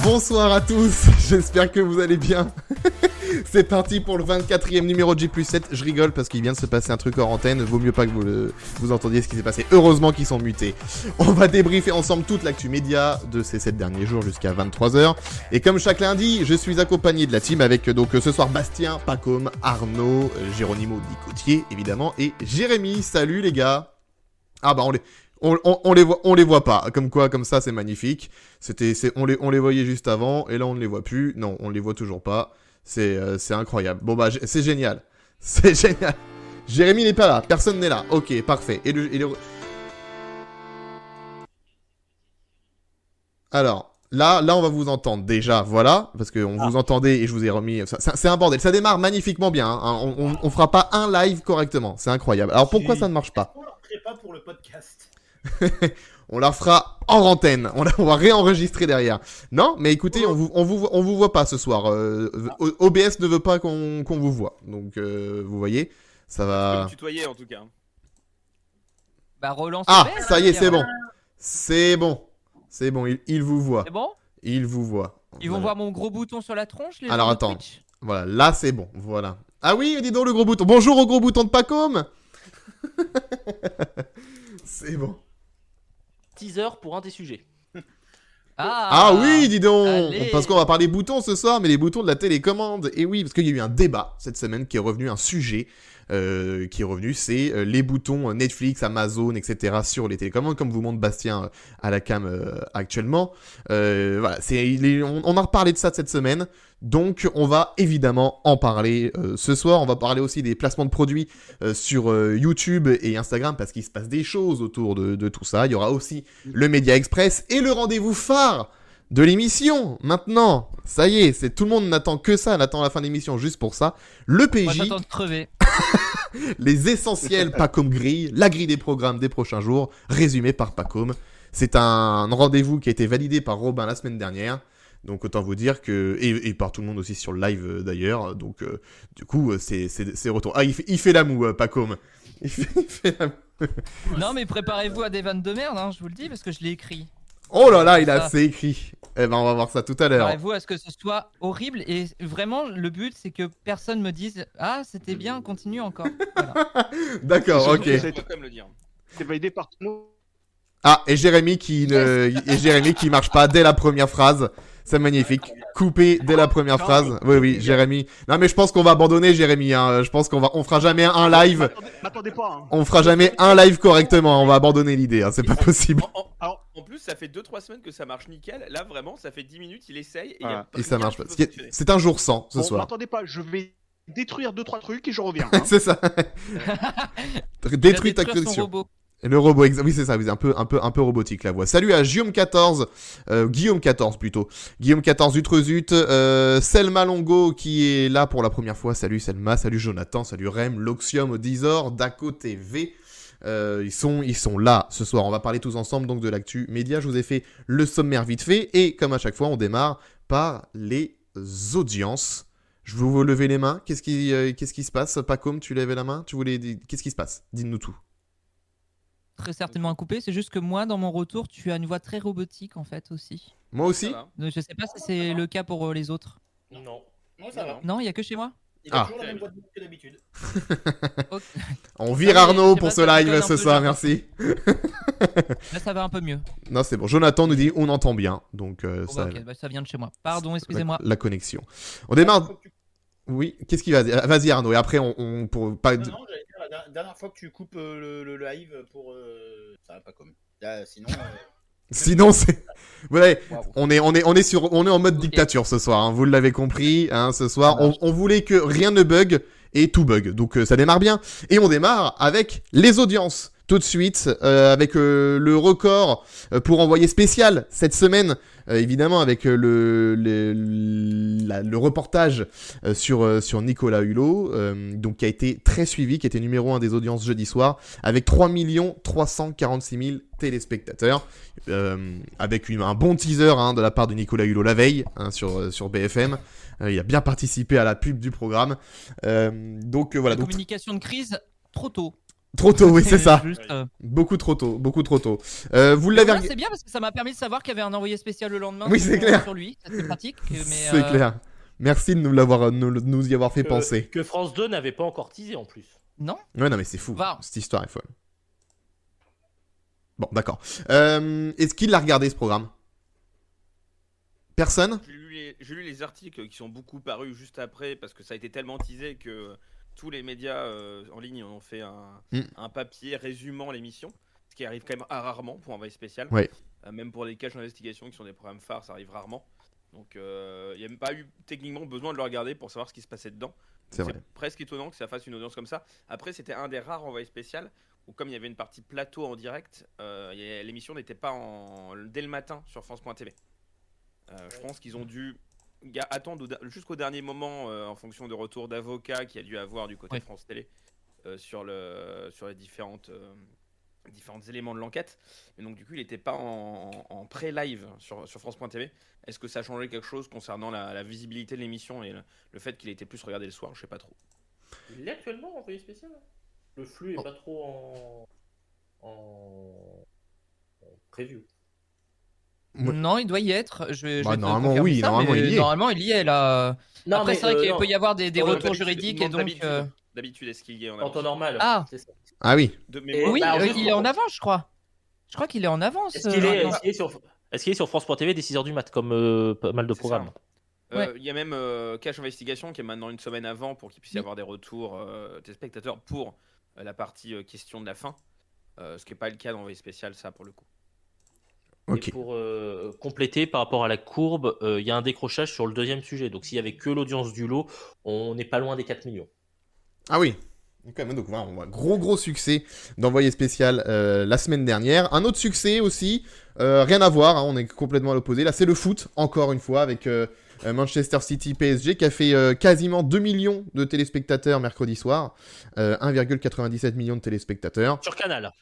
Bonsoir à tous, j'espère que vous allez bien. C'est parti pour le 24e numéro de J+7. Je rigole parce qu'il vient de se passer un truc hors antenne. Vaut mieux pas que vous entendiez ce qui s'est passé. Heureusement qu'ils sont mutés. On va débriefer ensemble toute l'actu média de ces 7 derniers jours jusqu'à 23h. Et comme chaque lundi, je suis accompagné de la team avec donc ce soir Bastien, Pacôme, Arnaud, Géronimo Dicotier évidemment et Jérémy. Salut les gars. Ah bah on les voit pas. Comme quoi, comme ça, c'est magnifique. On les voyait juste avant et là on ne les voit plus. Non, on les voit toujours pas. C'est incroyable. Bon bah c'est génial. C'est génial. Jérémy n'est pas là. Personne n'est là. Ok, parfait. Alors, là on va vous entendre déjà. Voilà, parce qu'on vous entendait et je vous ai remis. C'est un bordel. Ça démarre magnifiquement bien. Hein. On fera pas un live correctement. C'est incroyable. Alors pourquoi ça ne marche pas? On ne le pas pour le podcast. On la fera en antenne. On va réenregistrer derrière. Non, mais écoutez, on vous voit pas ce soir. OBS ne veut pas qu'on vous voit. Donc, vous voyez, ça va. Je peux me tutoyer en tout cas. Bah relance. Ah, OBS, ça y est, hein, c'est bon. C'est bon. C'est bon, il vous voit. C'est bon. Il vous voit. Ils vont voir mon gros bouton sur la tronche. Les Alors gens de attends. Twitch. Voilà, là c'est bon. Voilà. Ah oui, dis donc le gros bouton. Bonjour au gros bouton de Pacôme. C'est bon. Teaser pour un des sujets. Ah oui, dis donc. Allez. Parce qu'on va parler boutons ce soir, mais les boutons de la télécommande. Et oui, parce qu'il y a eu un débat cette semaine qui est revenu, un sujet qui est revenu, c'est les boutons Netflix, Amazon, etc. sur les télécommandes, comme vous montre Bastien à la cam actuellement. Voilà, on a reparlé de ça cette semaine. Donc, on va évidemment en parler ce soir. On va parler aussi des placements de produits sur YouTube et Instagram parce qu'il se passe des choses autour de tout ça. Il y aura aussi le Média Express et le rendez-vous phare de l'émission. Maintenant, ça y est, tout le monde n'attend que ça, n'attend la fin de l'émission juste pour ça. Le Moi PJ, j'attends de crever. les essentiels Pacôme grille, la grille des programmes des prochains jours, résumé par Pacôme. C'est un rendez-vous qui a été validé par Robin la semaine dernière. Donc autant vous dire que et par tout le monde aussi sur le live d'ailleurs. Donc du coup c'est retour. Ah il fait la moue Pacôme. Il fait la moue. Non mais préparez-vous à des vannes de merde, hein, je vous le dis parce que je l'ai écrit. Oh là là, il a Ça. assez écrit. Eh ben on va voir ça tout à l'heure. Préparez-vous à ce que ce soit horrible et vraiment le but c'est que personne me dise ah c'était bien, continue encore. Voilà. D'accord, ok. Je peux quand même le dire. C'est validé par tout le monde. Ah et Jérémy qui marche pas dès la première phrase. C'est magnifique. Coupé dès la première phrase. Oui, Jérémy. Non, mais je pense qu'on va abandonner, Jérémy. Hein. Je pense on fera jamais un live. M'attendez pas. Hein. On fera jamais un live correctement. On va abandonner l'idée. Hein. C'est pas possible. En plus, ça fait 2-3 semaines que ça marche nickel. Là, vraiment, ça fait 10 minutes, il essaye Et ça marche pas. pas. C'est un jour sans ce Bon, soir. m'attendez pas, je vais détruire 2-3 trucs et je reviens. Hein. C'est ça. Il Détruis va ta détruire son connexion. robot. Le robot, oui c'est ça, c'est un peu robotique la voix. Salut à Guillaume14 plutôt. Guillaume14 Utrezut, Selma Longo qui est là pour la première fois. Salut Selma, salut Jonathan, salut Rem, Loxium, Odizor, Daco TV. Ils sont là ce soir. On va parler tous ensemble donc de l'actu média. Je vous ai fait le sommaire vite fait et comme à chaque fois, on démarre par les audiences. Je vous lever les mains. Qu'est-ce qui se passe? Pacôme, tu lèves la main? Qu'est-ce qui se passe? Dites-nous tout. Très certainement à couper, c'est juste que moi dans mon retour tu as une voix très robotique en fait aussi. Moi aussi? Donc je sais pas si c'est le cas pour les autres. Non. Non, ça va. Non, il y a que chez moi. Il a Ah. toujours la même voix de bouche que d'habitude. Ok. On vire Ah, mais Arnaud c'est pour vrai ce que ça live déconne ce un peu, soir, j'ai merci. Là ça va un peu mieux. Non, c'est bon. Jonathan nous dit on entend bien, donc Bon, ça, bah, ok, bah, ça vient de chez moi. Pardon, excusez-moi. la connexion. On démarre. Faut que tu- Oui, qu'est-ce qui va dire? Vas-y Arnaud, et après on pour pas. Non, j'allais dire la dernière fois que tu coupes le live pour. Ça va pas comme. Là, sinon. Sinon c'est. Vous voyez, Waouh. on est en mode dictature ce soir. Hein, vous l'avez compris. Hein, ce soir, on voulait que rien ne bug et tout bug. Donc ça démarre bien. Et on démarre avec les audiences. Tout de suite, avec le record pour envoyer spécial cette semaine, évidemment avec le reportage sur Nicolas Hulot, donc qui a été très suivi, qui était numéro 1 des audiences jeudi soir, avec 3 346 000 téléspectateurs, avec un bon teaser de la part de Nicolas Hulot la veille sur BFM. Il a bien participé à la pub du programme. Donc voilà. Donc, Communication de crise, trop tôt. Trop tôt, oui, c'est ça. Juste, Beaucoup trop tôt, beaucoup trop tôt. Vous mais l'avez voilà, regardé. c'est bien parce que ça m'a permis de savoir qu'il y avait un envoyé spécial le lendemain. Oui, c'est clair. Sur lui, c'était pratique. Mais, C'est clair. Merci de nous y avoir fait penser. Que France 2 n'avait pas encore teasé en plus. Non. Ouais, non, mais c'est fou. Va. Cette histoire est folle. Bon, d'accord. Est-ce qu'il l'a regardé ce programme? Personne? J'ai lu les articles qui sont beaucoup parus juste après parce que ça a été tellement teasé que tous les médias en ligne ont fait un papier résumant l'émission, ce qui arrive quand même rarement pour Envoyé spécial. Ouais. Même pour les caches d'investigation qui sont des programmes phares, ça arrive rarement. Donc il n'y a même pas eu techniquement besoin de le regarder pour savoir ce qui se passait dedans. C'est vrai. Presque étonnant que ça fasse une audience comme ça. Après, c'était un des rares Envoyé spécial où comme il y avait une partie plateau en direct, l'émission n'était pas dès le matin sur France.tv. Je pense qu'ils ont dû attendre jusqu'au dernier moment en fonction de retour d'avocat qu'il y a dû avoir du côté de France Télé sur les différents éléments de l'enquête. Et donc du coup il n'était pas en pré-live sur France.tv. Est-ce que ça a changé quelque chose concernant la visibilité de l'émission et le fait qu'il était plus regardé le soir? Je sais pas trop. Il l'est actuellement envoyé spécial. Le flux est pas trop en preview. Ouais. Non, il doit y être. Je vais te normalement, confirmer oui, ça, normalement, mais il y est. Normalement, il y est là. Non, Après, mais, c'est vrai qu'il non. peut y avoir des Non, retours d'habitude- juridiques non, et donc. d'habitude, est-ce qu'il y est en En temps avance? normal. Ah. C'est ça. Ah oui. De Et- mémoire. Oui, bah, il est en avance, je crois. Je crois qu'il est en avance. Est-ce qu'il est, maintenant. est-ce qu'il est sur France.tv dès 6h du mat, comme pas mal de C'est programmes ça. Ouais. Il y a même Cache Investigation qui est maintenant une semaine avant pour qu'il puisse y avoir des retours des spectateurs pour la partie question de la fin. Ce qui n'est pas le cas d'Envoyé spécial, ça pour le coup. Ok. Et pour compléter par rapport à la courbe, il y a un décrochage sur le deuxième sujet. Donc s'il y avait que l'audience du lot, on n'est pas loin des 4 millions. Ah oui. Donc voilà, on voit gros succès d'Envoyé spécial la semaine dernière. Un autre succès aussi, rien à voir, hein, on est complètement à l'opposé. Là, c'est le foot, encore une fois, avec Manchester City PSG qui a fait quasiment 2 millions de téléspectateurs mercredi soir. 1,97 millions de téléspectateurs. Sur Canal.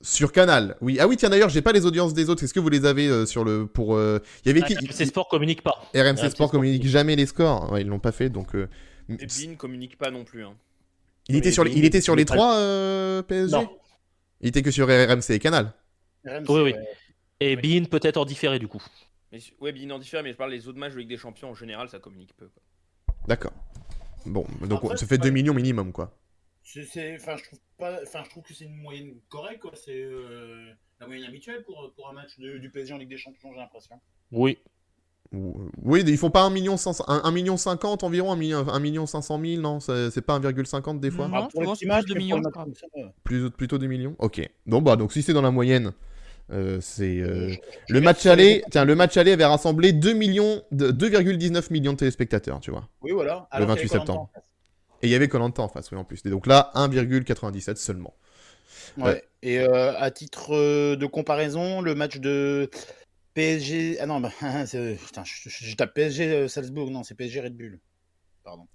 Sur Canal, oui. Ah oui, tiens d'ailleurs, j'ai pas les audiences des autres. Est-ce que vous les avez sur le pour il y avait qui RMC Sport communique pas. RMC Sport communique jamais les scores. Ouais, ils l'ont pas fait donc. Et Bean communique pas non plus. Hein. Il était sur les trois PSG. Non. Il était que sur RMC et Canal. RMC, Oui, oui. ouais. Et Bein peut-être en différé du coup. Ouais, Bean en différé, mais je parle des autres matchs de Ligue des Champions en général, ça communique peu. Quoi. D'accord. Bon, donc Après, ça fait 2 millions minimum quoi. Je trouve que c'est une moyenne correcte, quoi. C'est la moyenne habituelle pour un match du PSG en Ligue des Champions, j'ai l'impression. Oui. Oui, ils font pas 1 million 50 environ, 1 million 500 000, non, c'est pas 1,50 des fois. Non, Pour les souvent, petits c'est matchs, plus de mais pour les millions, matchs comme ça, Plutôt 2 millions. Ok. Donc si c'est dans la moyenne, c'est le match aller. Tiens, le match aller avait rassemblé 2,19 millions de téléspectateurs, tu vois. Oui, voilà. Le 28 septembre. Et il y avait Koh-Lanta en face, oui, en plus. Et donc là, 1,97 seulement. Ouais. Et à titre de comparaison, le match de PSG. Ah non, bah, putain, je tape PSG Salzbourg. Non, c'est PSG Red Bull. Pardon.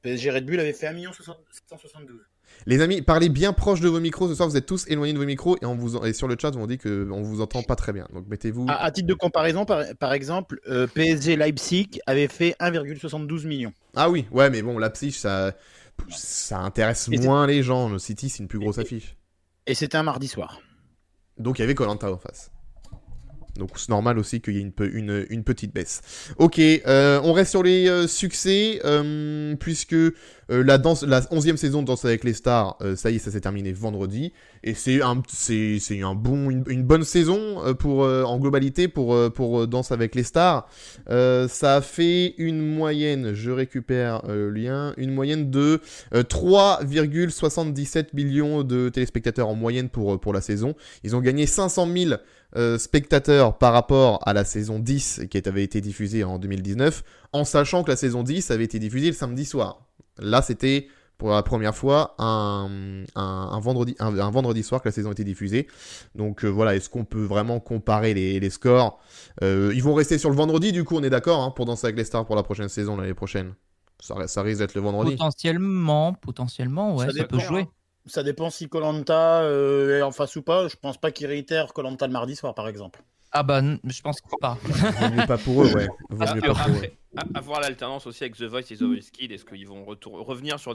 PSG Red Bull avait fait 1 772 000. Les amis, parlez bien proche de vos micros. Ce soir, vous êtes tous éloignés de vos micros et sur le chat, on dit qu'on vous entend pas très bien. Donc mettez-vous. À titre de comparaison, par exemple, PSG Leipzig avait fait 1,72 million. Ah oui, ouais, mais bon, Leipzig, ça intéresse moins les gens. Le City, c'est une plus grosse affiche. Et c'était un mardi soir. Donc il y avait Koh-Lanta en face. Donc c'est normal aussi qu'il y ait une petite baisse. Ok, on reste sur les succès, puisque la 11e saison de Danse avec les stars, ça y est, ça s'est terminé vendredi. Et c'est une bonne saison en globalité pour Danse avec les stars. Ça a fait une moyenne, je récupère le lien, une moyenne de 3,77 millions de téléspectateurs en moyenne pour la saison. Ils ont gagné 500 000 spectateurs par rapport à la saison 10 qui avait été diffusée en 2019, en sachant que la saison 10 avait été diffusée le samedi soir. Là, c'était pour la première fois un vendredi soir que la saison a été diffusée. Donc voilà, est-ce qu'on peut vraiment comparer les scores? Ils vont rester sur le vendredi, du coup, on est d'accord, hein, pour Danser avec les stars pour la prochaine saison, l'année prochaine. Ça risque d'être le vendredi. Potentiellement, ouais, ça peut jouer. Hein. Ça dépend si Koh-Lanta est en face ou pas. Je pense pas qu'ils réitèrent Koh-Lanta le mardi soir, par exemple. Ah bah, je pense pas. Vaut mieux pas pour eux, ouais. Vaut mieux pas pour eux. À voir l'alternance aussi avec The Voice et The Voice Kids. Est-ce qu'ils vont revenir sur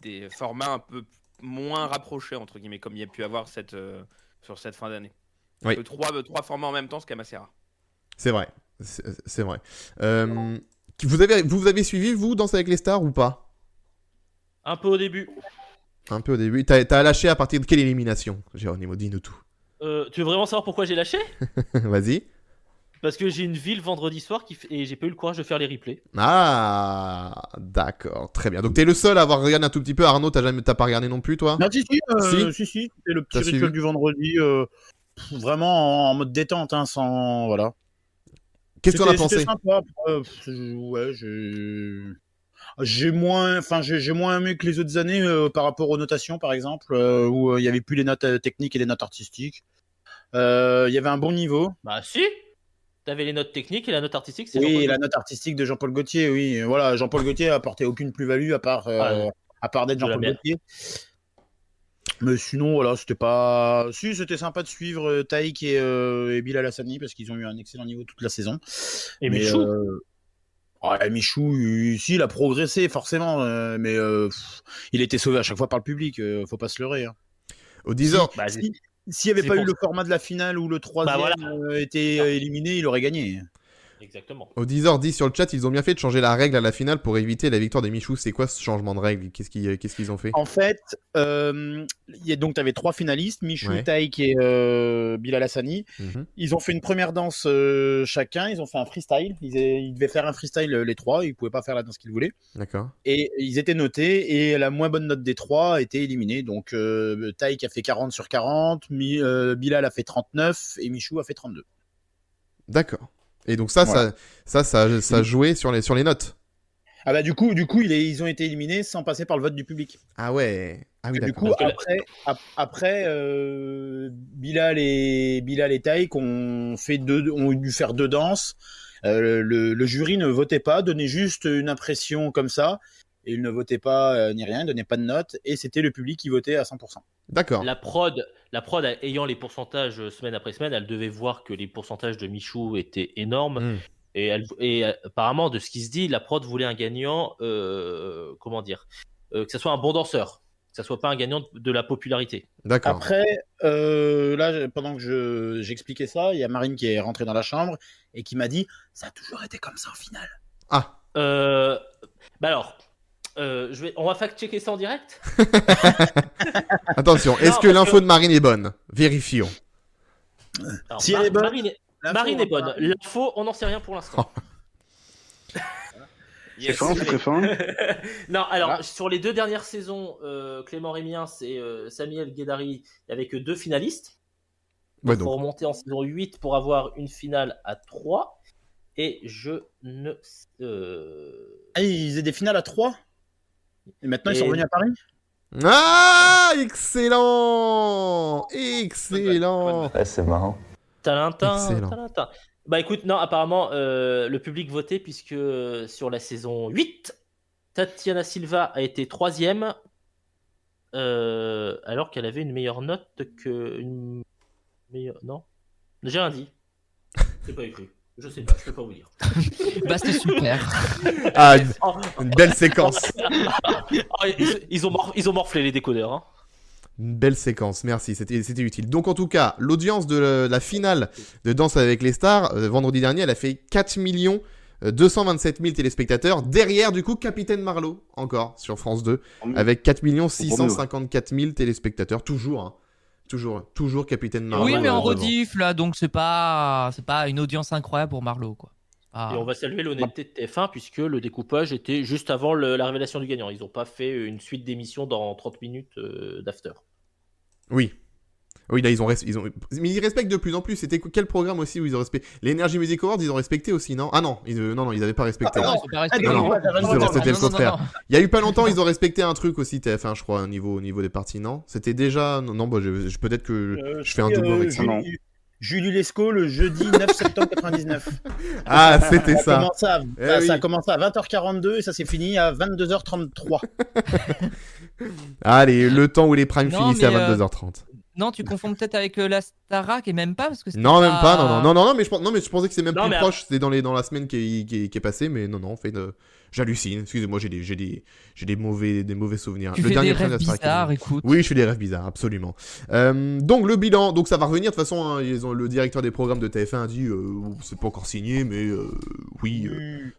des formats un peu moins rapprochés, entre guillemets, comme il y a pu avoir sur cette fin d'année. Oui. Trois formats en même temps, c'est quand même assez rare. C'est vrai. C'est vrai. Vous avez suivi, vous, Danse avec les stars ou pas? Un peu au début. Un peu au début. T'as lâché à partir de quelle élimination, Geronimo? Dis-nous tout. Tu veux vraiment savoir pourquoi j'ai lâché? Vas-y. Parce que j'ai une ville vendredi soir et j'ai pas eu le courage de faire les replays. Ah, d'accord. Très bien. Donc, t'es le seul à avoir regardé un tout petit peu. Arnaud, t'as pas regardé non plus, toi? Non, si. Si. C'est le petit T'as rituel suivi du vendredi, vraiment en mode détente, hein, sans voilà. Qu'est-ce que t'en as pensé? C'était sympa. Ouais, j'ai moins aimé que les autres années par rapport aux notations, par exemple, où il y avait plus les notes techniques et les notes artistiques. Il y avait un bon niveau. Bah si. T'avais les notes techniques et la note artistique, c'est Oui, Jean-Paul et la note artistique de Jean-Paul Gaultier, oui. Voilà, Jean-Paul Gaultier a apporté aucune plus-value à part d'être de la Jean-Paul merde. Gaultier. Mais sinon, voilà, c'était pas. Si, c'était sympa de suivre Taïk et Bilal Hassani parce qu'ils ont eu un excellent niveau toute la saison. Et Mais, Michou. Ouais, Michou, si, il a progressé forcément, mais il était sauvé à chaque fois par le public. Faut pas se leurrer. Hein. Au 10h. Bah, S'il n'y avait c'est pas eu pour le format de la finale où le troisième voilà. était éliminé, il aurait gagné. Exactement. Au 10h10 sur le chat, ils ont bien fait de changer la règle à la finale pour éviter la victoire des Michou. C'est quoi ce changement de règle? Qu'est-ce qu'ils ont fait? En fait, donc tu avais 3 finalistes, Michou, Ouais. Taïk et Bilal Hassani. Mhm. Ils ont fait une première danse chacun, ils ont fait un freestyle. Ils devaient faire un freestyle les 3, ils pouvaient pas faire la danse qu'ils voulaient. D'accord. Et ils étaient notés, et la moins bonne note des 3 était éliminée. Donc Taïk a fait 40 sur 40, Bilal a fait 39 et Michou a fait 32. D'accord. Et donc ça jouait sur les notes. Ah bah du coup ils ont été éliminés sans passer par le vote du public. Ah ouais. Ah oui, Du d'accord. coup après Bilal et Taïk ont dû faire 2 danses. Le jury ne votait pas, donnait juste une impression comme ça. Et il ne votait pas ni rien, donnait pas de notes, et c'était le public qui votait à 100%. D'accord. La prod ayant les pourcentages semaine après semaine, elle devait voir que les pourcentages de Michou étaient énormes. Et apparemment, de ce qui se dit, la prod voulait un gagnant, comment dire, que ce soit un bon danseur, que ce soit pas un gagnant de la popularité. D'accord. Après, là, pendant que j'expliquais ça, il y a Marine qui est rentrée dans la chambre et qui m'a dit « Ça a toujours été comme ça en finale. Ah. Bah alors, on va fact-checker ça en direct. Attention, est-ce que l'info de Marine est bonne? Vérifions. Alors, Si elle est bonne, Marine est bonne. L'info, on n'en sait rien pour l'instant. C'est fin, c'est très fin. Non, alors, sur les 2 dernières saisons, Clément Rémiens et Samuel Guédari, il n'y avait que 2 finalistes. Ouais, Il faut remonter en saison 8 pour avoir une finale à 3. Et je ne... Ah, ils faisaient des finales à 3 et maintenant ils sont revenus à Paris. Ah, excellent. Excellent. Ouais, c'est marrant. Excellent. Talentin. Bah écoute, non, apparemment, le public votait puisque sur la saison 8, Tatiana Silva a été 3e, alors qu'elle avait une meilleure note que... Non, j'ai rien dit. C'est pas écrit. Je sais pas, je peux pas vous dire. Bah, c'était super. Ah, une belle séquence. Ils ont morflé les décodeurs. Hein. Une belle séquence, merci, c'était utile. Donc en tout cas, l'audience de la finale de Danse avec les stars, vendredi dernier, elle a fait 4 227 000 téléspectateurs. Derrière, du coup, Capitaine Marlowe, encore, sur France 2, avec 4 654 000 téléspectateurs. Toujours, hein. Toujours Capitaine Marlowe. Oui, mais en devant. rediff, là, donc c'est pas une audience incroyable pour Marlowe, quoi. Ah. Et on va saluer l'honnêteté de TF1 puisque le découpage était juste avant la révélation du gagnant. Ils n'ont pas fait une suite d'émissions dans 30 minutes d'after. Oui, là, ils ont... Mais ils respectent de plus en plus. C'était quel programme aussi où ils ont respecté? L'Energy Music Awards, ils ont respecté aussi, non? Ah non, ils n'avaient pas respecté. Non, ils sont pas respectés. non, c'est bon, c'était le non, contraire. non. Il y a eu pas longtemps, ils ont respecté un truc aussi, TF1, je crois, au niveau des parties, non? C'était déjà... Non, bah, peut-être que je fais un doublon avec ça. Julie Lescaut le jeudi 9 septembre 99. Ah, c'était ça. Ça oui. a commencé à 20h42 et ça s'est fini à 22h33. Allez, le temps où les primes Non, finissaient mais, à 22h30. Non, tu confonds peut-être avec la Starac et même pas parce que c'était Non, même pas, non, mais je pensais que c'est même Non, plus mais proche, c'était dans la semaine qui est passée, mais non, en fait, J'hallucine. Excusez-moi, j'ai des mauvais souvenirs. Tu Le fais dernier des épisode rêves de Star bizarres, Academy. écoute. Oui, je fais des rêves bizarres, absolument. Donc le bilan, donc ça va revenir de toute façon. Hein, le directeur des programmes de TF1 a dit, c'est pas encore signé, mais oui,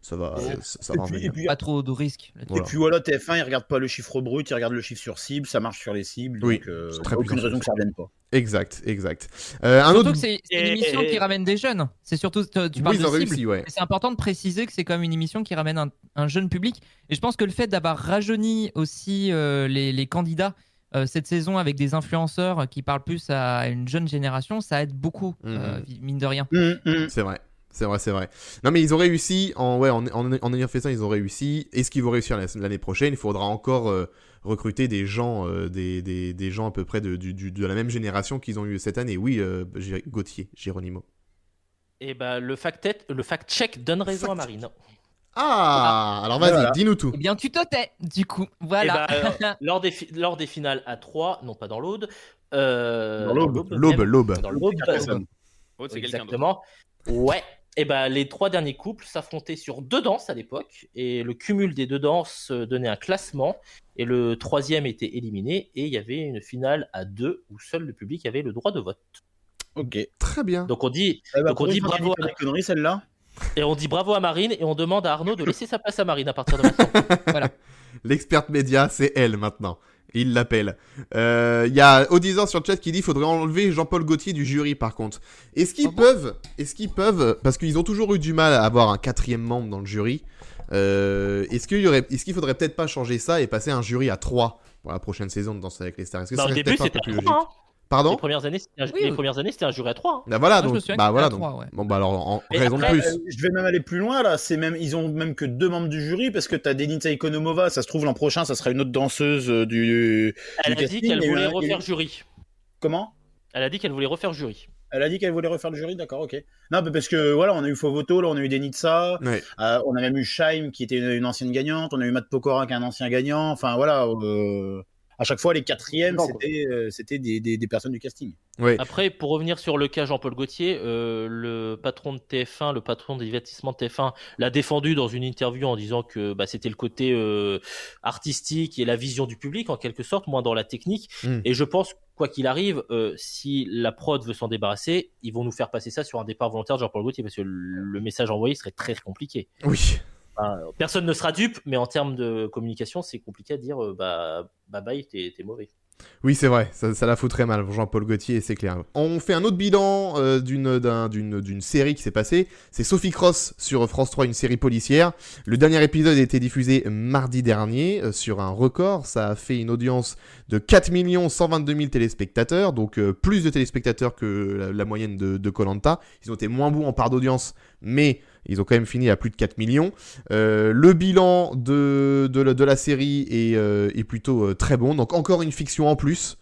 ça va revenir. Pas trop de risques. Voilà. Et puis voilà, TF1, ils regardent pas le chiffre brut, ils regardent le chiffre sur cible, ça marche sur les cibles, Oui, donc c'est très aucune puissant. raison que ça revienne pas. Exact. Surtout que c'est une émission qui ramène des jeunes. C'est surtout, tu parles Oui, ils de ont cible. réussi, ouais. Et c'est important de préciser que c'est comme une émission qui ramène un jeune public. Et je pense que le fait d'avoir rajeuni aussi les candidats cette saison avec des influenceurs qui parlent plus à une jeune génération, ça aide beaucoup, mine de rien. C'est vrai. Non, mais ils ont réussi, en ayant fait ça, ils ont réussi. Est-ce qu'ils vont réussir l'année prochaine? Il faudra encore recruter des gens, des gens à peu près de la même génération qu'ils ont eu cette année. Oui, Gauthier, Géronimo. Et bah, le fact-check donne raison à Marine. Ah, alors vas-y, Voilà. dis-nous tout. Eh bien, tu te tais, du coup. Voilà. Et bah, lors des finales à 3, non pas dans l'Aude. Dans L'aube. Dans l'Aube. Oh, c'est quelqu'un d'autre. Exactement. Ouais. Et ben les 3 derniers couples s'affrontaient sur 2 danses à l'époque, et le cumul des 2 danses donnait un classement, et le 3e était éliminé, et il y avait une finale à 2 où seul le public avait le droit de vote. Ok. Très bien. Donc on dit bravo à conneries celle-là. et on dit bravo à Marine, et on demande à Arnaud de laisser sa place à Marine à partir de maintenant. Voilà. L'experte média, c'est elle maintenant. Il l'appelle. Il y a Odizor sur le chat qui dit qu'il faudrait enlever Jean-Paul Gaultier du jury par contre. Est-ce qu'ils peuvent, parce qu'ils ont toujours eu du mal à avoir un 4e membre dans le jury, est-ce qu'il faudrait peut-être pas changer ça et passer un jury à 3 pour la prochaine saison de Danse avec les stars? Est-ce que ça Au serait début peut-être pas un c'était peu plus à logique? 3. Pardon? Les premières années c'était un jury à 3. Bah voilà, Moi, je donc, me souviens bah qu'il voilà, était à donc. 3, ouais. Bon bah alors en Mais raison après, de plus. Je vais même aller plus loin là, ils ont même que 2 membres du jury parce que t'as Denitsa Ikonomova, ça se trouve l'an prochain ça sera une autre danseuse du Elle a casting, dit qu'elle et voulait là, refaire jury. Comment? Elle a dit qu'elle voulait refaire jury. Elle a dit qu'elle voulait refaire le jury, d'accord, ok. Non, mais parce que voilà, on a eu Fovoto, là on a eu Denitsa, Ouais. on a même eu Shaim qui était une ancienne gagnante, on a eu Matt Pokora qui est un ancien gagnant, enfin voilà, à chaque fois les 4e c'était des personnes du casting. Ouais. Après, pour revenir sur le cas Jean-Paul Gaultier, le patron de TF1, le patron des divertissements de TF1, l'a défendu dans une interview en disant que c'était le côté artistique et la vision du public, en quelque sorte, moins dans la technique. Et je pense, quoi qu'il arrive, si la prod veut s'en débarrasser, ils vont nous faire passer ça sur un départ volontaire de Jean-Paul Gaultier, parce que le message envoyé serait très compliqué. Oui. Personne ne sera dupe, mais en termes de communication, c'est compliqué à dire bye, t'es mauvais. Oui, c'est vrai, ça la foutrait mal, Jean-Paul Gaultier, c'est clair. On fait un autre bilan d'une série qui s'est passée. C'est Sophie Cross sur France 3, une série policière. Le dernier épisode a été diffusé mardi dernier sur un record. Ça a fait une audience de 4 122 000 téléspectateurs, donc plus de téléspectateurs que la moyenne de Koh-Lanta. Ils ont été moins bons en part d'audience, mais ils ont quand même fini à plus de 4 millions. Le bilan de la série est plutôt très bon. Donc encore une fiction en plus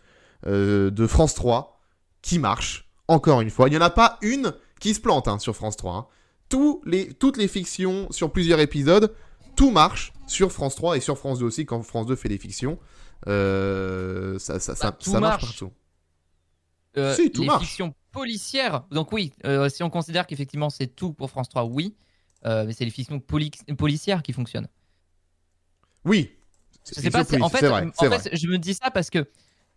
de France 3 qui marche, encore une fois. Il n'y en a pas une qui se plante sur France 3. Hein. Toutes les fictions sur plusieurs épisodes, tout marche sur France 3 et sur France 2 aussi quand France 2 fait des fictions. Ça marche partout. Si, tout les marche. fictions policières, donc oui, si on considère qu'effectivement c'est tout pour France 3, oui, mais c'est les fictions policières qui fonctionnent. Oui. Je sais pas, en fait, je me dis ça parce que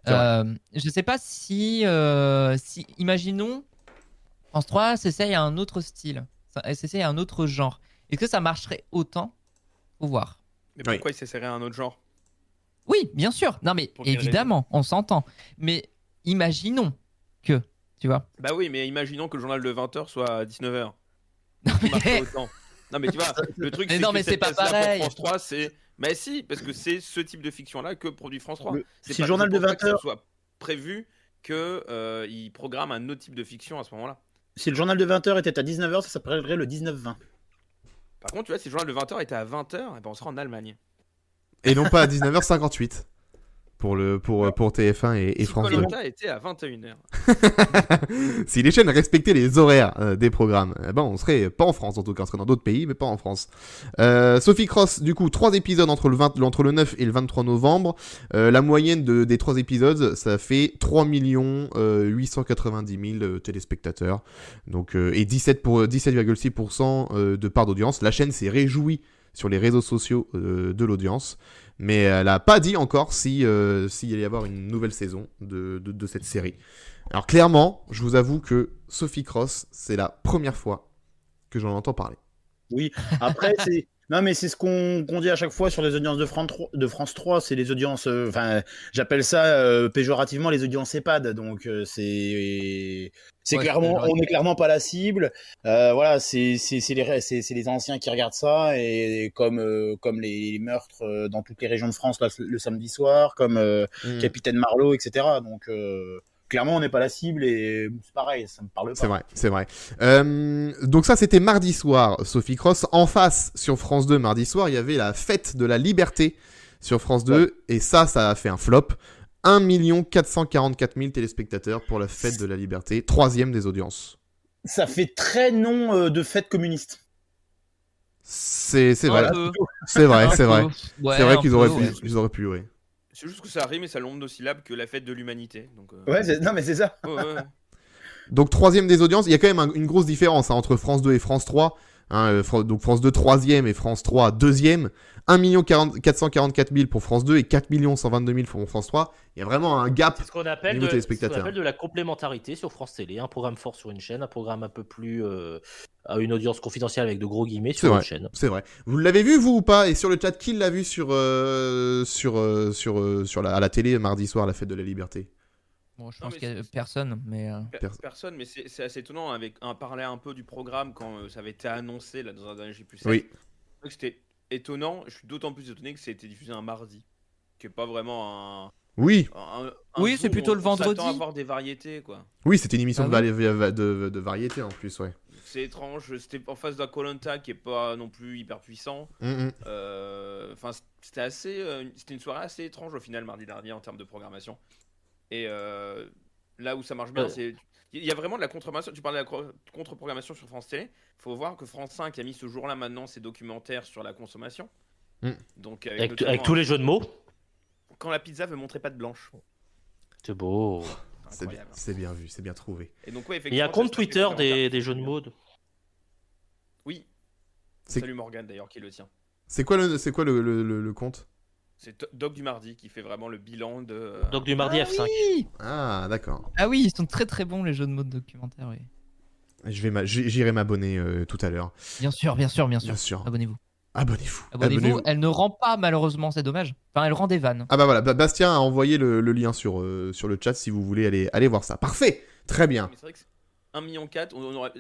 je sais pas si imaginons France 3 s'essaye à un autre style, s'essaye à un autre genre. Est-ce que ça marcherait autant? Faut voir. Mais pourquoi il s'essayerait à un autre genre? Oui, bien sûr. Non mais évidemment, on s'entend. Mais imaginons que, tu vois. Bah oui, mais imaginons que le journal de 20h soit à 19h. Non mais tu vois, le truc c'est que c'est pas pareil. Pour France 3, c'est mais si, parce que c'est ce type de fiction là que produit France 3. Si le journal de 20h que ce soit prévu que il programme un autre type de fiction à ce moment-là. Si le journal de 20h était à 19h, ça s'appellerait le 19-20. Par contre, tu vois, si le journal de 20h était à 20h, et ben on sera en Allemagne. Et non pas à 19h58 pour TF1 et France 2. Koh-Lanta était à 21h. Si les chaînes respectaient les horaires des programmes, on serait pas en France en tout cas, on serait dans d'autres pays, mais pas en France. Sophie Cross, du coup, 3 épisodes entre le 9 et le 23 novembre. La moyenne des 3 épisodes, ça fait 3 890 000 téléspectateurs. Donc, et 17,6% de part d'audience. La chaîne s'est réjouie sur les réseaux sociaux de l'audience. Mais elle n'a pas dit encore s'il allait y avoir une nouvelle saison de cette série. Alors clairement, je vous avoue que Sophie Cross, c'est la première fois que j'en entends parler. Oui, après, non, mais c'est ce qu'on dit à chaque fois sur les audiences de France 3, c'est les audiences, j'appelle ça péjorativement les audiences EHPAD, donc c'est clairement, on n'est clairement pas la cible, voilà, c'est les anciens qui regardent ça, et comme les meurtres dans toutes les régions de France là, le samedi soir, comme Capitaine Marlowe, etc., donc... Clairement, on n'est pas la cible et c'est pareil, ça me parle pas. C'est vrai. Donc ça, c'était mardi soir, Sophie Cross. En face, sur France 2, mardi soir, il y avait la fête de la liberté sur France 2. Ouais. Et ça a fait un flop. 1 444 000 téléspectateurs pour la fête de la liberté. 3e des audiences. Ça fait très nom de fête communiste. C'est vrai. C'est vrai. Ouais, c'est vrai qu'ils auraient pu, oui. C'est juste que ça rime et ça nombre de syllabes que la fête de l'humanité. Donc, non mais c'est ça. Ouais. Donc 3e des audiences, il y a quand même une grosse différence entre France 2 et France 3. Donc France 2 3e et France 3 2e. 1 444 000 pour France 2 et 4 122 000 pour France 3. Il y a vraiment un gap. C'est ce qu'on appelle de la complémentarité sur France Télé. Un programme fort sur une chaîne, un programme un peu plus à une audience confidentielle avec de gros guillemets sur une chaîne. C'est vrai. Vous l'avez vu vous ou pas? Et sur le chat, qui l'a vu à la télé mardi soir, la fête de la liberté? Bon, je pense qu'il y a personne, mais personne, mais c'est assez étonnant avec parler un peu du programme quand ça avait été annoncé là dans un J+7. Oui. Donc c'était étonnant. Je suis d'autant plus étonné que ça a été diffusé un mardi, qui est pas vraiment un. Oui. Oui, c'est plutôt le vendredi. On s'attend à avoir des variétés, quoi. Oui, c'était une émission de variété en plus, ouais. C'est étrange. C'était en face d'un Koh-Lanta qui est pas non plus hyper puissant. Enfin, c'était une soirée assez étrange au final mardi dernier en termes de programmation. Et là où ça marche bien, c'est il y a vraiment de la contre-programmation. Tu parlais de la contre-programmation sur France Télé. Il faut voir que France 5 a mis ce jour-là maintenant ses documentaires sur la consommation. Donc avec tous les jeux de mots. Quand la pizza veut montrer patte blanche. C'est beau. C'est bien vu, c'est bien trouvé. Et donc, ouais, il y a un compte Twitter des jeux de mots. Oui. Salut Morgane d'ailleurs qui le tient. C'est quoi le compte? C'est Doc du Mardi qui fait vraiment le bilan de... Doc du Mardi F5. Oui, ah, d'accord. Ah oui, ils sont très très bons les jeux de mots de documentaire, oui. J'irai m'abonner tout à l'heure. Bien sûr. Abonnez-vous. Abonnez-vous. Elle ne rend pas malheureusement, c'est dommage. Enfin, elle rend des vannes. Ah bah voilà, Bastien a envoyé le lien sur le chat si vous voulez aller voir ça. Parfait, très bien. Mais c'est vrai que 1,4 million,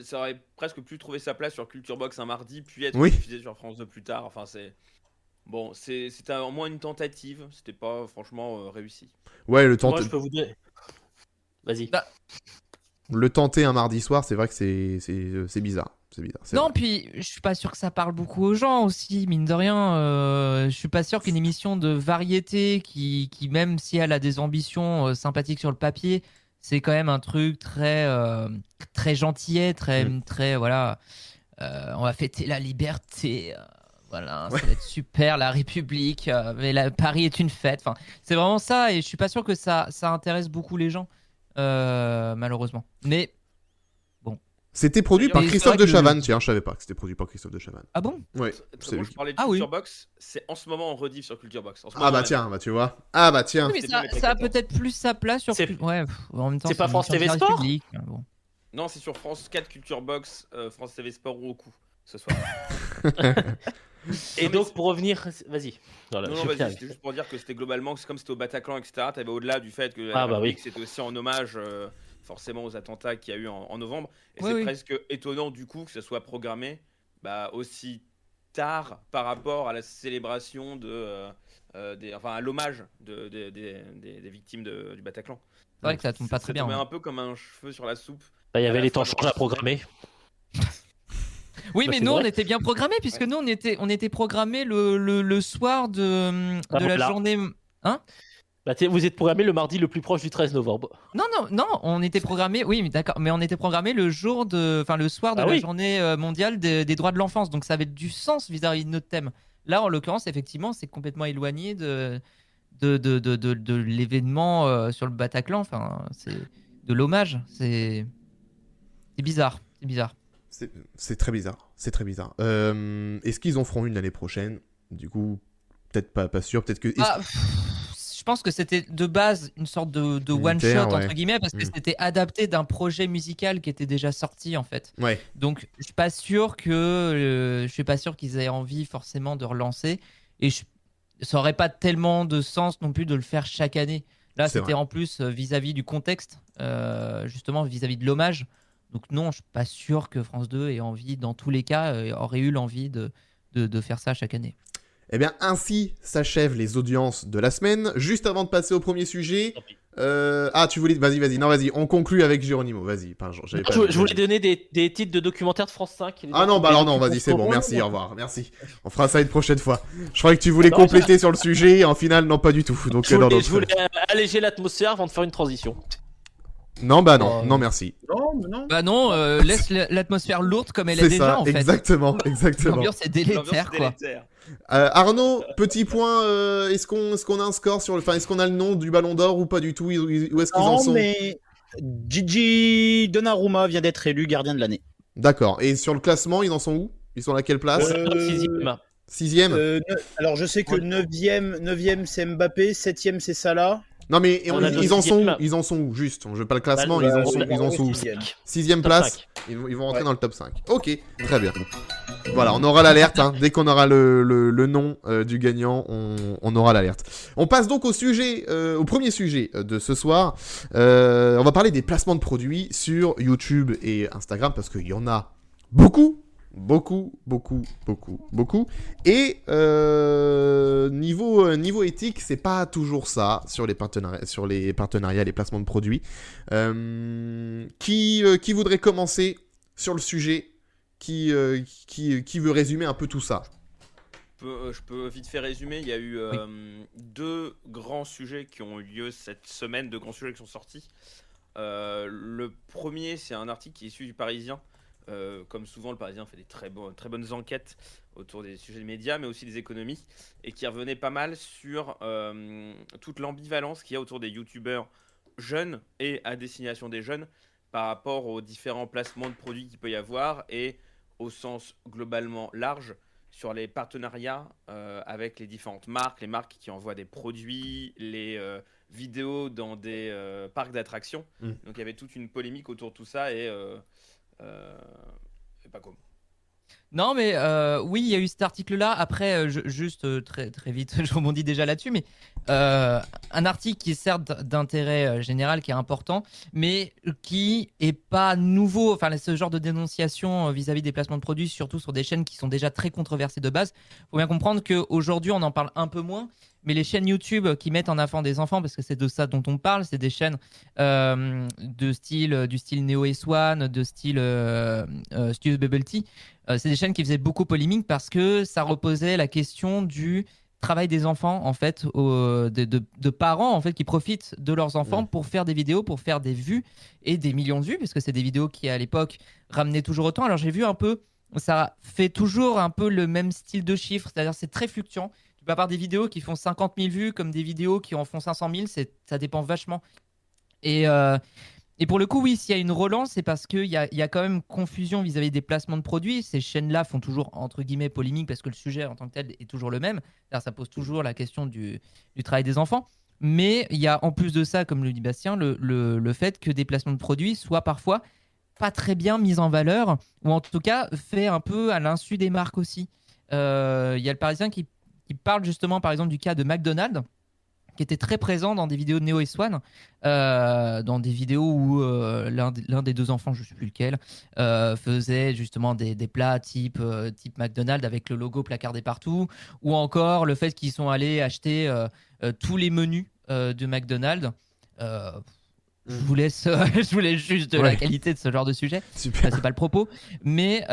ça aurait presque pu trouver sa place sur Culture Box un mardi, puis être diffusé sur France 2 plus tard. Enfin, c'est... Bon, c'était au moins une tentative, c'était pas franchement réussi. Ouais, le temps. Moi, je peux vous dire. Vas-y. Le tenter un mardi soir, c'est vrai que c'est bizarre. Non, puis je suis pas sûr que ça parle beaucoup aux gens aussi, mine de rien. Je suis pas sûr qu'une émission de variété qui même si elle a des ambitions sympathiques sur le papier, c'est quand même un truc très gentillet, très voilà. On va fêter la liberté. Voilà, ça va être super, la République, mais Paris est une fête. Enfin, c'est vraiment ça, et je suis pas sûr que ça intéresse beaucoup les gens, malheureusement. Mais bon. C'était produit par Christophe de Chavannes. Tiens, je savais pas que c'était produit par Christophe de Chavannes. Ah bon? Ouais. Moi, je parlais de Culture Box, c'est en ce moment en rediff sur Culture Box. Ah bah tiens, tu vois. Ah bah tiens. Oui, mais ça a peut-être plus sa place sur. Ouais, en même temps, c'est pas France TV Sport. Bon. Non, c'est sur France 4 Culture Box, France TV Sport ou Roku ce soir. Et donc, pour revenir, vas-y. Voilà, non, vas-y, c'était juste pour dire que c'était globalement, comme c'était au Bataclan, etc. T'avais au-delà du fait que c'était aussi en hommage forcément aux attentats qu'il y a eu en novembre. Et c'est presque étonnant du coup que ça soit programmé aussi tard par rapport à la célébration à l'hommage des victimes du Bataclan. C'est vrai que ça tombe pas très bien. Ça tombait un peu comme un cheveu sur la soupe. Il y avait les temps change à programmer. Oui, mais nous, on était bien programmés, puisque nous, on était programmés le soir de la journée. Hein? Vous êtes programmé le mardi le plus proche du 13 novembre. Non, on était programmé. Oui, mais d'accord, mais on était programmé le soir de la journée mondiale des droits de l'enfance. Donc ça avait du sens vis-à-vis de notre thème. Là, en l'occurrence, effectivement, c'est complètement éloigné de l'événement sur le Bataclan. Enfin, c'est de l'hommage. C'est bizarre. C'est très bizarre. C'est très bizarre. Est-ce qu'ils en feront une l'année prochaine? Du coup, peut-être pas sûr. Peut-être que. Je pense que c'était de base une sorte de one-shot, entre guillemets, parce que c'était adapté d'un projet musical qui était déjà sorti, en fait. Ouais. Donc, je suis pas sûr qu'ils aient envie forcément de relancer. Et ça aurait pas tellement de sens non plus de le faire chaque année. Là, c'était en plus vis-à-vis du contexte, justement vis-à-vis de l'hommage. Donc non, je suis pas sûr que France 2 ait envie, dans tous les cas, aurait eu l'envie de faire ça chaque année. Eh bien, ainsi s'achèvent les audiences de la semaine. Juste avant de passer au premier sujet... tu voulais... Vas-y. Non, vas-y, on conclut avec Geronimo. Vas-y. Je voulais donner des titres de documentaires de France 5. Non, vas-y, c'est bon. Merci, au revoir. Merci. On fera ça une prochaine fois. Je croyais que tu voulais compléter sur le sujet, et en final, non, pas du tout. Donc, je voulais alléger l'atmosphère avant de faire une transition. Non, non, merci. Non. Laisse l'atmosphère lourde comme elle est déjà, en fait. Exactement. L'ambiance est délétère, quoi. Arnaud, petit point, est-ce qu'on a un score est-ce qu'on a le nom du Ballon d'Or ou pas du tout? Où est-ce qu'ils en sont? Non, mais Gigi Donnarumma vient d'être élu gardien de l'année. D'accord. Et sur le classement, ils en sont où? Ils sont à quelle place? 6e. Alors, je sais que 9e c'est Mbappé, 7e c'est Salah. Non, mais ils en sont où? Juste, je veux pas le classement, ils en sont où? 6e place, ils vont rentrer dans le top 5. Ok, très bien. Voilà, on aura l'alerte, dès qu'on aura le nom du gagnant, on aura l'alerte. On passe donc au premier sujet de ce soir. On va parler des placements de produits sur YouTube et Instagram, parce qu'il y en a beaucoup. Et niveau éthique, c'est pas toujours ça sur les partenariats, les placements de produits. Qui voudrait commencer sur le sujet? Qui veut résumer un peu tout ça? Je peux vite faire résumer. Il y a eu 2 grands sujets qui ont eu lieu cette semaine, 2 grands sujets qui sont sortis. Le premier, c'est un article qui est issu du Parisien. Comme souvent, le Parisien fait des très bonnes enquêtes autour des sujets de médias, mais aussi des économies, et qui revenait pas mal sur toute l'ambivalence qu'il y a autour des youtubeurs jeunes et à destination des jeunes par rapport aux différents placements de produits qu'il peut y avoir, et au sens globalement large sur les partenariats avec les différentes marques, les marques qui envoient des produits, les vidéos dans des parcs d'attractions. Donc il y avait toute une polémique autour de tout ça, et pas comme. Non, mais oui, il y a eu cet article-là. Après, juste très, très vite, je rebondis déjà là-dessus, mais un article qui est certes d'intérêt général, qui est important, mais qui est pas nouveau. Enfin, ce genre de dénonciation vis-à-vis des placements de produits, surtout sur des chaînes qui sont déjà très controversées de base. Il faut bien comprendre qu'aujourd'hui, on en parle un peu moins. Mais les chaînes YouTube qui mettent en avant des enfants, parce que c'est de ça dont on parle, c'est des chaînes du style Neo S1, de style Studio Bubble Tea. C'est des chaînes qui faisaient beaucoup polémique parce que ça reposait la question du travail des enfants, en fait, de parents en fait, qui profitent de leurs enfants pour faire des vidéos, pour faire des vues et des millions de vues, parce que c'est des vidéos qui, à l'époque, ramenaient toujours autant. Alors j'ai vu un peu, ça fait toujours un peu le même style de chiffres, c'est-à-dire c'est très fluctuant. Tu peux avoir des vidéos qui font 50 000 vues comme des vidéos qui en font 500 000, ça dépend vachement. Et pour le coup, oui, s'il y a une relance, c'est parce qu'il y a quand même confusion vis-à-vis des placements de produits. Ces chaînes-là font toujours, entre guillemets, polémique parce que le sujet en tant que tel est toujours le même. C'est-à-dire, ça pose toujours la question du travail des enfants. Mais il y a en plus de ça, comme le dit Bastien, le fait que des placements de produits soient parfois pas très bien mis en valeur, ou en tout cas fait un peu à l'insu des marques aussi. Il y a le Parisien qui parle justement, par exemple, du cas de McDonald's, qui était très présent dans des vidéos de Neo S1, dans des vidéos où l'un des 2 enfants, je ne sais plus lequel, faisait justement des plats type McDonald's avec le logo placardé partout, ou encore le fait qu'ils sont allés acheter tous les menus de McDonald's. Je vous laisse juste de la qualité de ce genre de sujet. Super. C'est pas le propos. Mais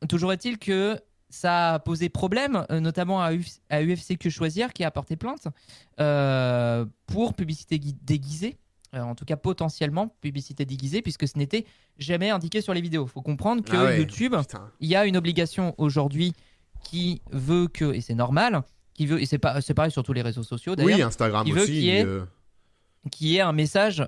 toujours est-il que ça a posé problème, notamment à UFC Que Choisir, qui a porté plainte pour publicité déguisée, en tout cas potentiellement publicité déguisée, puisque ce n'était jamais indiqué sur les vidéos. Il faut comprendre que YouTube, il y a une obligation aujourd'hui qui veut que, et c'est normal, et c'est pareil sur tous les réseaux sociaux d'ailleurs, oui, Instagram qui veut aussi, qu'il y ait un message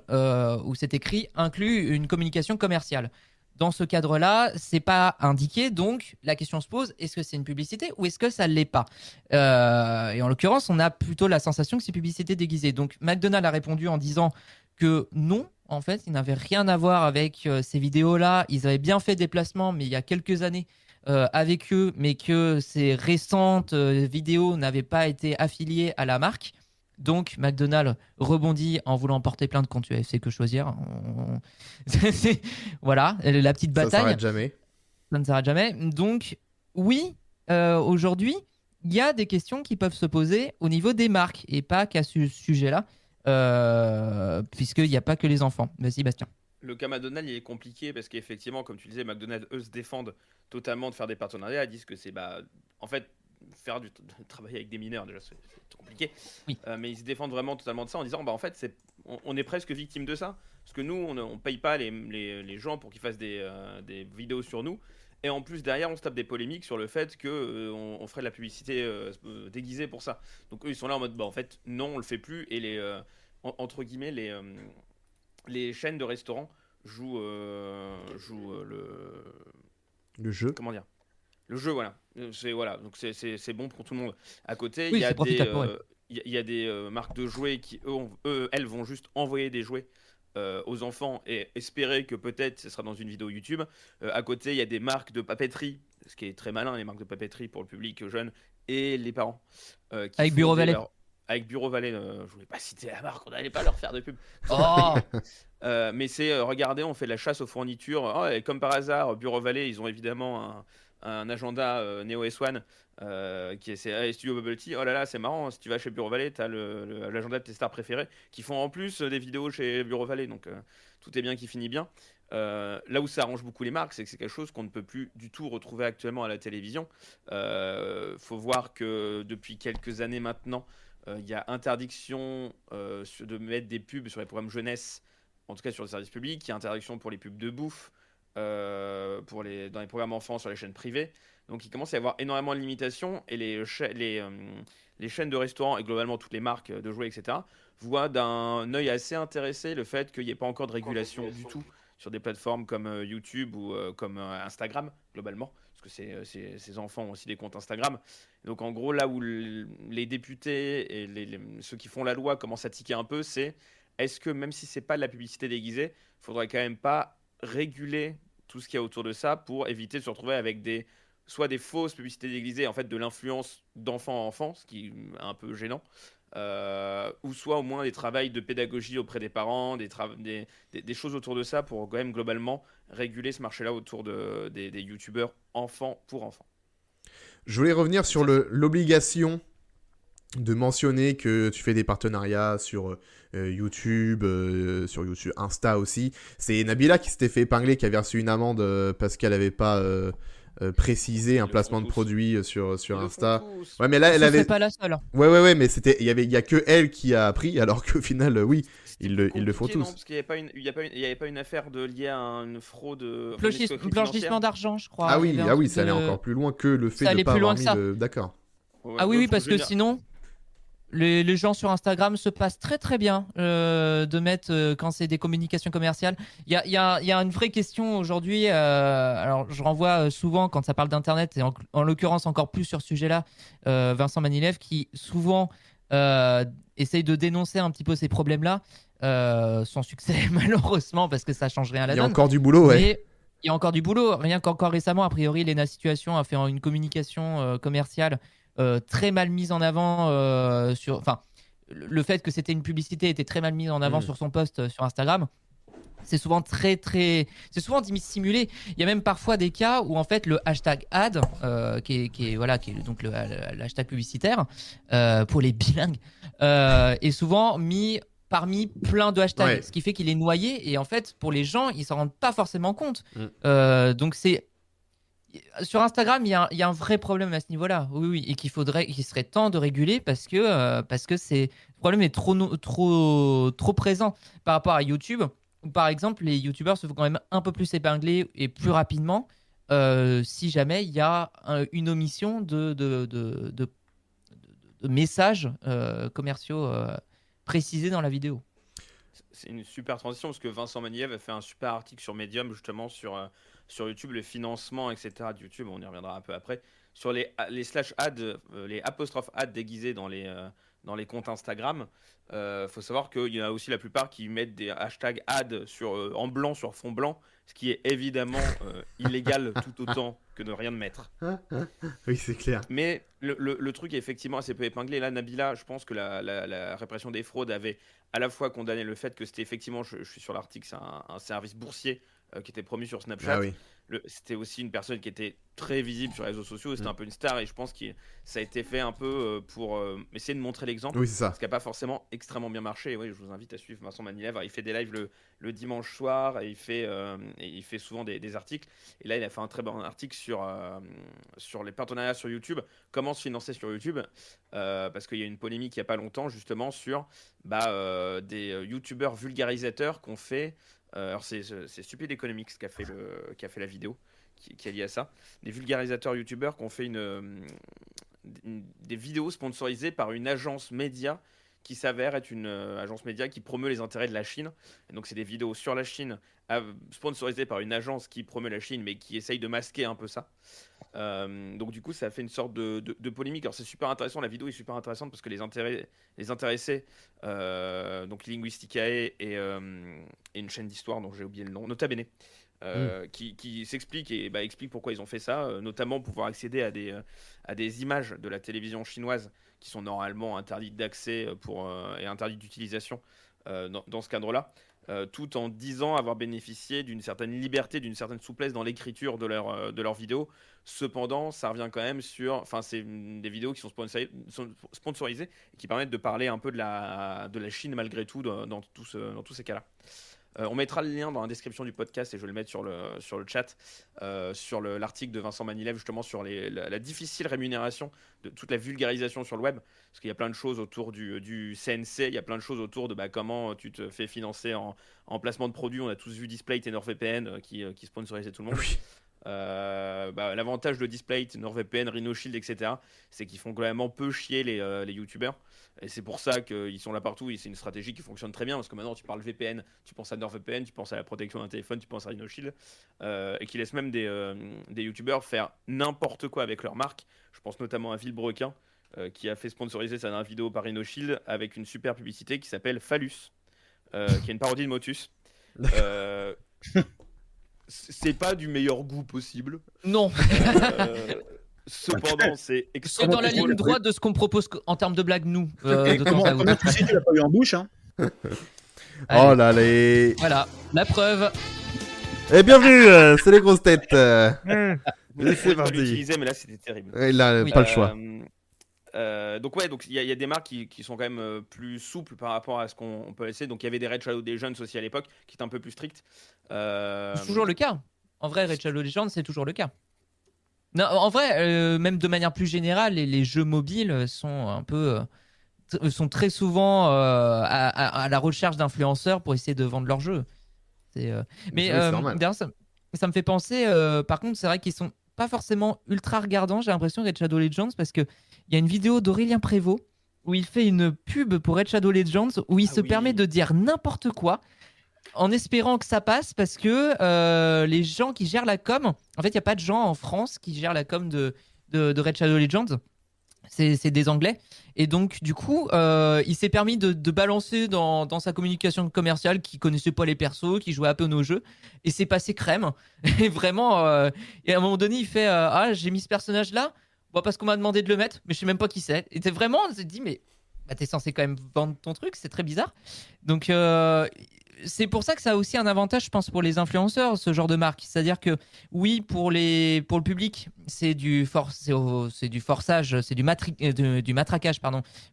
où c'est écrit « inclut une communication commerciale ». dans ce cadre-là, c'est pas indiqué. Donc, la question se pose, est-ce que c'est une publicité ou est-ce que ça ne l'est pas ? Et en l'occurrence, on a plutôt la sensation que c'est publicité déguisée. Donc, McDonald's a répondu en disant que non, en fait, il n'avait rien à voir avec ces vidéos-là. Ils avaient bien fait des placements, mais il y a quelques années avec eux, mais que ces récentes vidéos n'avaient pas été affiliées à la marque. Donc, McDonald's rebondit en voulant porter plainte contre UFC Que Choisir. Voilà, la petite bataille. Ça s'arrête jamais. Ça ne s'arrête jamais. Donc, oui, aujourd'hui, il y a des questions qui peuvent se poser au niveau des marques et pas qu'à ce sujet-là, puisqu'il n'y a pas que les enfants. Vas-y, Bastien. Le cas McDonald's, il est compliqué parce qu'effectivement, comme tu disais, McDonald's, eux, se défendent totalement de faire des partenariats. Ils disent que c'est, en fait, faire travailler avec des mineurs, déjà, c'est compliqué. Oui. Mais ils se défendent vraiment totalement de ça en disant, en fait, on est presque victime de ça. Parce que nous, on paye pas les gens pour qu'ils fassent des vidéos sur nous. Et en plus, derrière, on se tape des polémiques sur le fait qu'on on ferait de la publicité déguisée pour ça. Donc eux, ils sont là en mode, en fait, non, on le fait plus. Et entre guillemets, les chaînes de restaurants jouent le jeu. Comment dire ? Le jeu, voilà. Donc c'est bon pour tout le monde. À côté, oui, il y a des marques de jouets qui, elles vont juste envoyer des jouets aux enfants et espérer que peut-être ce sera dans une vidéo YouTube. À côté, il y a des marques de papeterie, ce qui est très malin, les marques de papeterie pour le public jeune et les parents. Avec Bureau Valet. Avec Bureau Valet, je voulais pas citer la marque, on n'allait pas leur faire de pub. Oh mais c'est, regardez, on fait la chasse aux fournitures. Et comme par hasard, Bureau Valet, ils ont évidemment un agenda Neo S1 qui est Studio Bubble Tea. Oh là là, c'est marrant, si tu vas chez Bureau Valet, tu as l'agenda de tes stars préférées qui font en plus des vidéos chez Bureau Valet. Donc tout est bien qui finit bien. Là où ça arrange beaucoup les marques, c'est que c'est quelque chose qu'on ne peut plus du tout retrouver actuellement à la télévision. Faut voir que depuis quelques années maintenant, il y a interdiction de mettre des pubs sur les programmes jeunesse, en tout cas sur le service public. Il y a interdiction pour les pubs de bouffe, dans les programmes enfants sur les chaînes privées. Donc il commence à y avoir énormément de limitations et les chaînes de restaurants et globalement toutes les marques de jouets, etc., voient d'un œil assez intéressé le fait qu'il n'y ait pas encore de régulation du tout sur des plateformes comme YouTube ou comme Instagram, globalement, parce que ces enfants ont aussi des comptes Instagram. Donc en gros, là où les députés et ceux qui font la loi commencent à tiquer un peu, c'est est-ce que même si c'est pas de la publicité déguisée, il faudrait quand même pas réguler tout ce qu'il y a autour de ça pour éviter de se retrouver avec soit des fausses publicités déguisées, en fait de l'influence d'enfant à enfant, ce qui est un peu gênant, ou soit au moins des travails de pédagogie auprès des parents, des choses autour de ça pour quand même globalement réguler ce marché-là autour des youtubeurs enfants pour enfants. Je voulais revenir sur l'obligation de mentionner que tu fais des partenariats sur YouTube, sur YouTube, Insta aussi. C'est Nabila qui s'était fait épingler, qui avait reçu une amende parce qu'elle n'avait pas précisé un placement de produit sur Insta. Ouais, mais là, elle avait. C'est pas la seule. Ouais, mais il y a que elle qui a appris, alors qu'au final, oui, ils le font tous. Non, parce qu'il n'y avait pas une affaire liée à une fraude. Blanchissement d'argent, je crois. Ah oui, ça allait encore plus loin que le fait de ne pas avoir mis de. D'accord. Ah oui, parce que sinon. Les gens sur Instagram se passent très très bien de mettre quand c'est des communications commerciales. Il y a une vraie question aujourd'hui. Alors je renvoie souvent quand ça parle d'internet et en l'occurrence encore plus sur ce sujet-là, Vincent Manilev qui souvent essaye de dénoncer un petit peu ces problèmes-là, sans succès malheureusement parce que ça change rien à la donne. Il y a encore du boulot, ouais. Mais il y a encore du boulot. Rien qu'encore récemment, a priori, Lena Situation a fait une communication commerciale très mal mise en avant le fait que c'était une publicité était très mal mise en avant sur son post sur Instagram. C'est souvent c'est souvent dissimulé. Il y a même parfois des cas où en fait le hashtag ad qui est donc le hashtag publicitaire pour les bilingues est souvent mis parmi plein de hashtags, ce qui fait qu'il est noyé et en fait pour les gens ils s'en rendent pas forcément compte. Donc c'est sur Instagram, il y a un vrai problème à ce niveau-là, oui, et qu'il serait temps de réguler parce que le problème est trop présent par rapport à YouTube, où par exemple les YouTubeurs se font quand même un peu plus épingler et plus rapidement si jamais il y a une omission de messages commerciaux précisés dans la vidéo. c'est une super transition parce que Vincent Maniliev a fait un super article sur Medium justement sur YouTube, le financement, etc. de YouTube. On y reviendra un peu après. Sur les slash ads, les apostrophes ads déguisés dans les comptes Instagram. Faut savoir qu'il y en a aussi la plupart qui mettent des hashtags ads en blanc sur fond blanc, ce qui est évidemment illégal tout autant que de rien de mettre. Oui, c'est clair. Mais le truc est effectivement assez peu épinglé. Là, Nabila, je pense que la répression des fraudes avait à la fois condamné le fait que c'était effectivement, je suis sur l'article, c'est un service boursier qui était promu sur Snapchat. Ah oui. C'était aussi une personne qui était très visible sur les réseaux sociaux, c'était un peu une star, et je pense que ça a été fait un peu pour essayer de montrer l'exemple. Oui, c'est ça. Ce qui n'a pas forcément extrêmement bien marché. Et oui, je vous invite à suivre Vincent Maniliev. Il fait des lives le dimanche soir et il fait souvent des articles. Et là, il a fait un très bon article sur les partenariats sur YouTube, comment se financer sur YouTube, parce qu'il y a une polémique il n'y a pas longtemps justement sur des youtubeurs vulgarisateurs qu'on fait. Alors c'est Stupid Economics qui a fait la vidéo qui est liée à ça. Des vulgarisateurs youtubeurs qui ont fait des vidéos sponsorisées par une agence média qui s'avère être une agence média qui promeut les intérêts de la Chine. Et donc c'est des vidéos sur la Chine sponsorisées par une agence qui promeut la Chine mais qui essaye de masquer un peu ça. Donc du coup ça a fait une sorte de polémique. Alors c'est super intéressant, la vidéo est super intéressante parce que les intéressés, donc Linguisticae et une chaîne d'histoire dont j'ai oublié le nom, Nota Bene, qui s'explique et explique pourquoi ils ont fait ça, notamment pour pouvoir accéder à des images de la télévision chinoise qui sont normalement interdites d'accès et interdites d'utilisation dans ce cadre-là. Tout en disant avoir bénéficié d'une certaine liberté, d'une certaine souplesse dans l'écriture de leurs vidéos. Cependant, ça revient quand même c'est des vidéos qui sont sponsorisées et qui permettent de parler un peu de la Chine malgré tout dans tous ces cas-là. On mettra le lien dans la description du podcast et je vais le mettre sur le chat, sur l'article de Vincent Maniliev justement sur la difficile rémunération de toute la vulgarisation sur le web, parce qu'il y a plein de choses autour du CNC, il y a plein de choses autour de comment tu te fais financer en placement de produits. On a tous vu Displate et NordVPN qui sponsorisaient tout le monde. Oui. L'avantage de Displate, NordVPN, RhinoShield, etc., c'est qu'ils font vraiment peu chier les youtubeurs. Et c'est pour ça qu'ils sont là partout. Et c'est une stratégie qui fonctionne très bien parce que maintenant tu parles VPN, tu penses à NordVPN, tu penses à la protection d'un téléphone, tu penses à RhinoShield, et qui laissent même des youtubeurs faire n'importe quoi avec leur marque. Je pense notamment à Villebrequin qui a fait sponsoriser sa dernière vidéo par RhinoShield avec une super publicité qui s'appelle Phallus, qui est une parodie de Motus. C'est pas du meilleur goût possible. Non. Cependant, c'est extrêmement dans la ligne droite de ce qu'on propose en termes de blagues, nous. Comment tu sais, tu l'as pas eu en bouche, hein. Oh là là. Voilà, la preuve. Et bienvenue, c'est les grosses têtes. C'est parti. L'utiliser, mais là, c'était terrible. Il a pas le choix. Donc il y a des marques qui sont quand même plus souples par rapport à ce qu'on peut laisser. Donc il y avait des Red Shadow Legends aussi à l'époque qui étaient un peu plus stricts. C'est toujours le cas. En vrai, Red Shadow Legends, c'est toujours le cas. Non, en vrai, même de manière plus générale, les jeux mobiles sont sont très souvent à la recherche d'influenceurs pour essayer de vendre leurs jeux. Mais d'ailleurs, ça me fait penser. Par contre, c'est vrai qu'ils sont pas forcément ultra regardants. J'ai l'impression Red Shadow Legends parce que il y a une vidéo d'Aurélien Prévost où il fait une pub pour Red Shadow Legends où il se permet de dire n'importe quoi en espérant que ça passe parce que les gens qui gèrent la com, en fait, il n'y a pas de gens en France qui gèrent la com de Red Shadow Legends. C'est des Anglais. Et donc, du coup, il s'est permis de balancer dans sa communication commerciale qui connaissait pas les persos, qui jouait un peu nos jeux. Et c'est passé crème. Et vraiment, et à un moment donné, il fait j'ai mis ce personnage-là parce qu'on m'a demandé de le mettre, mais je sais même pas qui c'est. Et on s'est dit, mais t'es censé quand même vendre ton truc, c'est très bizarre. Donc, c'est pour ça que ça a aussi un avantage, je pense, pour les influenceurs, ce genre de marque. C'est-à-dire que, oui, pour le public, c'est du forçage, c'est du matraquage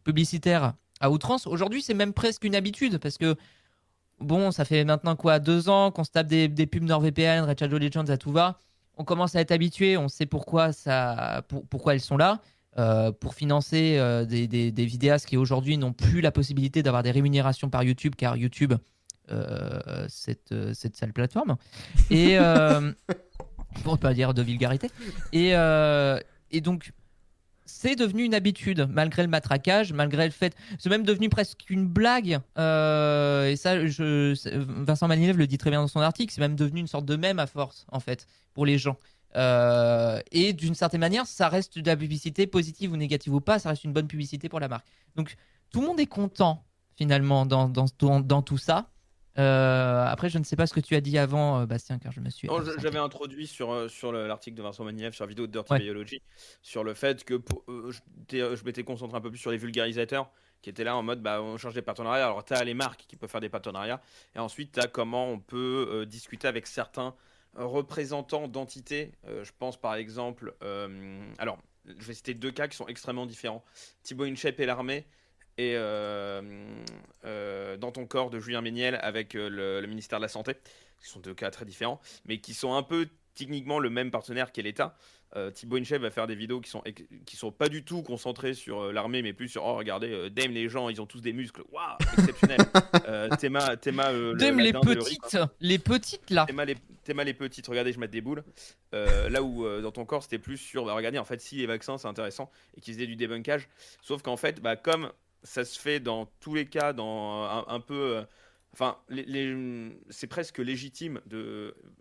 publicitaire à outrance. Aujourd'hui, c'est même presque une habitude parce que, bon, ça fait maintenant 2 ans qu'on se tape des pubs NordVPN, Red Shadow Legends, à tout va. On commence à être habitué, on sait pourquoi elles sont là. Pour financer des vidéastes qui aujourd'hui n'ont plus la possibilité d'avoir des rémunérations par YouTube, car YouTube, cette sale plateforme, et pour ne pas dire de vulgarité, et donc c'est devenu une habitude, malgré le matraquage, malgré le fait... C'est même devenu presque une blague. Et ça, Vincent Manilev le dit très bien dans son article, c'est même devenu une sorte de mème à force, en fait, pour les gens. Et d'une certaine manière, ça reste de la publicité, positive ou négative ou pas, ça reste une bonne publicité pour la marque. Donc, tout le monde est content, finalement, dans tout ça. Après, je ne sais pas ce que tu as dit avant, Bastien, car je me suis. J'avais introduit sur l'article de Vincent Manilev sur la vidéo de Dirty Biology sur le fait que je m'étais concentré un peu plus sur les vulgarisateurs qui étaient là en mode on change des partenariats. Alors, tu as les marques qui peuvent faire des partenariats et ensuite, tu as comment on peut discuter avec certains représentants d'entités. Je pense par exemple. Alors, je vais citer 2 cas qui sont extrêmement différents. Thibaut InShape et l'armée. Et Dans ton corps de Julien Méniel avec le ministère de la Santé, qui sont 2 cas très différents, mais qui sont un peu techniquement le même partenaire qu'est l'État. Thibaut InShape va faire des vidéos qui sont pas du tout concentrées sur l'armée, mais plus sur regardez, Dame, les gens, ils ont tous des muscles, waouh, exceptionnel. Théma, Dame, les petites là. Théma les petites, regardez, je mets des boules. Là où dans ton corps, c'était plus sur regardez, en fait, si les vaccins c'est intéressant et qu'ils faisaient du débunkage. Sauf qu'en fait, comme ça se fait dans tous les cas, dans un peu. Enfin, c'est presque légitime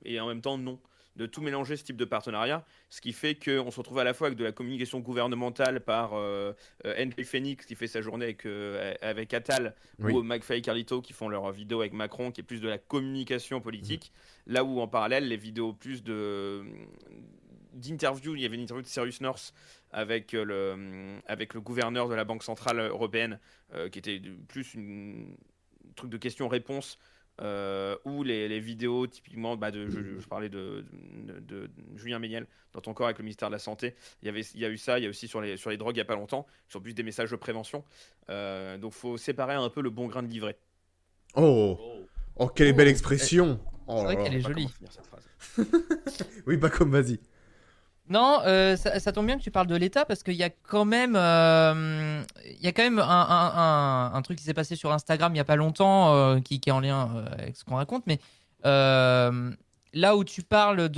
et en même temps non, de tout mélanger ce type de partenariat. Ce qui fait qu'on se retrouve à la fois avec de la communication gouvernementale par Henry Phoenix qui fait sa journée avec Attal, ou McFly et Carlito qui font leur vidéo avec Macron, qui est plus de la communication politique. Là où en parallèle, les vidéos plus d'interviews, il y avait une interview de Cyrus North avec le gouverneur de la Banque Centrale Européenne, qui était plus un truc de questions-réponses, ou les vidéos typiquement, je parlais de Julien Méniel, dans ton corps avec le ministère de la Santé. Il y a eu ça, il y a aussi sur les drogues il n'y a pas longtemps, qui sont plus des messages de prévention. Donc il faut séparer un peu le bon grain de l'ivraie. Oh, quelle belle expression. C'est vrai qu'elle est jolie. Oui, Bacom, vas-y. Non, ça tombe bien que tu parles de l'État parce qu'il y a quand même, un truc qui s'est passé sur Instagram il n'y a pas longtemps qui est en lien avec ce qu'on raconte. Mais là où tu parles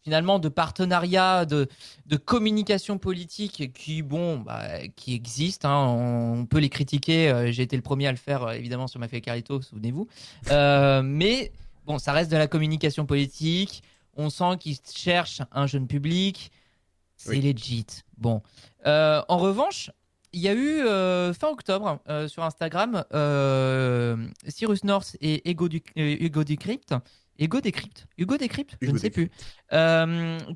finalement de partenariat, de communication politique qui existe, hein, on peut les critiquer. J'ai été le premier à le faire évidemment sur McFly et Carlito, souvenez-vous. Mais bon, ça reste de la communication politique. On sent qu'ils cherchent un jeune public. C'est legit. Bon. En revanche, il y a eu fin octobre sur Instagram Cyrus North et Hugo Décrypte. Je ne sais plus.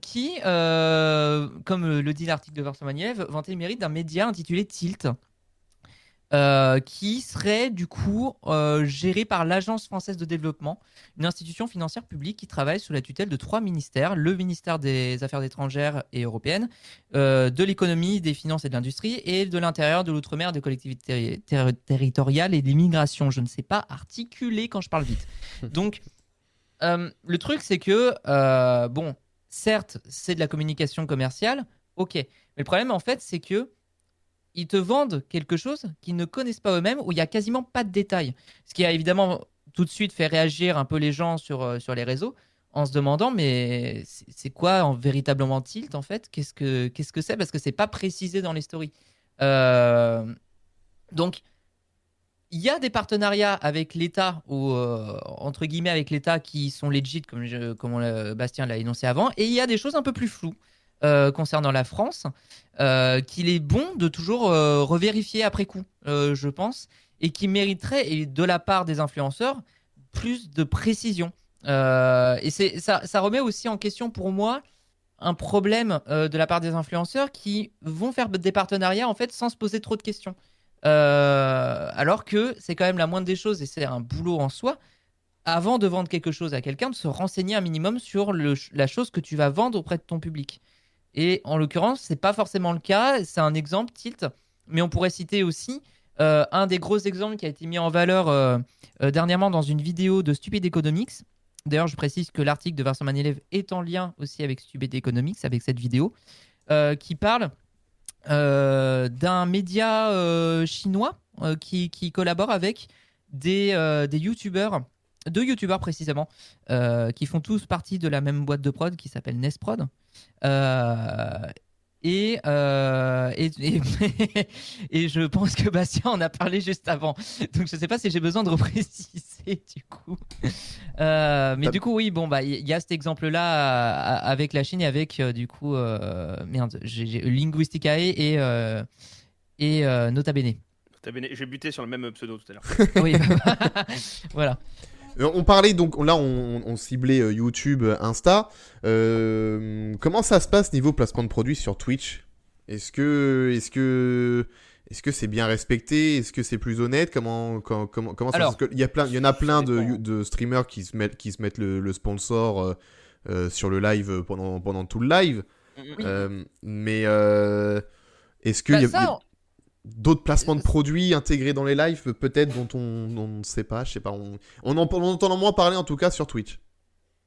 Qui, comme le dit l'article de Vincent Manilev, vantait le mérite d'un média intitulé Tilt. Qui serait du coup géré par l'Agence française de développement, une institution financière publique qui travaille sous la tutelle de 3 ministères, le ministère des Affaires étrangères et européennes, de l'économie, des finances et de l'industrie, et de l'intérieur, de l'outre-mer, des collectivités territoriales et de l'immigration. Je ne sais pas articuler quand je parle vite. Donc, le truc, c'est que, certes, c'est de la communication commerciale, ok. Mais le problème, en fait, c'est que ils te vendent quelque chose qu'ils ne connaissent pas eux-mêmes, où il n'y a quasiment pas de détails. Ce qui a évidemment tout de suite fait réagir un peu les gens sur les réseaux, en se demandant, mais c'est quoi véritablement Tilt, en fait ? Qu'est-ce que c'est ? Parce que c'est pas précisé dans les stories. Donc, il y a des partenariats avec l'État, ou entre guillemets avec l'État, qui sont legit, comme Bastien l'a énoncé avant, et il y a des choses un peu plus floues. Concernant la France, qu'il est bon de toujours revérifier après coup, je pense, et qui mériterait, et de la part des influenceurs, plus de précision. Et ça remet aussi en question pour moi un problème de la part des influenceurs qui vont faire des partenariats en fait sans se poser trop de questions. Alors que c'est quand même la moindre des choses et c'est un boulot en soi. Avant de vendre quelque chose à quelqu'un, de se renseigner un minimum sur la chose que tu vas vendre auprès de ton public. Et en l'occurrence, c'est pas forcément le cas. C'est un exemple, Tilt. Mais on pourrait citer aussi un des gros exemples qui a été mis en valeur dernièrement dans une vidéo de Stupid Economics. D'ailleurs, je précise que l'article de Vincent Manilev est en lien aussi avec Stupid Economics, avec cette vidéo, qui parle d'un média chinois qui collabore avec des youtubeurs, 2 youtubeurs précisément, qui font tous partie de la même boîte de prod qui s'appelle Nesprod. Et je pense que Bastien en a parlé juste avant. Donc je sais pas si j'ai besoin de repréciser du coup. Mais du coup, oui, bon, bah, il y a cet exemple-là avec la Chine et avec du coup, j'ai Linguisticae et Nota Bene. J'ai buté sur le même pseudo tout à l'heure. Oui, voilà. On parlait donc, là on ciblait YouTube, Insta. Comment ça se passe niveau placement de produits sur Twitch ? Est-ce que c'est bien respecté ? Est-ce que c'est plus honnête ? Comment ça ? Alors, il y en a plein de streamers qui se mettent le sponsor sur le live pendant tout le live. Oui. Mais est-ce qu'il y a d'autres placements de produits intégrés dans les lives, peut-être, dont on ne sait pas, je sais pas, on entend moins parler en tout cas sur Twitch.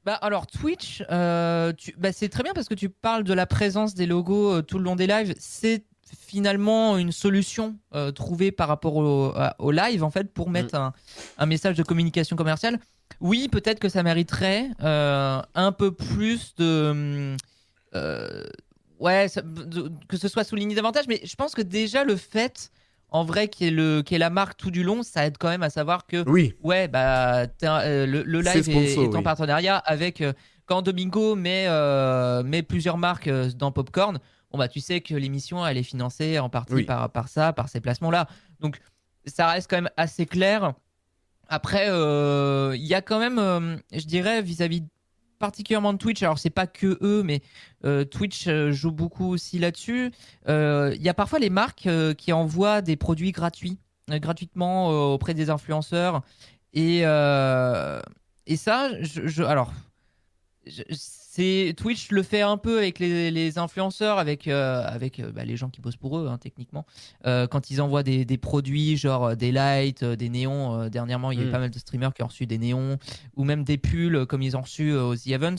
Bah alors Twitch, c'est très bien parce que tu parles de la présence des logos tout le long des lives. C'est finalement une solution trouvée par rapport au live en fait pour mettre un message de communication commerciale. Oui, peut-être que ça mériterait un peu plus de... que ce soit souligné davantage, mais je pense que déjà le fait, en vrai, qu'il y ait la marque tout du long, ça aide quand même à savoir que le live est en partenariat avec quand Domingo met plusieurs marques dans Popcorn. Bon bah tu sais que l'émission elle est financée en partie par ces placements-là. Donc ça reste quand même assez clair. Après, il y a quand même, je dirais, vis-à-vis particulièrement de Twitch, alors c'est pas que eux, mais Twitch joue beaucoup aussi là-dessus. Il y a parfois les marques qui envoient des produits gratuitement auprès des influenceurs. Et ça, Twitch le fait un peu avec les influenceurs, avec les gens qui bossent pour eux, hein, techniquement. Quand ils envoient des produits, genre des lights, des néons. Dernièrement, il y a eu pas mal de streamers qui ont reçu des néons, ou même des pulls, comme ils ont reçu au The Event.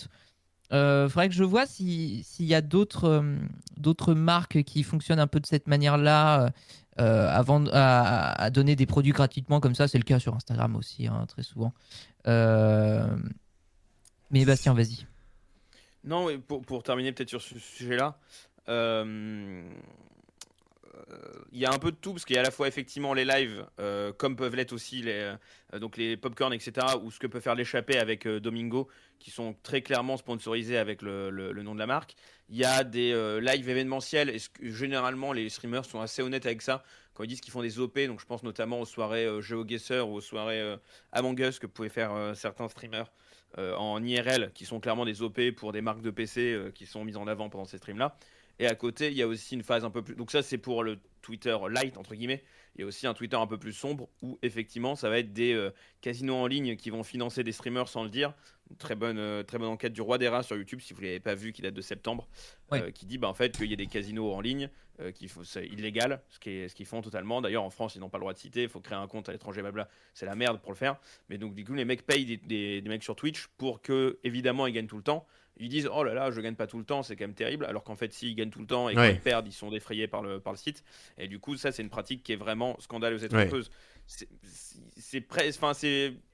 Faudrait que je vois s'il y a d'autres marques qui fonctionnent un peu de cette manière-là, avant à donner des produits gratuitement comme ça. C'est le cas sur Instagram aussi, hein, très souvent. Mais Bastien, vas-y. Non, pour terminer peut-être sur ce sujet-là, il y a un peu de tout, parce qu'il y a à la fois effectivement les lives, comme peuvent l'être aussi donc les popcorn, etc., ou ce que peut faire l'échappée avec Domingo, qui sont très clairement sponsorisés avec le nom de la marque. Il y a des lives événementiels, et généralement les streamers sont assez honnêtes avec ça, quand ils disent qu'ils font des OP, donc je pense notamment aux soirées GeoGuessr ou aux soirées Among Us que pouvaient faire certains streamers en IRL, qui sont clairement des OP pour des marques de PC qui sont mises en avant pendant ces streams-là. Et à côté, il y a aussi une phase un peu plus... Donc ça, c'est pour le Twitter light, entre guillemets. Il y a aussi un Twitter un peu plus sombre, où effectivement, ça va être des casinos en ligne qui vont financer des streamers sans le dire. Une très bonne enquête du Roi des Rats sur YouTube, si vous ne l'avez pas vu, qui date de septembre, qui dit en fait qu'il y a des casinos en ligne, c'est illégal, ce qu'ils font totalement. D'ailleurs, en France, ils n'ont pas le droit de citer, il faut créer un compte à l'étranger, blabla. C'est la merde pour le faire. Mais donc, du coup, les mecs payent des mecs sur Twitch pour que, évidemment, ils gagnent tout le temps. Ils disent oh là là, je gagne pas tout le temps, c'est quand même terrible, alors qu'en fait s'ils gagnent tout le temps et quand ils perdent, ils sont défrayés par le site. Et du coup, ça c'est une pratique qui est vraiment scandaleuse et trompeuse. C'est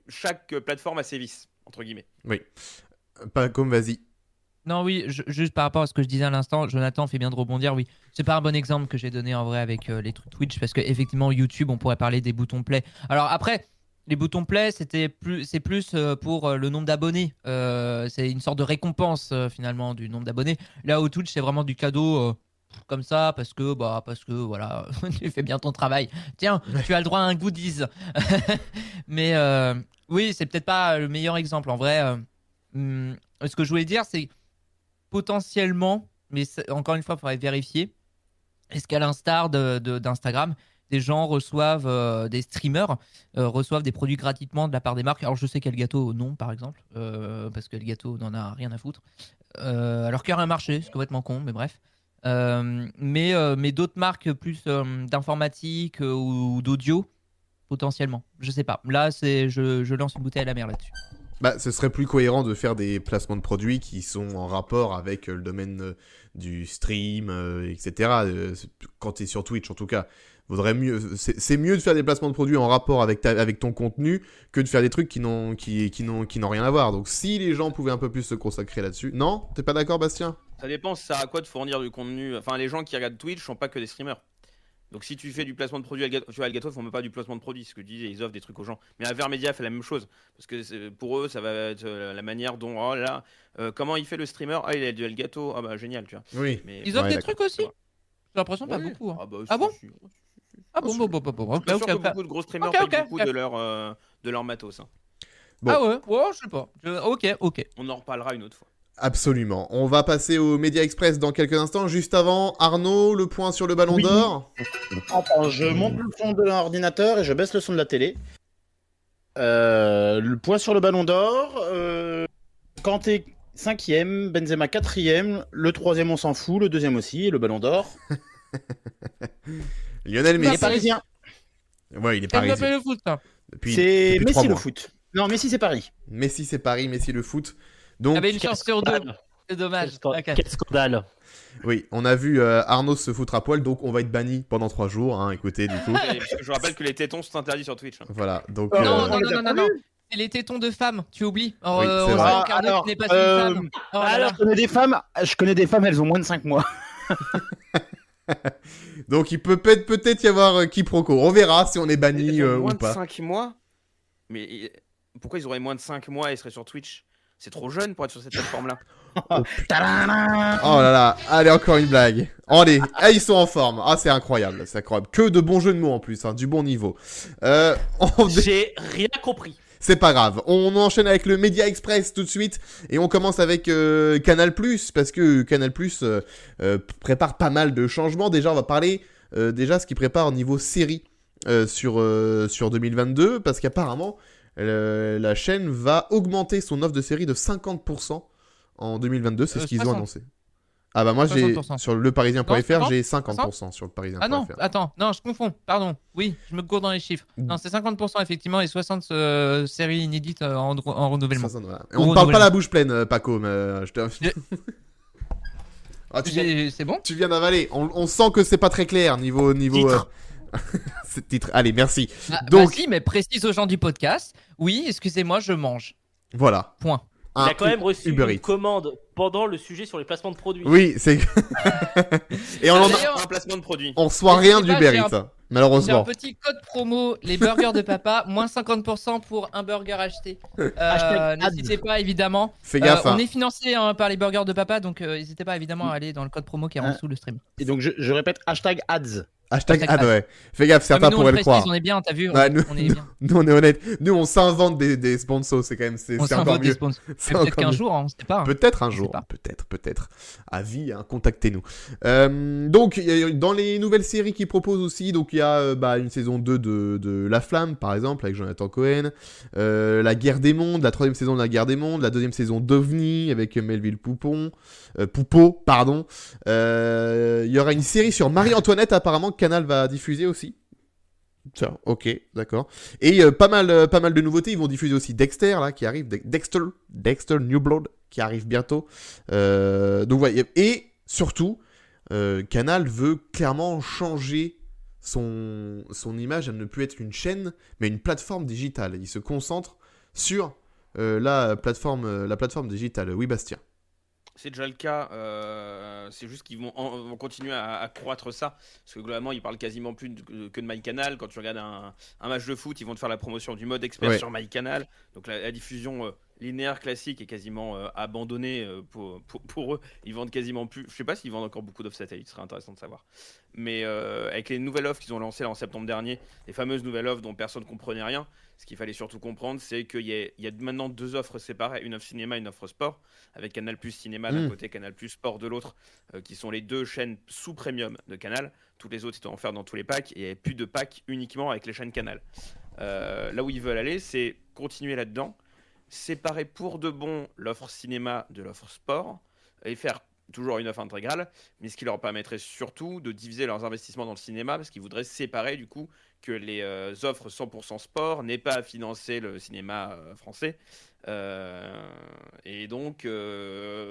chaque plateforme a ses vices, entre guillemets. Oui. Pas comme vas-y. Non, oui, juste par rapport à ce que je disais à l'instant, Jonathan fait bien de rebondir. Oui, c'est pas un bon exemple que j'ai donné en vrai avec les trucs Twitch, parce qu'effectivement YouTube, on pourrait parler des boutons play. Alors après, les boutons play, c'est plus pour le nombre d'abonnés. C'est une sorte de récompense finalement du nombre d'abonnés. Là, au Twitch, c'est vraiment du cadeau comme ça parce que voilà, tu fais bien ton travail. Tiens, tu as le droit à un goodies. Mais oui, c'est peut-être pas le meilleur exemple en vrai. Ce que je voulais dire, c'est potentiellement, mais encore une fois, il faudrait vérifier. Est-ce qu'à l'instar d'Instagram, des gens reçoivent, des streamers reçoivent des produits gratuitement de la part des marques. Alors je sais qu'Elgato non par exemple, parce qu'Elgato n'en a rien à foutre. Alors qu'il y aurait un marché, c'est complètement con, mais bref. Mais d'autres marques plus d'informatique ou d'audio, potentiellement. Je sais pas. Là, je lance une bouteille à la mer là-dessus. Ce serait plus cohérent de faire des placements de produits qui sont en rapport avec le domaine du stream, etc. Quand tu es sur Twitch, en tout cas. Vaudrait mieux, c'est mieux de faire des placements de produits en rapport avec ton contenu que de faire des trucs qui n'ont rien à voir. Donc si les gens pouvaient un peu plus se consacrer là-dessus. Non ? T'es pas d'accord, Bastien ? Ça dépend, ça sert à quoi de fournir du contenu. Enfin, les gens qui regardent Twitch sont pas que des streamers. Donc si tu fais du placement de produits, tu vois, Elgato, ils font même pas du placement de produits, ce que tu disais, ils offrent des trucs aux gens. Mais Avermedia fait la même chose, parce que pour eux, ça va être la manière dont, oh là, comment il fait le streamer, il a du Elgato, ah bah génial, tu vois. Oui. Mais, Ils offrent des trucs aussi. J'ai l'impression pas beaucoup. Hein. Ah bon? Ah bon, Je suis sûr que beaucoup de gros streamers payent beaucoup de leur matos. Hein. Bon. Ah ouais, je sais pas. Ok. On en reparlera une autre fois. Absolument. On va passer au Média Express dans quelques instants. Juste avant, Arnaud, le point sur le Ballon d'Or. Attends, je monte le son de l'ordinateur et je baisse le son de la télé. Le point sur le Ballon d'Or. Kanté 5e, Benzema 4e, le 3e on s'en fout, le 2e aussi, et le Ballon d'Or. Lionel Messi. Il est parisien. Ouais, il est parisien. Le foot, ça. C'est Messi le foot. Non, Messi c'est Paris. Messi c'est Paris, Messi le foot. Donc, avait une chance sur 2. C'est dommage. Quel scandale. Oui, on a vu Arnaud se foutre à poil, donc on va être banni pendant 3 jours. Hein, écoutez, du coup. Je rappelle que les tétons sont interdits sur Twitch. Hein. Voilà, donc. Non. C'est les tétons de femmes, tu oublies. Oui, c'est vrai. Alors, n'est pas une femme. Alors, je connais des femmes, elles ont moins de 5 mois. Donc il peut peut-être y avoir quiproquo. On verra si on est banni ou moins pas. De 5 mois. Mais pourquoi ils auraient moins de 5 mois et seraient sur Twitch? C'est trop jeune pour être sur cette plateforme-là. Oh là là, allez, encore une blague. Allez, ils sont en forme. Ah, c'est incroyable, c'est incroyable. Que de bons jeux de mots en plus, hein, du bon niveau. J'ai rien compris. C'est pas grave. On enchaîne avec le Média Express tout de suite. Et on commence avec Canal+, parce que Canal+, prépare pas mal de changements. Déjà, on va parler déjà ce qu'ils préparent au niveau série sur 2022. Parce qu'apparemment, la chaîne va augmenter son offre de série de 50% en 2022. C'est ce qu'ils ont annoncé. Ah bah moi, j'ai sur leparisien.fr, j'ai 50% sur leparisien.fr. Ah non, attends, non, je confonds, pardon. Oui, je me gourde dans les chiffres. Non, c'est 50% effectivement et 60 séries inédites en renouvellement. 60, voilà. Et on ne parle pas la bouche pleine, Paco, mais je te... C'est bon. Tu viens d'avaler. On sent que c'est pas très clair niveau titre. C'est titre. Allez, merci. Donc, si, mais précise aux gens du podcast. Oui, excusez-moi, je mange. Voilà. Point. Il a quand même reçu une commande pendant le sujet sur les placements de produits. Oui, c'est. Et on en a un placement de produit. On reçoit rien d'Uber Eats, malheureusement. J'ai un petit code promo, les burgers de papa, moins 50% pour un burger acheté. N'hésitez pas, évidemment. Fais gaffe. On est financé par les burgers de papa, donc n'hésitez pas évidemment à aller dans le code promo qui est en dessous le stream. Et donc je répète, #ads. Ad, ouais. Fais gaffe, certains pourraient le croire. On est bien, t'as vu, ouais, on est bien. Nous, on est honnête. Nous, on s'invente des sponsors, c'est quand même, c'est encore mieux. Peut-être qu'un jour, on sait pas. Peut-être un jour, peut-être. Avis, hein, contactez-nous. Donc, dans les nouvelles séries qu'ils proposent aussi, donc il y a une saison 2 de La Flamme, par exemple, avec Jonathan Cohen. La Guerre des Mondes, la 3e saison de La Guerre des Mondes. La 2e saison d'OVNI, avec Melville Poupeau, pardon. Il y aura une série sur Marie-Antoinette, apparemment, que Canal va diffuser aussi. Tiens, ok, d'accord. Et pas mal de nouveautés. Ils vont diffuser aussi Dexter, là, qui arrive. Dexter New Blood, qui arrive bientôt. Donc, ouais. Et surtout, Canal veut clairement changer son image à ne plus être une chaîne, mais une plateforme digitale. Il se concentre sur la plateforme digitale. Oui, Bastien. C'est déjà le cas, c'est juste qu'ils vont continuer à croître ça, parce que globalement ils parlent quasiment plus que de MyCanal. Quand tu regardes un match de foot, ils vont te faire la promotion du mode expert sur MyCanal, donc la diffusion linéaire classique est quasiment abandonnée pour eux. Ils vendent quasiment plus, je sais pas s'ils vendent encore beaucoup d'offres satellites, ce serait intéressant de savoir. Mais avec les nouvelles offres qu'ils ont lancées là en septembre dernier, les fameuses nouvelles offres dont personne ne comprenait rien, ce qu'il fallait surtout comprendre, c'est qu'il y a maintenant 2 offres séparées, une offre cinéma, une offre sport, avec Canal+ Cinéma d'un côté, Canal+ Sport de l'autre, qui sont les 2 chaînes sous premium de Canal. Toutes les autres étaient offertes dans tous les packs, et il n'y avait plus de packs uniquement avec les chaînes Canal. Là où ils veulent aller, c'est continuer là-dedans, séparer pour de bon l'offre cinéma de l'offre sport, et faire toujours une offre intégrale, mais ce qui leur permettrait surtout de diviser leurs investissements dans le cinéma, parce qu'ils voudraient séparer du coup que les offres 100% sport n'aient pas à financer le cinéma français, et donc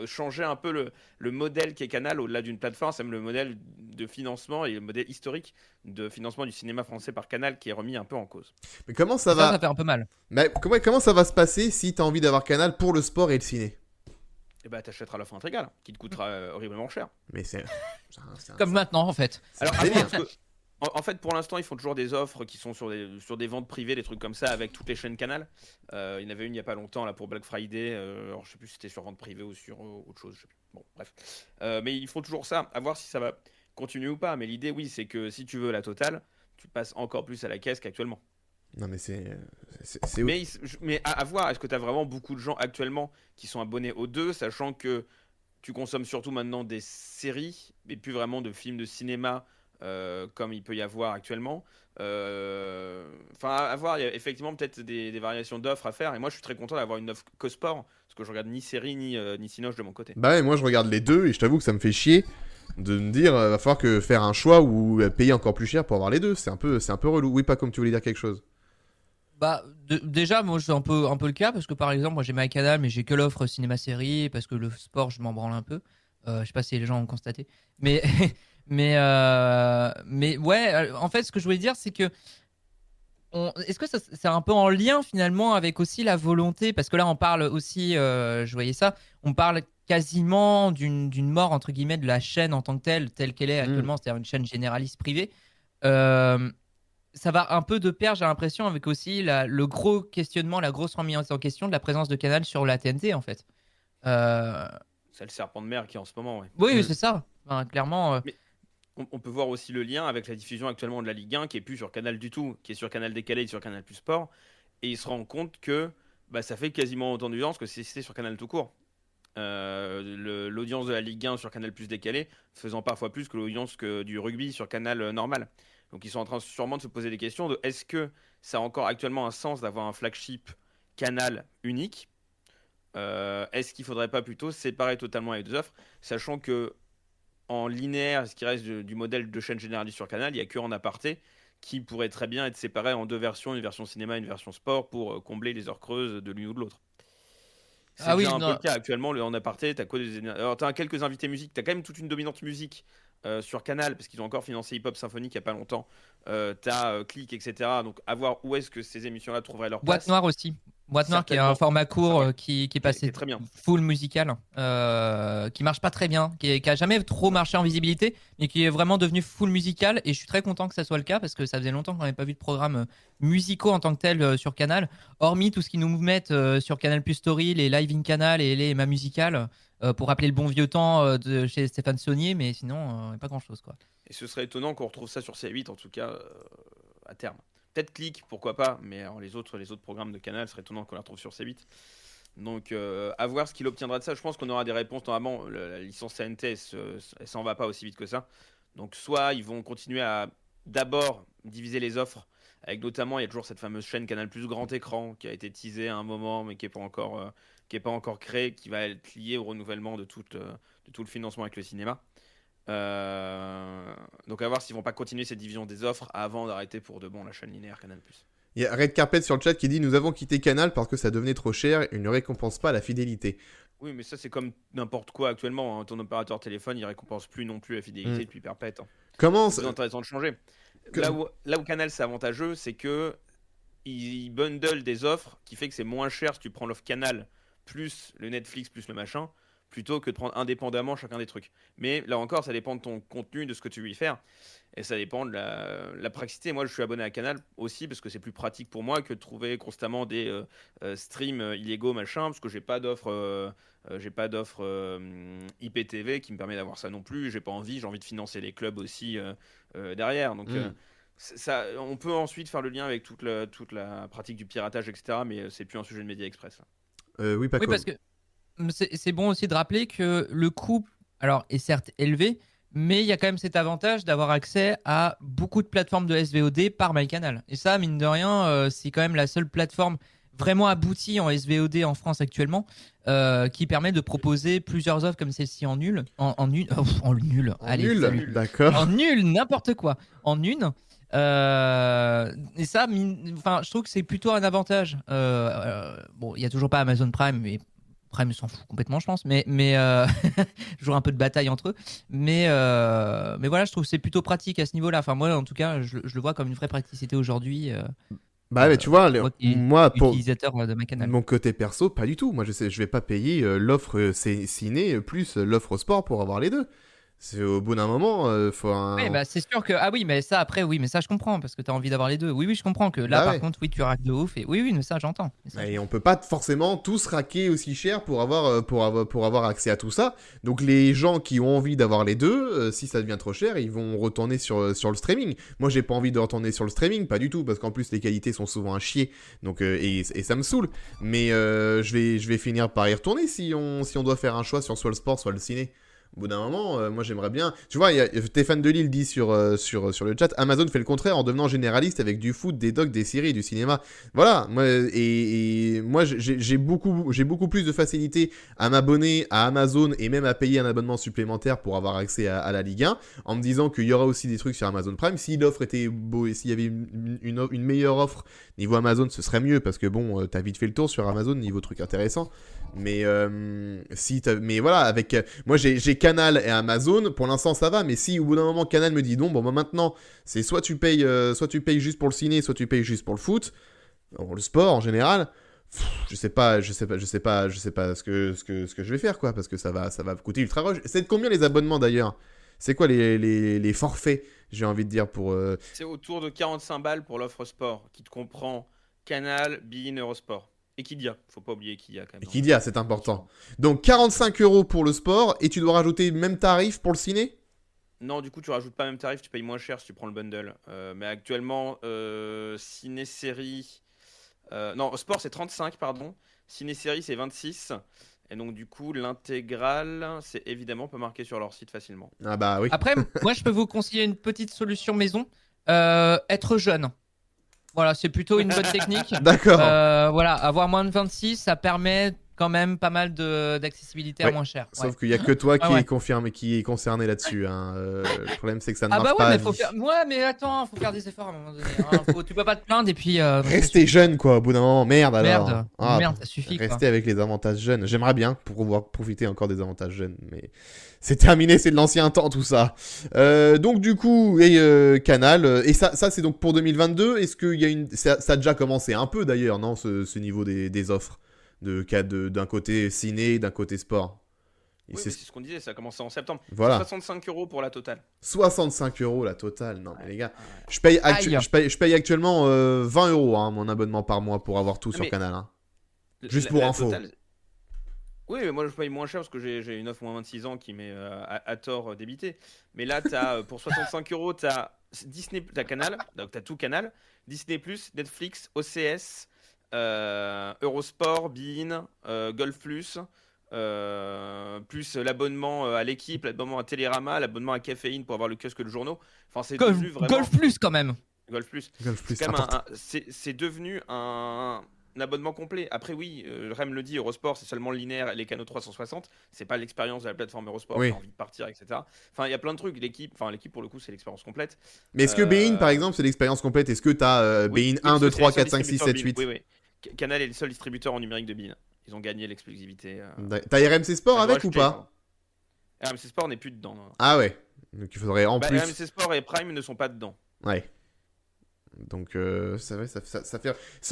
changer un peu le modèle qu'est Canal au-delà d'une plateforme. C'est même le modèle de financement et le modèle historique de financement du cinéma français par Canal qui est remis un peu en cause. Mais comment ça va Ça fait un peu mal. Mais comment ça va se passer si tu as envie d'avoir Canal pour le sport et le ciné? Et bah t'achèteras l'offre intégrale, qui te coûtera horriblement cher. Mais c'est comme maintenant en fait. Alors, en fait, pour l'instant, ils font toujours des offres qui sont sur des ventes privées, des trucs comme ça, avec toutes les chaînes Canal. Il y en avait une il y a pas longtemps là pour Black Friday. Alors je sais plus si c'était sur vente privée ou sur autre chose. Je sais plus. Bon, bref. Mais ils font toujours ça. À voir si ça va continuer ou pas. Mais l'idée, oui, c'est que si tu veux la totale, tu passes encore plus à la caisse qu'actuellement. Non mais c'est mais à voir. Est-ce que tu as vraiment beaucoup de gens actuellement qui sont abonnés aux deux, sachant que tu consommes surtout maintenant des séries, mais plus vraiment de films de cinéma. Comme il peut y avoir actuellement. Enfin, à voir, il y a effectivement peut-être des variations d'offres à faire. Et moi, je suis très content d'avoir une offre co-sport, parce que je regarde ni série ni Cinoche de mon côté. Bah ouais, moi je regarde les deux et je t'avoue que ça me fait chier de me dire va falloir que faire un choix ou payer encore plus cher pour avoir les deux. C'est un peu relou. Oui, pas comme tu voulais dire quelque chose. Bah déjà moi c'est un peu le cas parce que par exemple moi j'ai MyCanal mais j'ai que l'offre cinéma-série parce que le sport je m'en branle un peu. Je sais pas si les gens ont constaté. Mais mais ouais, en fait, ce que je voulais dire, c'est que est-ce que c'est un peu en lien finalement avec aussi la volonté, parce que là on parle aussi, je voyais ça, on parle quasiment d'une mort entre guillemets de la chaîne en tant que telle qu'elle est actuellement, c'est-à-dire une chaîne généraliste privée. Ça va un peu de pair, j'ai l'impression, avec aussi le gros questionnement, la grosse remise en question de la présence de Canal sur la TNT en fait. C'est le serpent de mer qui est en ce moment. Ouais. Oui, c'est ça. Enfin, clairement. Mais on peut voir aussi le lien avec la diffusion actuellement de la Ligue 1 qui est plus sur Canal du tout, qui est sur Canal décalé et sur Canal Plus Sport. Et il se rend compte que ça fait quasiment autant d'audience que si c'était sur Canal tout court. L'audience de la Ligue 1 sur Canal Plus décalé faisant parfois plus que l'audience du rugby sur Canal normal. Donc ils sont en train sûrement de se poser des questions de est-ce que ça a encore actuellement un sens d'avoir un flagship Canal unique. Est-ce qu'il ne faudrait pas plutôt séparer totalement les deux offres, sachant que en linéaire, ce qui reste du modèle de chaîne généraliste sur Canal, il n'y a que En Aparté qui pourrait très bien être séparé en deux versions, une version cinéma et une version sport pour combler les heures creuses de l'une ou de l'autre. C'est déjà un peu le cas actuellement, le En Aparté, t'as quelques invités musique, t'as quand même toute une dominante musique sur Canal, parce qu'ils ont encore financé Hip Hop Symphonique il n'y a pas longtemps, t'as Click, etc. Donc à voir où est-ce que ces émissions-là trouveraient leur place. Boîte Noire aussi. Boîte Noire qui est un format court qui est passé très bien. Full musical, qui marche pas très bien, qui a jamais trop marché en visibilité, mais qui est vraiment devenu full musical. Et je suis très content que ça soit le cas parce que ça faisait longtemps qu'on n'avait pas vu de programmes musicaux en tant que tel sur Canal, hormis tout ce qu'ils nous mettent sur Canal Plus Story, les Live in Canal et les Ma Musical, pour rappeler le bon vieux temps de chez Stéphane Saunier, mais sinon pas grand chose quoi. Et ce serait étonnant qu'on retrouve ça sur C8 en tout cas à terme. Peut-être Click, pourquoi pas, mais alors les autres programmes de Canal, serait étonnant qu'on les retrouve sur C8. Donc à voir ce qu'il obtiendra de ça. Je pense qu'on aura des réponses. Normalement, la licence TNT, elle s'en va pas aussi vite que ça. Donc soit ils vont continuer à d'abord diviser les offres, avec notamment, il y a toujours cette fameuse chaîne Canal Plus grand écran qui a été teasée à un moment, mais qui n'est pas encore créée, qui va être liée au renouvellement de tout le financement avec le cinéma. Donc à voir s'ils vont pas continuer cette division des offres avant d'arrêter pour de bon la chaîne linéaire Canal+. Il y a Red Carpet sur le chat qui dit « Nous avons quitté Canal parce que ça devenait trop cher et ne récompense pas la fidélité. » Oui, mais ça c'est comme n'importe quoi actuellement. Hein. Ton opérateur téléphone, il récompense plus non plus la fidélité depuis perpète. Hein. Comment c'est intéressant de changer. Là où Canal c'est avantageux, c'est que il bundle des offres qui fait que c'est moins cher si tu prends l'offre Canal plus le Netflix plus le machin, plutôt que de prendre indépendamment chacun des trucs. Mais là encore, ça dépend de ton contenu, de ce que tu veux y faire. Et ça dépend de la praticité. Moi, je suis abonné à Canal aussi, parce que c'est plus pratique pour moi que de trouver constamment des streams illégaux, machin, parce que j'ai pas d'offre IPTV qui me permet d'avoir ça non plus. J'ai envie de financer les clubs aussi derrière. Donc ça, on peut ensuite faire le lien avec toute la pratique du piratage, etc. Mais c'est plus un sujet de Média Express. Oui, pas oui, parce que c'est bon aussi de rappeler que le coût est certes élevé, mais il y a quand même cet avantage d'avoir accès à beaucoup de plateformes de SVOD par MyCanal. Et ça, mine de rien, c'est quand même la seule plateforme vraiment aboutie en SVOD en France actuellement, qui permet de proposer plusieurs offres comme celle-ci en nul. En nul. Allez, nul, d'accord. En nul, n'importe quoi. En une. Et ça, je trouve que c'est plutôt un avantage. Bon, il y a toujours pas Amazon Prime, mais Prime s'en fout complètement, je pense. Mais toujours un peu de bataille entre eux. Mais voilà, je trouve que c'est plutôt pratique à ce niveau-là. Enfin, moi, en tout cas, je le vois comme une vraie praticité aujourd'hui. Bah, mais tu vois, moi, pour utilisateur de ma canal. mon côté perso, pas du tout. Moi, je vais pas payer l'offre ciné plus l'offre sport pour avoir les deux. C'est au bout d'un moment, faut un. Oui, bah c'est sûr que mais ça après mais ça je comprends parce que tu as envie d'avoir les deux. Oui, je comprends que là par contre tu raques de ouf et oui, mais ça j'entends. Et on peut pas forcément tous raquer aussi cher pour avoir accès à tout ça. Donc les gens qui ont envie d'avoir les deux, si ça devient trop cher, ils vont retourner sur le streaming. Moi, j'ai pas envie de retourner sur le streaming, pas du tout, parce qu'en plus les qualités sont souvent à chier. Donc et ça me saoule. Mais je vais finir par y retourner si on doit faire un choix sur soit le sport, soit le ciné. Au bout d'un moment, moi j'aimerais bien. Tu vois, Stéphane Delille dit sur le chat, Amazon fait le contraire en devenant généraliste avec du foot, des docs, des séries, du cinéma. Voilà, moi, et moi j'ai beaucoup plus de facilité à m'abonner à Amazon et même à payer un abonnement supplémentaire pour avoir accès à la Ligue 1, en me disant qu'il y aura aussi des trucs sur Amazon Prime. Si l'offre était beau et s'il y avait une meilleure offre niveau Amazon, ce serait mieux parce que bon, t'as vite fait le tour sur Amazon niveau truc intéressant. Mais mais voilà, avec moi j'ai Canal et Amazon, pour l'instant ça va, mais si au bout d'un moment Canal me dit non, bon bah maintenant c'est soit tu payes juste pour le ciné, soit tu payes juste pour le foot, le sport en général, je sais pas ce que je vais faire quoi, parce que ça va coûter ultra rush. C'est de combien les abonnements d'ailleurs? C'est quoi les forfaits, j'ai envie de dire pour C'est autour de 45 balles pour l'offre sport qui te comprend Canal, beIN, Eurosport. Et Kidia, faut pas oublier Kidia quand même. Et Kidia, c'est important. Donc 45 € pour le sport, et tu dois rajouter le même tarif pour le ciné? Non, du coup, tu rajoutes pas le même tarif, tu payes moins cher si tu prends le bundle. Mais actuellement, ciné-série... non, sport, c'est 35, pardon. Ciné-série, c'est 26. Et donc, du coup, l'intégrale, c'est évidemment pas marqué sur leur site facilement. Ah bah oui. Après, moi, je peux vous conseiller une petite solution maison. Être jeune. Voilà, c'est plutôt une bonne technique. D'accord. Voilà, avoir moins de 26, ça permet quand même pas mal d'accessibilité à moins cher. Sauf qu'il y a que toi qui est concerné là-dessus. Hein. Le problème, c'est que ça ne marche pas. Mais faut faire... Ouais, mais attends, faut faire des efforts à un moment donné. Hein. Tu peux pas te plaindre et puis. Restez jeune, quoi, au bout d'un moment. Merde, alors. Merde, ça suffit. Restez avec les avantages jeunes. J'aimerais bien pour pouvoir profiter encore des avantages jeunes, mais c'est terminé, c'est de l'ancien temps, tout ça. Donc, du coup, Canal. Et ça c'est donc pour 2022. Est-ce qu'il y a ça a déjà commencé un peu d'ailleurs, non, ce niveau des offres d'un côté ciné, d'un côté sport. Oui, c'est ce qu'on disait, ça a commencé en septembre. Voilà. 65 € pour la totale. 65 € la totale. Non, mais les gars, je paye actuellement 20 € hein, mon abonnement par mois pour avoir tout sur Canal. Hein. Juste pour info. Totale... Oui, mais moi je paye moins cher parce que j'ai une offre moins 26 ans qui m'est à tort débité. Mais là, pour 65 €, t'as Disney, t'as Canal, donc t'as tout Canal, Disney+, Netflix, OCS. Eurosport, beIN, Golf+, plus l'abonnement à l'équipe, l'abonnement à Télérama, l'abonnement à Caféine pour avoir le kiosque de journaux. Enfin, c'est devenu vraiment... Golf+, quand même. Golf+. C'est devenu un abonnement complet. Après, oui, Rem le dit, Eurosport, c'est seulement le linéaire et les canaux 360. C'est pas l'expérience de la plateforme Eurosport. Oui. T'as envie de partir, etc. Enfin, il y a plein de trucs. L'équipe, pour le coup, c'est l'expérience complète. Mais est-ce que beIN, par exemple, c'est l'expérience complète? Est-ce que t'as beIN 1, 2, 3, 4, 5, 6, 7, 8 Oui. Canal est le seul distributeur en numérique de beIN. Ils ont gagné l'exclusivité. T'as RMC Sport avec ou pas? RMC Sport n'est plus dedans. Non. Ah ouais. Donc il faudrait en plus. RMC Sport et Prime ne sont pas dedans. Ouais. Donc ça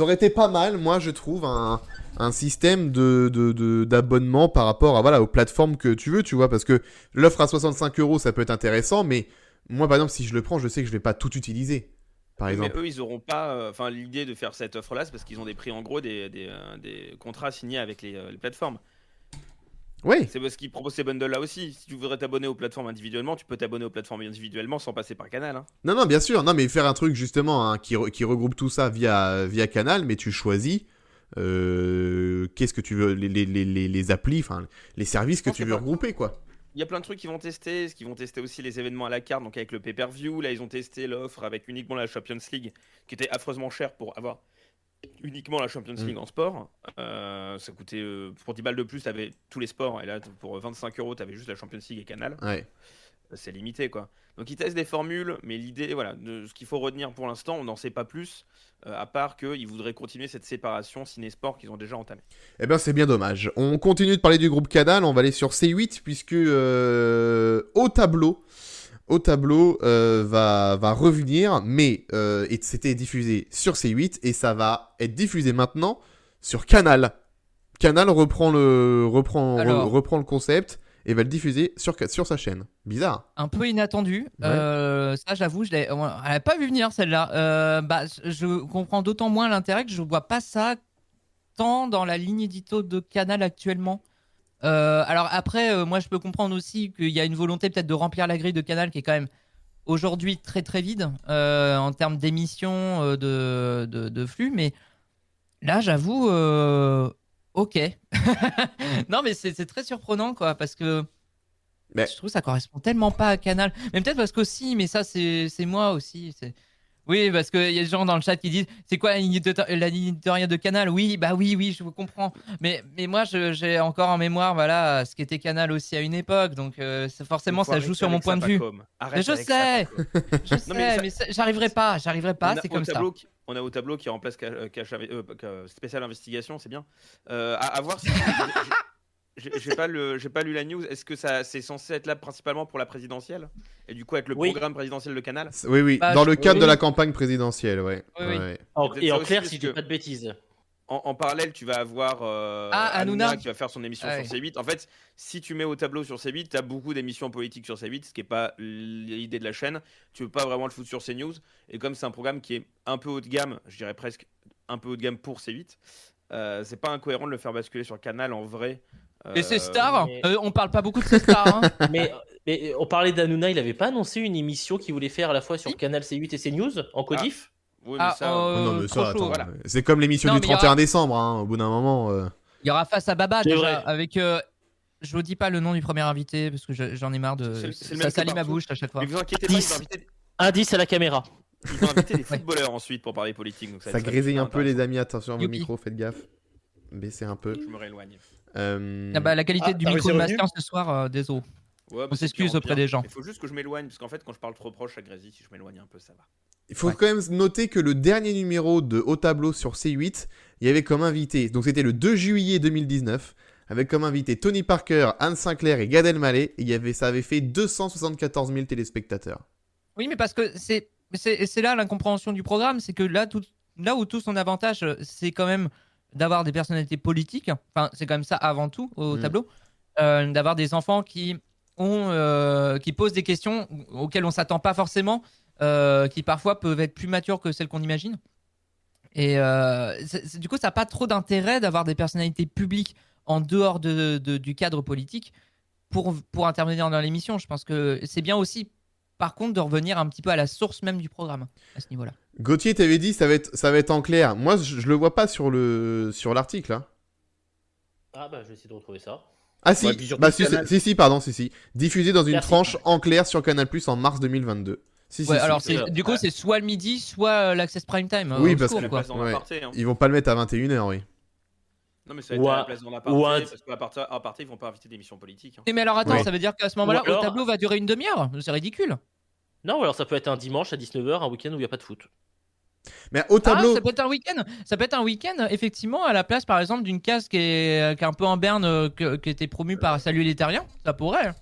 aurait été pas mal, moi je trouve, un système d'abonnement par rapport aux plateformes que tu veux, tu vois, parce que l'offre à 65 € ça peut être intéressant, mais moi par exemple si je le prends, je sais que je vais pas tout utiliser. Par exemple. Mais eux, ils n'auront pas. L'idée de faire cette offre-là, c'est parce qu'ils ont des prix en gros des contrats signés avec les plateformes. Oui. C'est parce qu'ils proposent ces bundles-là aussi. Si tu voudrais t'abonner aux plateformes individuellement, tu peux t'abonner aux plateformes individuellement sans passer par Canal. Hein. Non, bien sûr. Non, mais faire un truc justement qui regroupe tout ça via Canal, mais tu choisis qu'est-ce que tu veux, les applis, les services que tu veux regrouper, quoi. Il y a plein de trucs qu'ils vont tester. Ils vont tester aussi les événements à la carte, donc avec le pay-per-view. Là, ils ont testé l'offre avec uniquement la Champions League, qui était affreusement cher pour avoir uniquement la Champions League en sport. Ça coûtait pour 10 balles de plus, t'avais tous les sports. Et là, pour 25 €, t'avais juste la Champions League et Canal. Ouais. C'est limité, quoi. Donc ils testent des formules, mais l'idée, voilà, de ce qu'il faut retenir pour l'instant, on n'en sait pas plus, à part qu'ils voudraient continuer cette séparation ciné-sport qu'ils ont déjà entamée. Eh bien, c'est bien dommage. On continue de parler du groupe Canal, on va aller sur C8, puisque au tableau, Au tableau va revenir, mais c'était diffusé sur C8 et ça va être diffusé maintenant sur Canal. Canal reprend le concept et va le diffuser sur sa chaîne. Bizarre. Un peu inattendu. Ouais. Ça, j'avoue, elle n'avait pas vu venir celle-là. Je comprends d'autant moins l'intérêt que je vois pas ça tant dans la ligne édito de Canal actuellement. Alors après, moi je peux comprendre aussi qu'il y a une volonté peut-être de remplir la grille de Canal qui est quand même aujourd'hui très très vide en termes d'émissions de flux, mais là j'avoue, ok. Non mais c'est très surprenant quoi, parce que je trouve que ça correspond tellement pas à Canal, mais peut-être parce qu'aussi, mais ça c'est moi aussi, oui, parce qu'il y a des gens dans le chat qui disent c'est quoi la ligne éditoriale de Canal. Oui, je vous comprends. Mais moi, j'ai encore en mémoire voilà, ce qu'était Canal aussi à une époque. Donc forcément, ça joue sur mon point de vue. Mais je sais, mais j'arriverai pas, c'est comme ça. On a au tableau qui remplace spécial investigation, c'est bien. À voir si... J'ai pas lu la news. Est-ce que c'est censé être là principalement pour la présidentielle et du coup être le programme présidentiel de Canal? Oui. Dans le cadre de la campagne présidentielle, ouais. Et en clair, si je dis pas de bêtises. En parallèle, tu vas avoir Hanouna qui va faire son émission sur C8. En fait, si tu mets au tableau sur C8, tu as beaucoup d'émissions politiques sur C8, ce qui n'est pas l'idée de la chaîne. Tu veux pas vraiment le foutre sur CNews. Et comme c'est un programme qui est un peu haut de gamme, je dirais presque un peu haut de gamme pour C8, c'est pas incohérent de le faire basculer sur Canal en vrai. Et c'est Star, on parle pas beaucoup de ces stars. Hein. mais on parlait d'Hanouna, il avait pas annoncé une émission qu'il voulait faire à la fois sur Canal C8 et CNews en codif? Oui, mais non, mais ça, attends, voilà. c'est comme l'émission du 31 décembre, hein, au bout d'un moment. Il y aura Face à Baba déjà, avec. Je vous dis pas le nom du premier invité parce que j'en ai marre de. Ça salit ma bouche à chaque fois. Mais vous inquiétez pas, ils vont inviter. Indice à la caméra. Ils vont inviter des footballeurs ensuite pour parler politique. Donc ça grésille un peu, les amis, attention à vos micros, faites gaffe. Baissez un peu. Je me rééloigne. La qualité du micro de Bastien ce soir, désolé. Ouais, on s'excuse auprès des gens. Il faut juste que je m'éloigne, parce qu'en fait, quand je parle trop proche, ça grésille. Si je m'éloigne un peu, ça va. Il faut quand même noter que le dernier numéro de Au Tableau sur C8, il y avait comme invité, donc c'était le 2 juillet 2019, avec comme invité Tony Parker, Anne Sinclair et Gad Elmaleh, et ça avait fait 274 000 téléspectateurs. Oui, mais parce que c'est là l'incompréhension du programme, c'est que là où tout son avantage, c'est quand même d'avoir des personnalités politiques, enfin c'est quand même ça avant tout au tableau, d'avoir des enfants qui posent des questions auxquelles on s'attend pas forcément, qui parfois peuvent être plus matures que celles qu'on imagine. Et du coup, ça n'a pas trop d'intérêt d'avoir des personnalités publiques en dehors du cadre politique pour intervenir dans l'émission. Je pense que c'est bien aussi, par contre, de revenir un petit peu à la source même du programme à ce niveau-là. Gauthier, t'avais dit ça va être en clair. Moi, je le vois pas sur l'article. Hein. Ah bah, je vais essayer de retrouver ça. Ah si, si. Diffusé dans une tranche en clair sur Canal+ en mars 2022. Alors du coup, c'est soit le midi, soit l'Access Prime Time. Oui, parce que ils vont pas le mettre à 21h, oui. Non, mais ça va être à la place dans l'aparté, parce qu'à aparté, ils vont pas inviter d'émissions politiques. Mais alors attends, ça veut dire qu'à ce moment-là, Au Tableau va durer une demi-heure? C'est ridicule. Non, alors ça peut être un dimanche à 19h, un week-end où il n'y a pas de foot. Mais Au Tableau... ça peut être un week-end. Ça peut être un week-end, effectivement, à la place, par exemple, d'une case qui est un peu en berne, qui était promue par Salut les Terriens. Ça pourrait.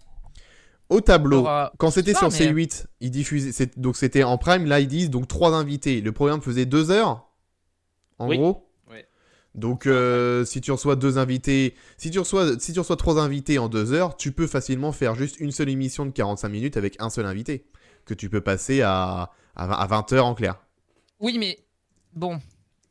Au Tableau, quand c'était sur C8, ils diffusaient, donc c'était en prime, là ils disent donc 3 invités. Le programme faisait 2 heures, en gros. Oui. Donc si tu reçois 2 invités, si tu reçois 3 invités en 2 heures, tu peux facilement faire juste une seule émission de 45 minutes avec un seul invité, que tu peux passer à 20 heures en clair. Oui, mais bon.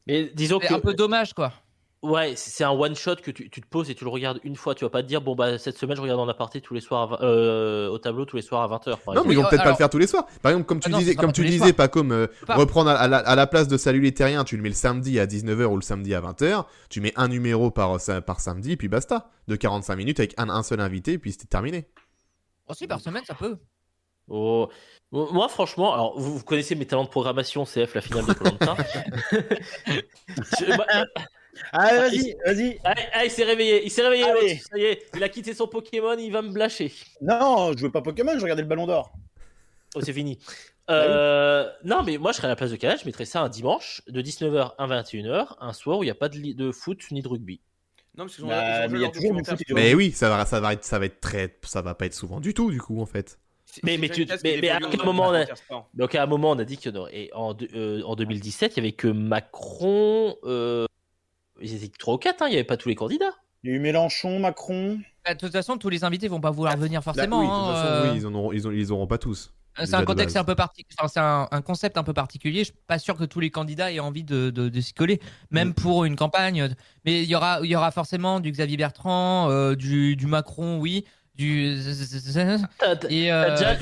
Mais disons que c'est un peu dommage, quoi. Ouais, c'est un one shot que tu te poses et tu le regardes une fois. Tu vas pas te dire bon bah cette semaine je regarde en aparté tous les soirs Au Tableau tous les soirs à 20h. Non, mais ils vont peut-être pas le faire tous les soirs. Par exemple, comme tu disais, pas comme reprendre à la place de Salut les Terriens, tu le mets le samedi à 19h ou le samedi à 20h. Tu mets un numéro par samedi et puis basta. De 45 minutes avec un seul invité et puis c'était terminé. Aussi par semaine, ça peut. Oh. Moi franchement, alors vous connaissez mes talents de programmation, CF la finale de Koh-Lanta. Allez, vas-y. Ah, il s'est réveillé, ça y est, il a quitté son Pokémon, il va me lâcher. Non, je veux pas Pokémon, je regardais le Ballon d'Or. Oh, c'est fini. Non, mais moi je serais à la place de Canal, je mettrais ça un dimanche de 19h à 21h, un soir où il n'y a pas de foot ni de rugby. Non, parce qu'ils ont Mais oui, ça va pas être souvent du tout, du coup, en fait. Mais à quel moment donc à un moment on a dit qu'il y en aurait. Et en 2017, il y avait que Macron. Ils étaient 3 ou 4, hein, il n'y avait pas tous les candidats. Il y a eu Mélenchon, Macron. De toute façon, tous les invités vont pas vouloir venir forcément. Oui, de toute façon, oui, ils auront pas tous. C'est un contexte un peu particulier. Enfin, c'est un concept un peu particulier. Je suis pas sûr que tous les candidats aient envie de s'y coller, même pour une campagne. Mais il y aura forcément du Xavier Bertrand, du Macron, oui, du du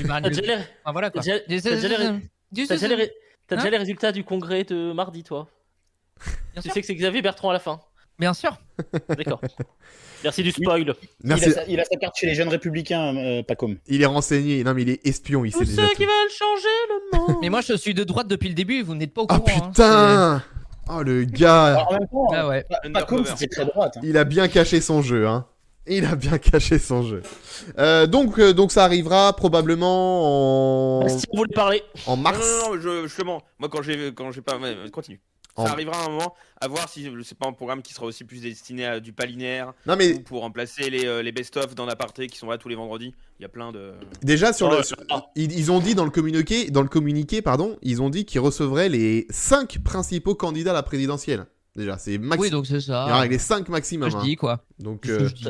Marine Le Pen. Enfin, voilà quoi. T'as déjà les résultats du congrès de mardi, toi? Tu sais que c'est Xavier Bertrand à la fin. Bien sûr. D'accord. Merci du spoil. Merci. Il a sa carte chez les jeunes républicains, Pacôme. Il est renseigné. Non, mais il est espion. Il sait déjà. Tous ceux qui veulent changer le monde. Mais moi, je suis de droite depuis le début et vous n'êtes pas au courant. Oh putain Oh le gars. Alors, en même temps, Ah ouais. Pacôme, c'est très droite. Il a bien caché son jeu, hein. Il a bien caché son jeu. Donc ça arrivera probablement Si vous voulez parler. en mars. Non, justement, moi quand j'ai pas, continue. Ça arrivera à un moment à voir si c'est pas un programme qui sera aussi plus destiné à du pas linéaire. Non mais ou pour remplacer les best-of dans l'aparté qui sont là tous les vendredis. Il y a plein de. Déjà ils ont dit dans le communiqué, pardon, ils ont dit qu'ils recevraient les 5 principaux candidats à la présidentielle. Déjà, c'est maximum. Oui, donc c'est ça. Il y aura les 5 maximum. Je dis quoi. Donc je dis.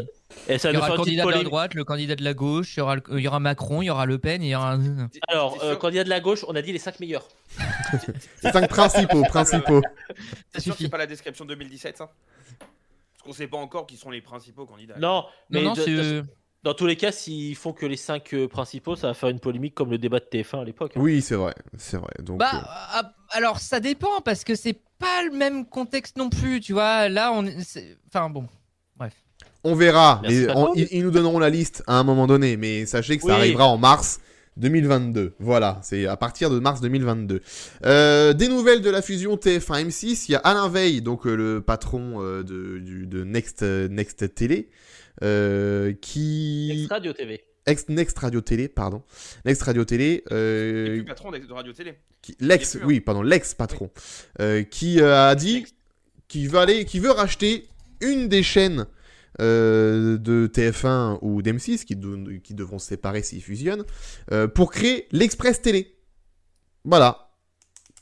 Et ça il y aura nous le fait candidat de la droite, le candidat de la gauche, il y aura Macron, il y aura Le Pen, et il y aura. Alors, candidat de la gauche, on a dit les 5 meilleurs. les 5 principaux. C'est sûr que c'est pas la description 2017, ça. Parce qu'on sait pas encore qui sont les principaux candidats. Non, mais non, dans tous les cas, s'ils font que les 5 principaux, ça va faire une polémique comme le débat de TF1 à l'époque. Hein. Oui, c'est vrai. Donc, alors ça dépend parce que c'est pas le même contexte non plus, tu vois. Là, enfin bon, bref. On verra. Ils nous donneront la liste à un moment donné, mais sachez que ça arrivera en mars 2022. Voilà, c'est à partir de mars 2022. Des nouvelles de la fusion TF1 M6. Il y a Alain Veil, donc le patron de Next Télé, qui... Next Radio TV. Next Radio Télé, pardon. Next Radio Télé. Le patron de Radio Télé. L'ex-patron. Qui a dit qu'il veut racheter une des chaînes de TF1 ou d'M6 qui devront se séparer s'ils fusionnent pour créer l'Express Télé. Voilà.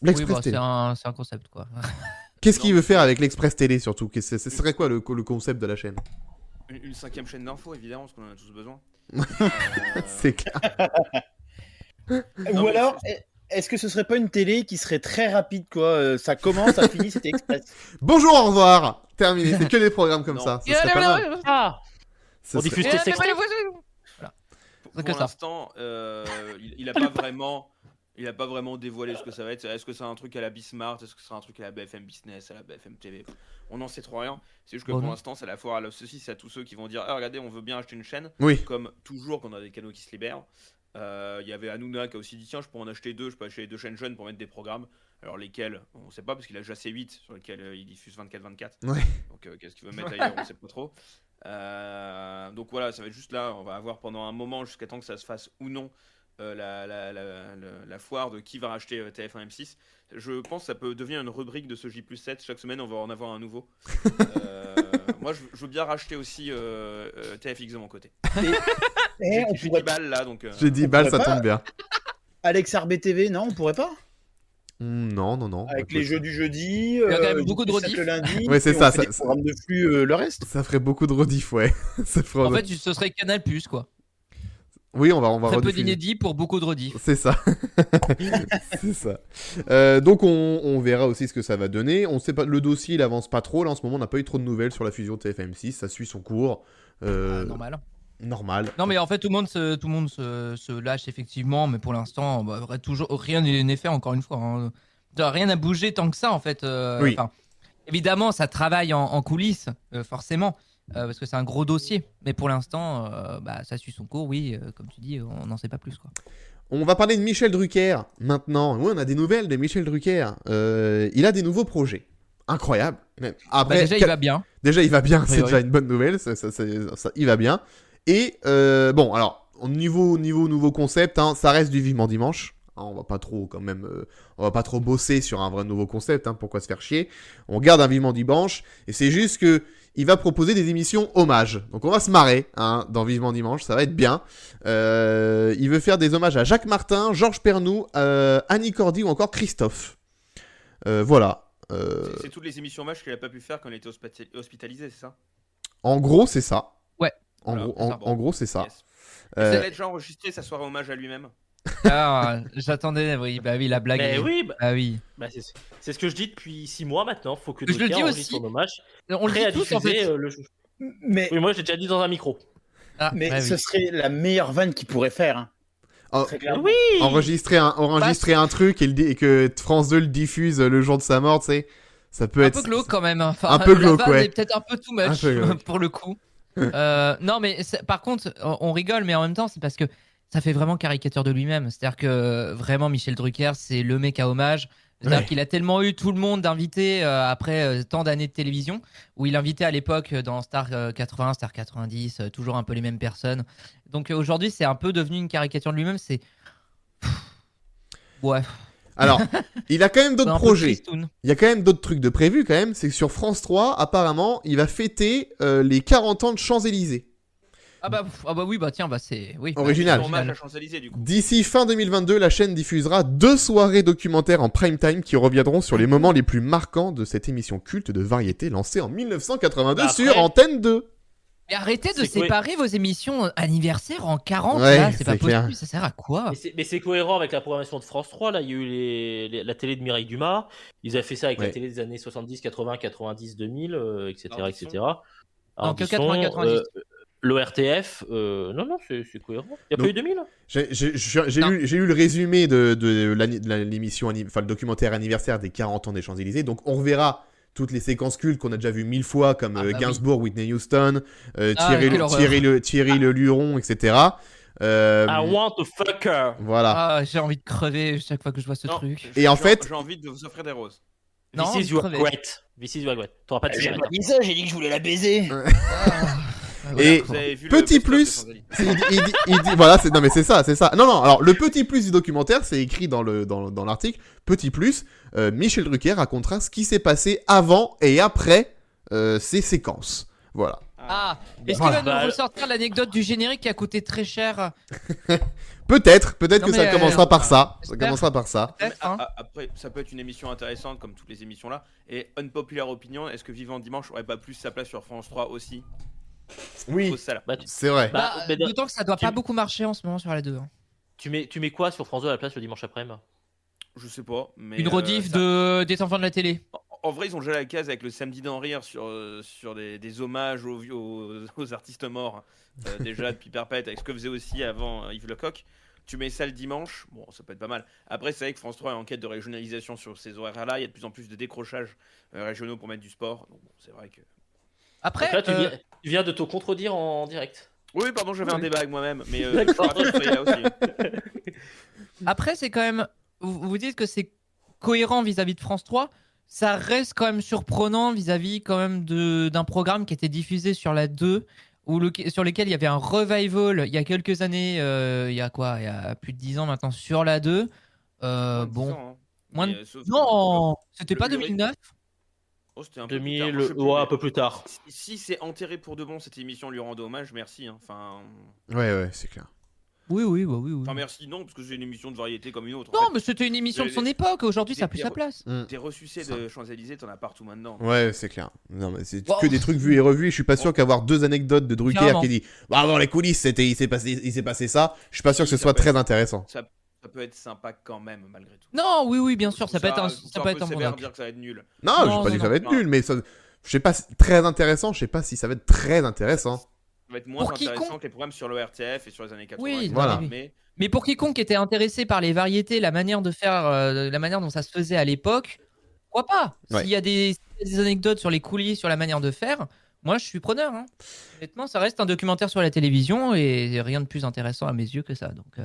L'Express Télé. C'est un concept quoi. Qu'est-ce qu'il veut faire avec l'Express Télé surtout? Ce serait quoi le concept de la chaîne? Une 5e chaîne d'infos évidemment parce qu'on en a tous besoin. C'est clair. Ou alors, est-ce que ce serait pas une télé qui serait très rapide quoi? Ça commence, ça finit, c'était express. Bonjour, au revoir. Terminé. C'est que des programmes comme ça. Ça serait pas mal. On diffuse tes sexes. Pour l'instant, il a pas vraiment. Il a pas vraiment dévoilé ce que ça va être. Est-ce que c'est un truc à la Bismart? Est-ce que c'est un truc à la BFM Business, à la BFM TV? On n'en sait trop rien. C'est juste que pour l'instant, c'est à la foire à la saucisse à tous ceux qui vont dire regardez, on veut bien acheter une chaîne. Oui. Comme toujours, quand on a des canaux qui se libèrent. Il y avait Hanouna qui a aussi dit tiens, je peux en acheter 2, je peux acheter 2 chaînes jeunes pour mettre des programmes. Alors lesquels, on ne sait pas parce qu'il a déjà C8 sur lesquels il diffuse 24/24. Ouais. Donc qu'est-ce qu'il veut mettre ailleurs, on ne sait pas trop. Donc voilà, ça va être juste là, on va avoir pendant un moment jusqu'à temps que ça se fasse ou non la foire de qui va racheter TF1 M6. Je pense que ça peut devenir une rubrique de ce J+7. Chaque semaine, on va en avoir un nouveau. Moi, je veux bien racheter aussi TFX de mon côté. J'ai 10 balles là, donc. J'ai 10 balles, ça tombe bien. Alex RBTV, non, on pourrait pas? Non. Avec les jeux du jeudi. Il y a quand même beaucoup de rediff. Le lundi. Ouais, c'est ça. Des programmes de flux, le reste. Ça ferait beaucoup de rediff, ouais. En fait, ce serait Canal+, quoi. Oui, on va très peu d'inédits pour beaucoup de rediff. C'est ça. C'est ça. Donc on verra aussi ce que ça va donner. On sait pas, le dossier il avance pas trop. Là en ce moment on n'a pas eu trop de nouvelles sur la fusion TF1-M6. Ça suit son cours. Normal. Non mais en fait tout le monde se lâche effectivement, mais pour l'instant toujours rien n'est fait encore une fois. Hein. Rien n'a bougé tant que ça en fait. Oui. Évidemment ça travaille en coulisses forcément. Parce que c'est un gros dossier, mais pour l'instant, ça suit son cours, oui, comme tu dis, on n'en sait pas plus, quoi. On va parler de Michel Drucker, maintenant. Oui, on a des nouvelles de Michel Drucker. Il a des nouveaux projets. Incroyable. Après, déjà, il va bien. Déjà, il va bien, c'est déjà une bonne nouvelle, ça, il va bien. Et, bon, alors, niveau nouveau concept, hein, ça reste du Vivement Dimanche. On va pas trop quand même, on va pas trop bosser sur un vrai nouveau concept. Hein, pourquoi se faire chier? On garde un Vivement Dimanche et c'est juste que il va proposer des émissions hommages. Donc on va se marrer hein, dans Vivement Dimanche, ça va être bien. Il veut faire des hommages à Jacques Martin, Georges Pernou, Annie Cordy ou encore Christophe. Voilà. C'est toutes les émissions hommages qu'il a pas pu faire quand il était hospitalisé, c'est ça? En gros, c'est ça. Ouais. En gros, c'est ça. Yes. Vous allez déjà enregistrer sa soirée hommage à lui-même? Ah, j'attendais, oui, la blague. Mais oui, c'est ce que je dis depuis 6 mois maintenant. Faut que Drucker enregistre son hommage. On le dit tous en fait. Mais oui, moi j'ai déjà dit dans un micro. Ce serait la meilleure vanne qu'il pourrait faire. Hein. Oui. Enregistrer un truc et que France 2 le diffuse le jour de sa mort, tu sais, ça peut être un peu glauque quand même. Enfin, un peu glauque, ouais. C'est peut-être un peu too much pour le coup. Non, mais par contre, on rigole, mais en même temps, c'est parce que ça fait vraiment caricature de lui-même. C'est-à-dire que vraiment, Michel Drucker, c'est le mec à hommage. C'est-à-dire qu'il a tellement eu tout le monde d'invités après tant d'années de télévision, où il invitait à l'époque dans Star 80, Star 90, toujours un peu les mêmes personnes. Donc aujourd'hui, c'est un peu devenu une caricature de lui-même. C'est. Ouais. Alors, il a quand même d'autres projets. Il y a quand même d'autres trucs de prévus quand même. C'est que sur France 3, apparemment, il va fêter les 40 ans de Champs-Élysées. Ah bah oui, bah tiens, c'est oui. Original. D'ici fin 2022, la chaîne diffusera 2 soirées documentaires en prime time qui reviendront sur les moments les plus marquants de cette émission culte de variété lancée en 1982 sur Antenne 2. Mais arrêtez de séparer vos émissions anniversaires en 40, ouais, là, c'est pas clair. possible, ça sert à quoi? Mais c'est cohérent avec la programmation de France 3, là, il y a eu la télé de Mireille Dumas, ils avaient fait ça avec la télé des années 70, 80, 90, 2000, etc. etc. Donc 80, 90. L'ORTF, non, c'est cohérent. Il n'y a pas eu 2000 J'ai lu le résumé de l'émission, enfin le documentaire anniversaire des 40 ans des Champs-Élysées, donc on reverra toutes les séquences cultes qu'on a déjà vues 1000 fois, comme Gainsbourg, Whitney Houston, Thierry le Luron, etc. I want to fuck her. Voilà. Ah, j'ai envie de crever chaque fois que je vois ce truc. Et en fait, j'ai envie de vous offrir des roses. This is your great. T'auras pas de cigarette. J'ai pas dit ça, j'ai dit que je voulais la baiser. Et petit plus, il dit voilà, non mais c'est ça. Non, alors le petit plus du documentaire, c'est écrit dans l'article. Petit plus, Michel Drucker racontera ce qui s'est passé avant et après ces séquences. Voilà. Ah, est-ce qu'il va nous ressortir l'anecdote du générique qui a coûté très cher? Peut-être que ça commencera par ça. Ça commencera par ça. Après, ça peut être une émission intéressante comme toutes les émissions là. Et unpopular opinion, est-ce que Vivant Dimanche aurait pas plus sa place sur France 3 aussi? Oui, c'est vrai. D'autant que ça doit pas beaucoup marcher en ce moment sur la 2. Hein. Tu mets quoi sur France 2 à la place le dimanche après-midi? Je sais pas. Mais une rediff des enfants de la télé. En vrai, ils ont déjà la case avec le samedi d'en rire sur des hommages aux artistes morts. Déjà depuis perpète, avec ce que faisait aussi avant Yves Lecoq. Tu mets ça le dimanche, bon, ça peut être pas mal. Après, c'est vrai que France 3 est en quête de régionalisation sur ces horaires-là. Il y a de plus en plus de décrochages régionaux pour mettre du sport. Donc, bon, c'est vrai que. Après, là, tu viens de te contredire en direct. Oui, pardon, j'avais un débat avec moi-même, mais là aussi. Après, c'est quand même. Vous dites que c'est cohérent vis-à-vis de France 3. Ça reste quand même surprenant vis-à-vis quand même d'un programme qui était diffusé sur la 2, sur lequel il y avait un revival il y a quelques années. Il y a plus de 10 ans maintenant sur la 2. Bon. Non, c'était pas 2009. Oh, c'était un 2000, peu plus tard, un peu plus tard. Si c'est enterré pour de bon cette émission, lui rendre hommage, merci. Hein. Enfin. Ouais, c'est clair. Oui. Enfin, merci, non, parce que c'est une émission de variété comme une autre. Non, mais c'était une émission de son époque. Aujourd'hui, ça a plus sa place. T'es ressucé de Champs-Élysées, t'en as partout maintenant. Ouais, c'est clair. Non, mais c'est que des trucs vus et revus. Et je suis pas sûr qu'avoir 2 anecdotes de Drucker qui dit bah, dans les coulisses, il s'est passé ça. Je suis pas sûr que ce soit très intéressant. Ça peut être sympa quand même, malgré tout. Non, oui, bien sûr, ça peut être un bon dire que ça va être nul. Non, j'ai pas dit que ça va être nul, mais je sais pas, très intéressant. Je sais pas si ça va être très intéressant. Ça va être moins intéressant que les programmes sur l'ORTF et sur les années 80. Oui, voilà. Mais pour quiconque était intéressé par les variétés, la manière de faire, la manière dont ça se faisait à l'époque, pourquoi pas? S'il y a des anecdotes sur les coulisses, sur la manière de faire, moi je suis preneur. Hein. Honnêtement, ça reste un documentaire sur la télévision et rien de plus intéressant à mes yeux que ça. Donc,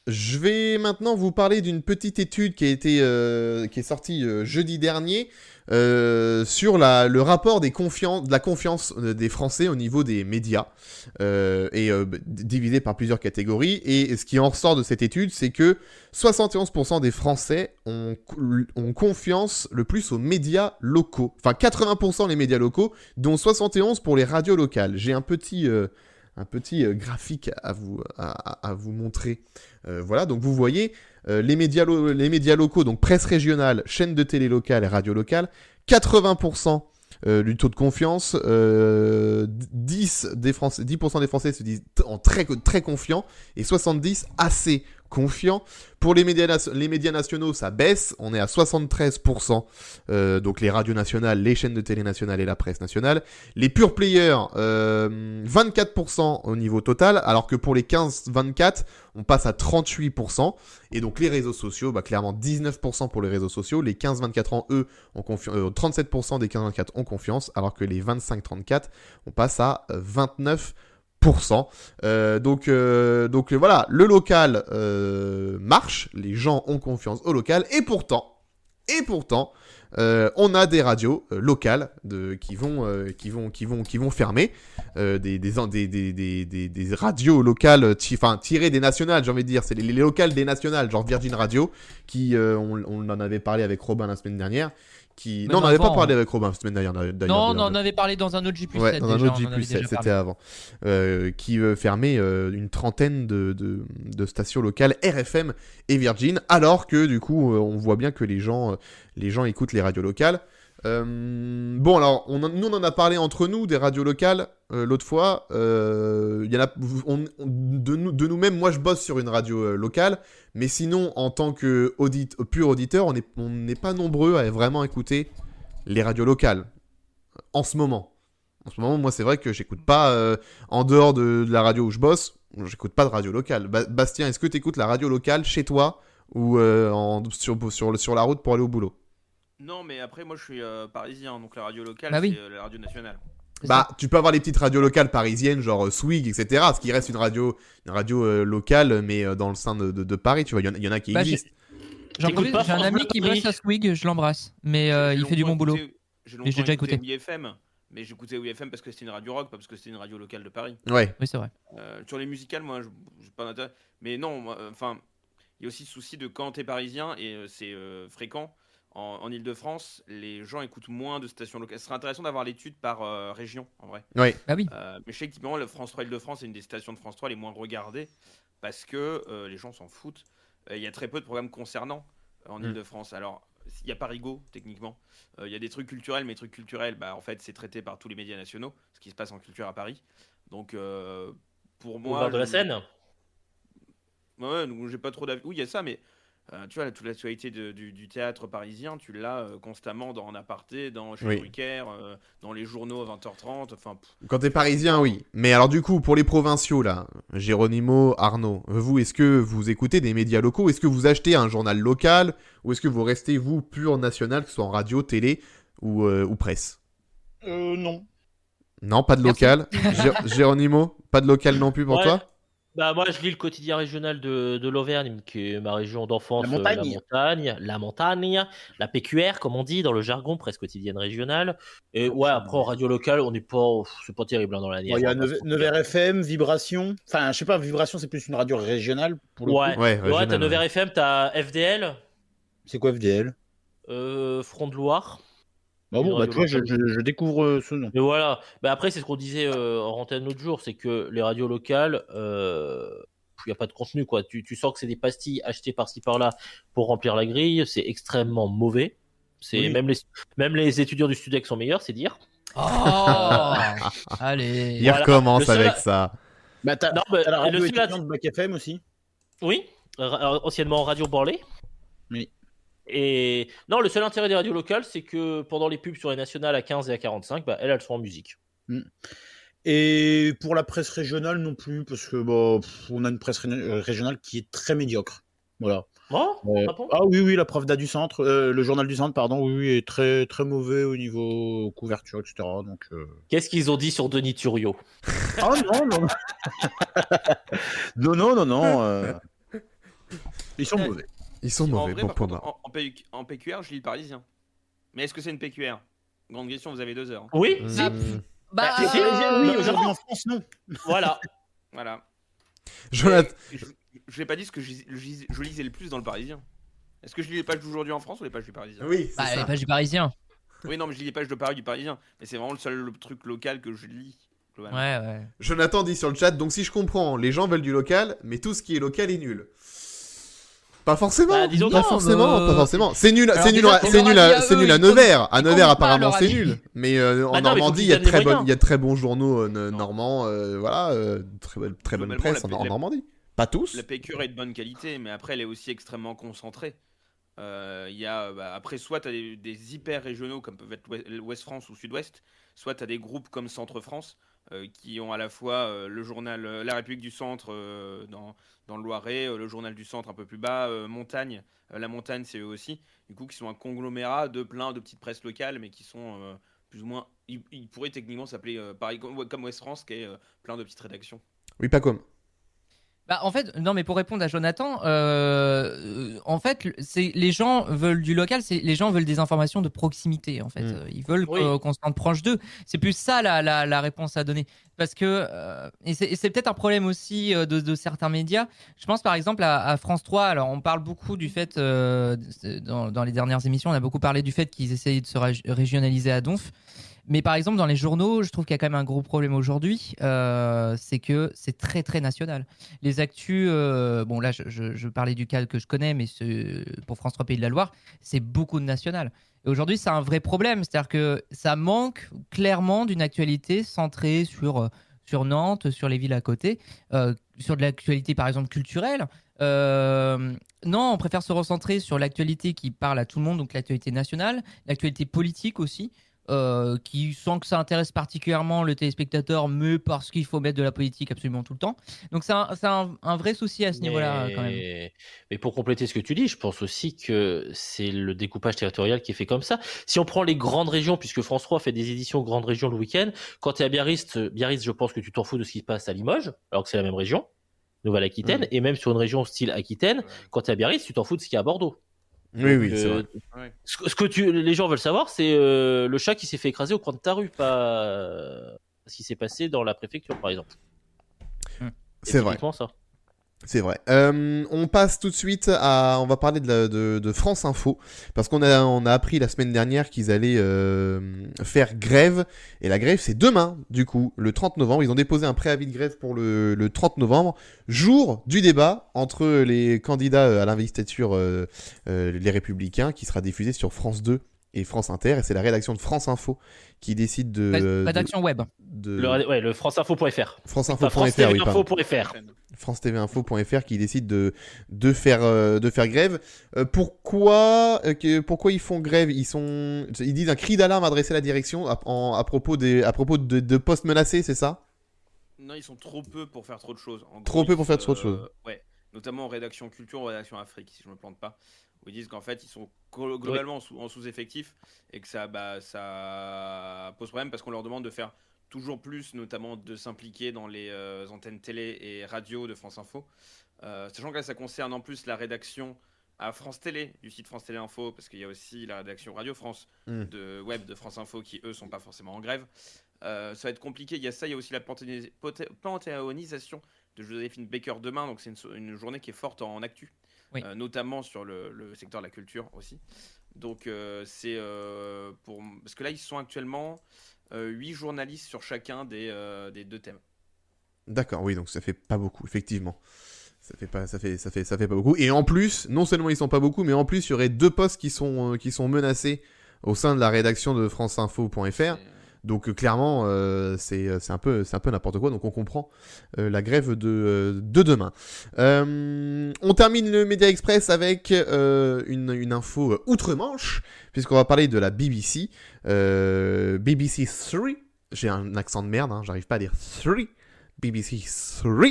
Je vais maintenant vous parler d'une petite étude qui est sortie jeudi dernier sur le rapport de la confiance des Français au niveau des médias divisé par plusieurs catégories. Et ce qui en ressort de cette étude, c'est que 71% des Français ont confiance le plus aux médias locaux. Enfin, 80% les médias locaux, dont 71% pour les radios locales. J'ai un petit graphique à vous montrer. Voilà, donc vous voyez les médias locaux, donc presse régionale, chaîne de télé locale et radio locale, 80% du taux de confiance, 10% des Français se disent très, très confiants et 70% assez confiants. Pour les médias nationaux, ça baisse, on est à 73%, donc les radios nationales, les chaînes de télé nationales et la presse nationale. Les pure players, 24% au niveau total, alors que pour les 15-24, on passe à 38%. Et donc les réseaux sociaux, clairement 19% pour les réseaux sociaux. Les 15-24 ans, eux, 37% des 15-24 ont confiance, alors que les 25-34, on passe à 29%. Donc voilà, le local marche, les gens ont confiance au local, et pourtant, on a des radios locales qui vont fermer, des radios locales tirées des nationales, j'ai envie de dire, c'est les locales des nationales, genre Virgin Radio, qui on en avait parlé avec Robin la semaine dernière. Non, on n'avait pas parlé avec Robin la semaine dernière. Non, on en avait parlé dans un autre J+7. Ouais, dans un autre J+7, c'était avant. Qui fermait une trentaine de stations locales RFM et Virgin, alors que du coup, on voit bien que les gens écoutent les radios locales. Bon, alors, nous, on en a parlé entre nous des radios locales l'autre fois. Y en a, de nous-mêmes, moi, je bosse sur une radio locale. Mais sinon, en tant que pur auditeur, on n'est pas nombreux à vraiment écouter les radios locales en ce moment. En ce moment, moi, c'est vrai que j'écoute pas, en dehors de la radio où je bosse, j'écoute pas de radio locale. Bastien, est-ce que tu écoutes la radio locale chez toi ou sur la route pour aller au boulot? Non, mais après, moi, je suis parisien, donc la radio locale, oui. c'est la radio nationale. Tu peux avoir les petites radios locales parisiennes, genre Swig, etc. Ce qui reste une radio locale, mais dans le sein de Paris, tu vois, il y en a qui existent. J'ai un ami qui bosse à Swig, je l'embrasse, mais il fait du bon boulot. J'ai déjà écouté WFM, mais j'écoutais WFM parce que c'était une radio rock, pas parce que c'était une radio locale de Paris. Ouais. Oui, c'est vrai. Sur les musicales, moi, j'ai pas d'intérêt. Mais non, enfin, il y a aussi ce souci de quand t'es parisien, et c'est fréquent. En Ile-de-France, les gens écoutent moins de stations locales. Ce serait intéressant d'avoir l'étude par région, en vrai. Oui. Ah oui. Mais je sais que typiquement, le France 3 Ile-de-France est une des stations de France 3 les moins regardées parce que les gens s'en foutent. Il y a très peu de programmes concernants en Ile-de-France. Alors, il n'y a pas Rigaud, techniquement. Il y a des trucs culturels, mais les trucs culturels, en fait, c'est traité par tous les médias nationaux, ce qui se passe en culture à Paris. Donc, pour moi... Boulevard de la Seine. Ouais, donc j'ai pas trop d'avis. Oui, il y a ça, mais... tu vois, toute l'actualité du théâtre parisien, tu l'as constamment en aparté, chez Drucker, dans les journaux à 20h30. Quand t'es parisien, oui. Mais alors du coup, pour les provinciaux, là, Géronimo, Arnaud, vous, est-ce que vous écoutez des médias locaux? Est-ce que vous achetez un journal local? Ou est-ce que vous restez, vous, pur national, que ce soit en radio, télé ou presse? Non. Non, pas de local. Géronimo, pas de local non plus pour toi? Moi, je lis le quotidien régional de l'Auvergne, qui est ma région d'enfance. La montagne, la PQR, comme on dit dans le jargon, presse quotidienne régionale. Et après, en radio locale, c'est pas terrible dans la nièce. Il y a 9 FM, Vibration. Enfin, je sais pas, Vibration, c'est plus une radio régionale pour le coup. Ouais, t'as 9 FM, t'as FDL. C'est quoi FDL? Front de Loire. Tu vois, je découvre ce nom. Mais voilà. Après, c'est ce qu'on disait en antenne l'autre jour, c'est que les radios locales, il n'y a pas de contenu, quoi. Tu sens que c'est des pastilles achetées par-ci par-là pour remplir la grille. C'est extrêmement mauvais. Même les étudiants du Studex sont meilleurs, c'est dire. Oh allez. Il recommence avec ça. T'as la radio étudiante de Bac FM aussi. Oui, anciennement Radio Borlée. Oui. Et non, le seul intérêt des radios locales, c'est que pendant les pubs sur les nationales à 15 et à 45, elles sont en musique. Et pour la presse régionale non plus, parce que on a une presse régionale qui est très médiocre. Voilà. Oui, la Pravda du centre, le journal du centre, pardon, oui, est très très mauvais au niveau couverture, etc. Donc. Qu'est-ce qu'ils ont dit sur Denis Turriot? Non. non. Ils sont mauvais. Ils sont mauvais, en vrai, bon par point contre, barre. en PQR, je lis le Parisien. Mais est-ce que c'est une PQR? Grande question, vous avez 2 heures. Oui, Mmh. si. Bah, si, oui, non. aujourd'hui en France, non. Voilà. Voilà. Jonathan, Je l'ai pas dit ce que je lisais le plus dans le Parisien. Est-ce que je lis les pages d'aujourd'hui en France ou les pages du Parisien? oui, c'est Bah, ça. les pages du Parisien. Oui, non, mais je lis les pages de Paris du Parisien. Mais c'est vraiment le seul truc local que je lis. globalement. Ouais. Jonathan dit sur le chat, donc si je comprends, les gens veulent du local, mais tout ce qui est local est nul. Pas forcément, Bah, disons pas non, forcément, pas forcément. C'est nul, Alors c'est nul, déjà, c'est on nul, leur a dit c'est à nul eux, à ils Nevers. À comptent Nevers, pas, apparemment, leur a c'est dit. nul. Mais en Bah non, mais faut Normandie, qu'ils il y a donnent les très moyens. il y a de très bons journaux normands, voilà, très bonne Globalement, presse en Normandie. Pas tous. La PQR est de bonne qualité, mais après, elle est aussi extrêmement concentrée. Il y a, après, soit tu as des hyper régionaux comme peuvent être Ouest France ou Sud-Ouest, soit tu as des groupes comme Centre France qui ont à la fois le journal La République du Centre dans le Loiret, le journal du Centre un peu plus bas, Montagne, La Montagne c'est eux aussi, du coup qui sont un conglomérat de plein de petites presses locales mais qui sont plus ou moins, ils pourraient techniquement s'appeler pareil comme Ouest France qui est plein de petites rédactions. Oui, pas comme. Bah, en fait, non, mais pour répondre à Jonathan, en fait, les gens veulent du local, les gens veulent des informations de proximité, en fait. Ils veulent qu'on se rende proche d'eux. C'est plus ça la réponse à donner. Parce que, et c'est peut-être un problème aussi de certains médias. Je pense par exemple à France 3. Alors, on parle beaucoup du fait, dans les dernières émissions, on a beaucoup parlé du fait qu'ils essayaient de se régionaliser à donf. Mais par exemple, dans les journaux, je trouve qu'il y a quand même un gros problème aujourd'hui, c'est que c'est très très national. Les actus, bon là je parlais du cas que je connais, mais pour France 3 Pays de la Loire, c'est beaucoup de national. Et aujourd'hui, c'est un vrai problème, c'est-à-dire que ça manque clairement d'une actualité centrée sur Nantes, sur les villes à côté, sur de l'actualité par exemple culturelle. Non, on préfère se recentrer sur l'actualité qui parle à tout le monde, donc l'actualité nationale, l'actualité politique aussi. Qui sent que ça intéresse particulièrement le téléspectateur, mais parce qu'il faut mettre de la politique absolument tout le temps. Donc c'est un vrai souci à ce niveau-là quand même. Mais pour compléter ce que tu dis, je pense aussi que c'est le découpage territorial qui est fait comme ça. Si on prend les grandes régions, puisque France 3 fait des éditions grandes régions le week-end, quand tu es à Biarritz, je pense que tu t'en fous de ce qui se passe à Limoges, alors que c'est la même région, Nouvelle-Aquitaine, et même sur une région style Aquitaine, quand tu es à Biarritz, tu t'en fous de ce qu'il y a à Bordeaux. Oui, c'est vrai. Ce que les gens veulent savoir, c'est le chat qui s'est fait écraser au coin de ta rue, pas ce qui s'est passé dans la préfecture, par exemple. C'est vrai. Ça. C'est vrai. On passe tout de suite on va parler de France Info, parce qu'on a appris la semaine dernière qu'ils allaient faire grève, et la grève c'est demain, du coup, le 30 novembre. Ils ont déposé un préavis de grève pour le 30 novembre, jour du débat entre les candidats à l'investiture, les Républicains, qui sera diffusé sur France 2 et France Inter, et c'est la rédaction de France Info qui décide de... Rédaction web. Le franceinfo.fr. franceinfo.fr, oui, France-TV-info.fr qui décide de faire grève. Pourquoi ils font grève? Ils disent un cri d'alarme adressé à la direction à propos de postes menacés, c'est ça? Non, ils sont trop peu pour faire trop de choses. Trop peu pour faire trop de choses. Ouais, notamment en rédaction culture ou rédaction Afrique, si je me plante pas. Où ils disent qu'en fait, ils sont globalement en sous-effectif et que ça pose problème parce qu'on leur demande de faire toujours plus, notamment de s'impliquer dans les antennes télé et radio de France Info. Sachant que là, ça concerne en plus la rédaction à France Télé, du site France Télé Info, parce qu'il y a aussi la rédaction Radio France de web de France Info qui, eux, sont pas forcément en grève. Ça va être compliqué. Il y a ça, il y a aussi la panthéonisation de Joséphine Baker demain, donc c'est une journée qui est forte en actu. Oui. Notamment sur le secteur de la culture aussi. Donc c'est parce que là ils sont actuellement 8 journalistes sur chacun des 2 thèmes. D'accord, oui, donc ça fait pas beaucoup, effectivement. Ça fait pas beaucoup. Et en plus, non seulement ils sont pas beaucoup, mais en plus il y aurait 2 postes qui sont menacés au sein de la rédaction de franceinfo.fr. Donc clairement, c'est un peu n'importe quoi. Donc on comprend la grève de demain. On termine le Média Express avec une info outre-Manche, puisqu'on va parler de la BBC. BBC 3. J'ai un accent de merde, hein, j'arrive pas à dire 3. BBC 3.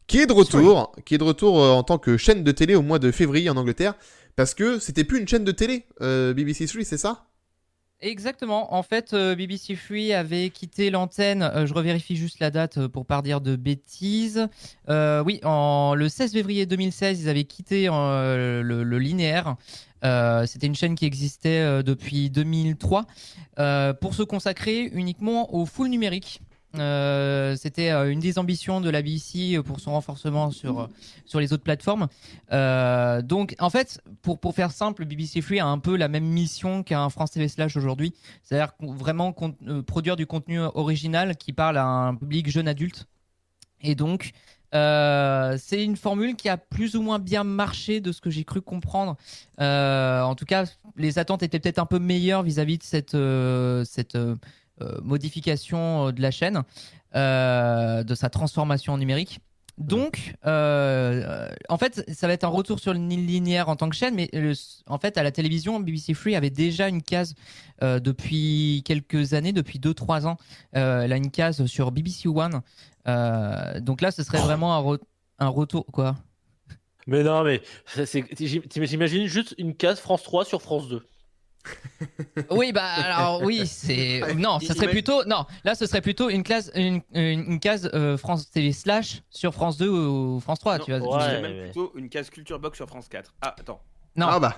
Qui est de retour en tant que chaîne de télé au mois de février en Angleterre, parce que c'était plus une chaîne de télé, BBC 3, c'est ça? Exactement. En fait, BBC Three avait quitté l'antenne. Je revérifie juste la date pour pas dire de bêtises. Oui, le 16 février 2016, ils avaient quitté le linéaire. C'était une chaîne qui existait depuis 2003 pour se consacrer uniquement au full numérique. C'était une des ambitions de la BBC pour son renforcement sur les autres plateformes. Donc, en fait, pour faire simple, BBC Free a un peu la même mission qu'un France TV Slash aujourd'hui. C'est-à-dire vraiment produire du contenu original qui parle à un public jeune adulte. Et donc, c'est une formule qui a plus ou moins bien marché de ce que j'ai cru comprendre. En tout cas, les attentes étaient peut-être un peu meilleures vis-à-vis de cette modification de la chaîne, de sa transformation en numérique. Donc, en fait, ça va être un retour sur le linéaire en tant que chaîne, mais en fait, à la télévision, BBC Three avait déjà une case depuis quelques années, depuis 2-3 ans. Elle a une case sur BBC One. Donc là, ce serait vraiment un retour, quoi. Mais non, mais j'imagine juste une case France 3 sur France 2. Oui, bah alors oui, c'est non, ça serait plutôt non. Là, ce serait plutôt une case France TV Slash sur France 2 ou France 3, non, tu vois. Ouais, même plutôt une case Culture Box sur France 4. Ah, attends. Non. Ah bah.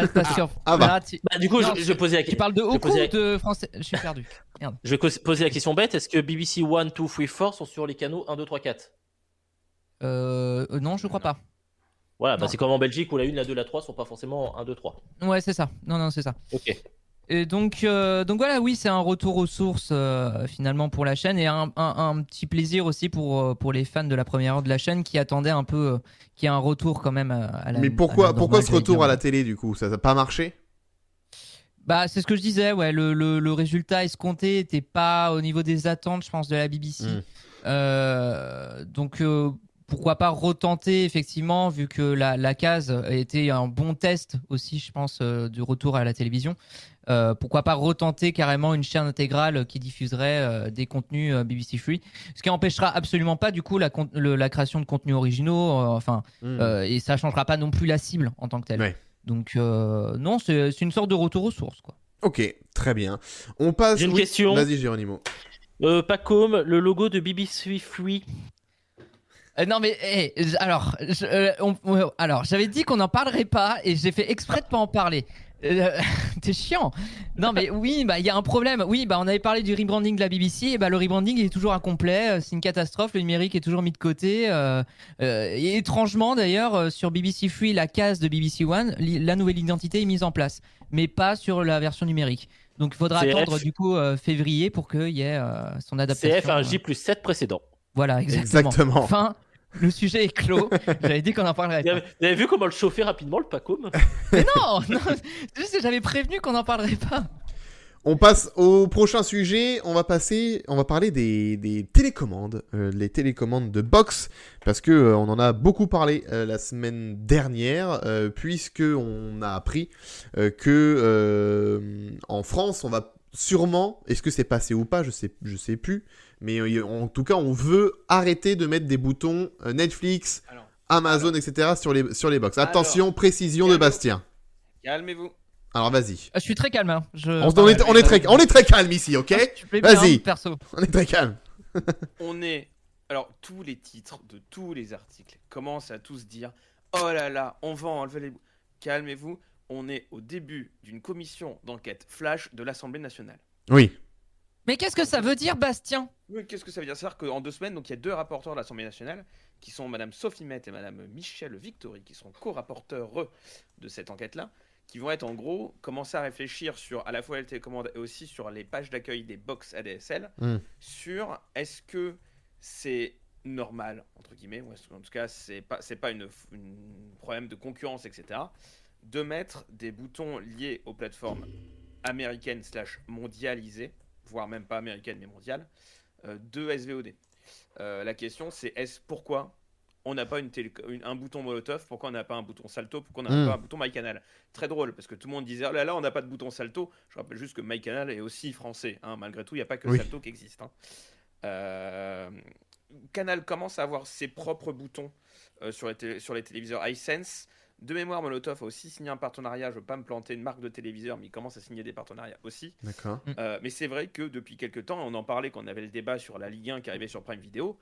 Pas sûr. Bah. Du coup, je vais poser la question. Tu parles de Oku ou de France? Je suis perdu. Merde. Je vais poser la question bête. Est-ce que BBC 1, 2, 3, 4 sont sur les canaux 1, 2, 3, 4 Non, je crois pas. Voilà, bah c'est comme en Belgique où la 1, la 2, la 3 sont pas forcément 1, 2, 3. Ouais, c'est ça. Non, c'est ça. Ok. Et donc voilà, oui, c'est un retour aux sources finalement pour la chaîne et un petit plaisir aussi pour les fans de la première heure de la chaîne qui attendaient un peu qu'il y ait un retour quand même à la. Mais pourquoi ce retour à la télé du coup? Ça n'a pas marché? Bah, c'est ce que je disais, ouais, le résultat escompté était pas au niveau des attentes, je pense, de la BBC. Donc pourquoi pas retenter effectivement, vu que la case a été un bon test aussi, je pense, du retour à la télévision. Pourquoi pas retenter carrément une chaîne intégrale qui diffuserait des contenus BBC Free, ce qui n'empêchera absolument pas du coup la création de contenus originaux, et ça changera pas non plus la cible en tant que telle. Ouais. Donc non, c'est une sorte de retour aux sources, quoi. Ok, très bien. On passe. J'ai une question. Vas-y, Géronimo. Pacôme, le logo de BBC Free. Non mais alors j'avais dit qu'on n'en parlerait pas et j'ai fait exprès de pas en parler. T'es chiant. Non mais oui, bah il y a un problème. Oui, bah on avait parlé du rebranding de la BBC et bah le rebranding est toujours incomplet, c'est une catastrophe, le numérique est toujours mis de côté. Et étrangement d'ailleurs sur BBC Free, la case de BBC One, la nouvelle identité est mise en place, mais pas sur la version numérique. Donc il faudra attendre du coup février pour qu'il y ait son adaptation. CF un J+7 précédent. Voilà, exactement. Enfin, le sujet est clos. J'avais dit qu'on en parlerait pas. Vous avez vu comment le chauffer rapidement, le Pacôme? Mais non, c'est juste que j'avais prévenu qu'on n'en parlerait pas. On passe au prochain sujet. On va parler des télécommandes, les télécommandes de box, parce que on en a beaucoup parlé la semaine dernière, puisque on a appris que en France, on va sûrement, est-ce que c'est passé ou pas, je sais plus. Mais en tout cas, on veut arrêter de mettre des boutons Netflix, Amazon, etc. sur les box. Attention, précision de Bastien. Calmez-vous. Alors vas-y. Je suis très calme. Hein. On est très calme ici, ok? Vas-y. Perso. On est très calme. Alors, tous les titres de tous les articles commencent à tous dire oh là là, on va enlever les. Calmez-vous. On est au début d'une commission d'enquête flash de l'Assemblée nationale. Oui. Mais qu'est-ce que ça veut dire, Bastien? Oui, qu'est-ce que ça veut dire? C'est-à-dire qu'en 2 semaines, donc il y a 2 rapporteurs de l'Assemblée nationale, qui sont Madame Sophie Met et Madame Michèle Victory, qui sont co-rapporteurs de cette enquête-là, qui vont être en gros commencer à réfléchir sur à la fois les télécommandes et aussi sur les pages d'accueil des box ADSL, sur est-ce que c'est normal, entre guillemets, ou en tout cas c'est pas une problème de concurrence, etc., de mettre des boutons liés aux plateformes américaines / mondialisées, voire même pas américaine mais mondiale, de SVOD. La question c'est pourquoi on n'a pas un bouton Molotov, pourquoi on n'a pas un bouton Salto, pourquoi on n'a pas un bouton MyCanal. Très drôle, parce que tout le monde disait oh là là, on n'a pas de bouton Salto. Je rappelle juste que MyCanal est aussi français, hein. Malgré tout, il n'y a pas que Salto qui existe. Hein. Canal commence à avoir ses propres boutons sur les téléviseurs iSense. De mémoire, Molotov a aussi signé un partenariat, je veux pas me planter, une marque de téléviseur, mais il commence à signer des partenariats aussi. D'accord. Mais c'est vrai que depuis quelques temps, on en parlait quand on avait le débat sur la Ligue 1 qui arrivait sur Prime Video,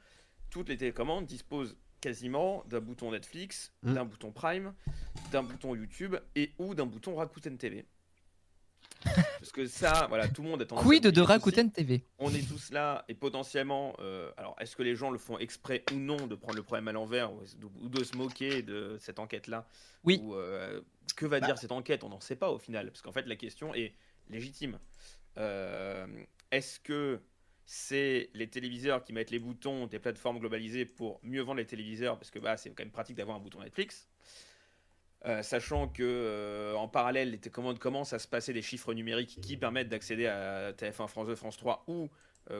toutes les télécommandes disposent quasiment d'un bouton Netflix, d'un bouton Prime, d'un bouton YouTube et ou d'un bouton Rakuten TV. Parce que ça, voilà, tout le monde a tendance Quid de Rakuten TV. On est tous là et potentiellement, alors est-ce que les gens le font exprès ou non de prendre le problème à l'envers ou de se moquer de cette enquête-là? Oui. Ou, que va dire cette enquête? On n'en sait pas au final, parce qu'en fait la question est légitime. Est-ce que c'est les téléviseurs qui mettent les boutons des plateformes globalisées pour mieux vendre les téléviseurs, parce que c'est quand même pratique d'avoir un bouton Netflix? Sachant que en parallèle, les télécommandes commencent à se passer des chiffres numériques qui permettent d'accéder à TF1, France 2, France 3, ou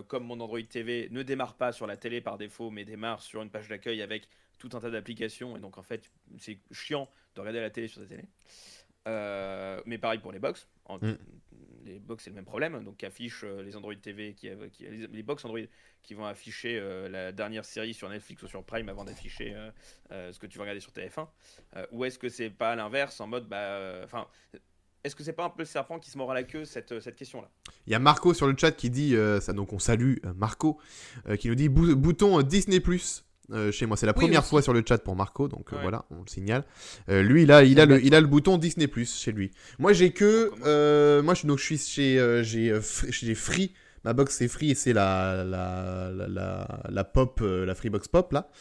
comme mon Android TV ne démarre pas sur la télé par défaut, mais démarre sur une page d'accueil avec tout un tas d'applications, et donc en fait, c'est chiant de regarder la télé sur sa télé. Mais pareil pour les box. Les box, c'est le même problème, donc qui affichent les Android TV, les box Android qui vont afficher la dernière série sur Netflix ou sur Prime avant d'afficher ce que tu vas regarder sur TF1. Ou est-ce que c'est pas à l'inverse, en mode, est-ce que c'est pas un peu le serpent qui se mord à la queue, cette question-là? Il y a Marco sur le chat qui dit, ça, donc on salue Marco, qui nous dit bouton Disney+. Chez moi, c'est la première fois sur le chat pour Marco, donc voilà, on le signale. Lui, il a le bouton Disney+ chez lui. Moi, j'ai que, je suis chez Free. Ma box c'est Free et c'est la Pop, la Freebox Pop là.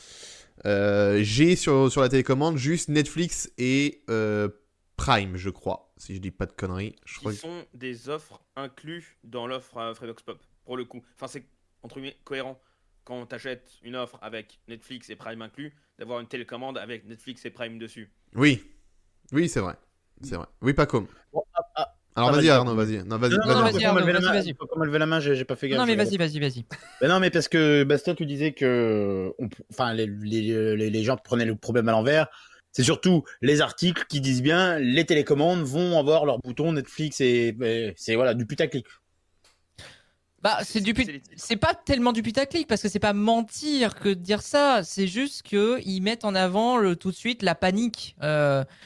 J'ai sur la télécommande juste Netflix et Prime, je crois, si je dis pas de conneries. Qui sont des offres inclus dans l'offre Freebox Pop pour le coup. Enfin, c'est entre guillemets cohérent. Quand on t'achète une offre avec Netflix et Prime inclus, d'avoir une télécommande avec Netflix et Prime dessus. Oui, c'est vrai. Oui, pas comme. Alors vas-y Arnaud, vas-y. Non, vas-y. Faut lever la main, j'ai pas fait gaffe. Non mais vas-y. Mais non, mais parce que Bastien, tu disais que les gens prenaient le problème à l'envers. C'est surtout les articles qui disent bien les télécommandes vont avoir leur bouton Netflix et c'est du putaclic. C'est pas tellement du putaclic parce que c'est pas mentir que de dire ça, c'est juste que ils mettent en avant tout de suite la panique.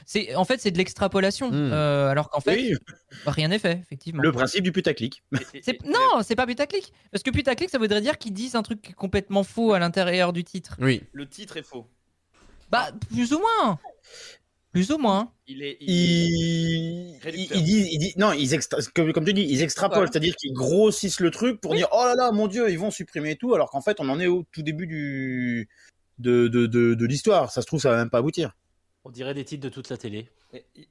C'est de l'extrapolation, alors qu'en fait rien n'est fait effectivement. Le principe du putaclic. Non, c'est pas putaclic parce que putaclic ça voudrait dire qu'ils disent un truc complètement faux à l'intérieur du titre. Oui. Le titre est faux. Plus ou moins. Ils disent, non, comme tu dis, ils extrapolent, c'est-à-dire qu'ils grossissent le truc pour dire, oh là là, mon Dieu, ils vont supprimer tout, alors qu'en fait, on en est au tout début de l'histoire. Ça se trouve, ça va même pas aboutir. On dirait des titres de toute la télé.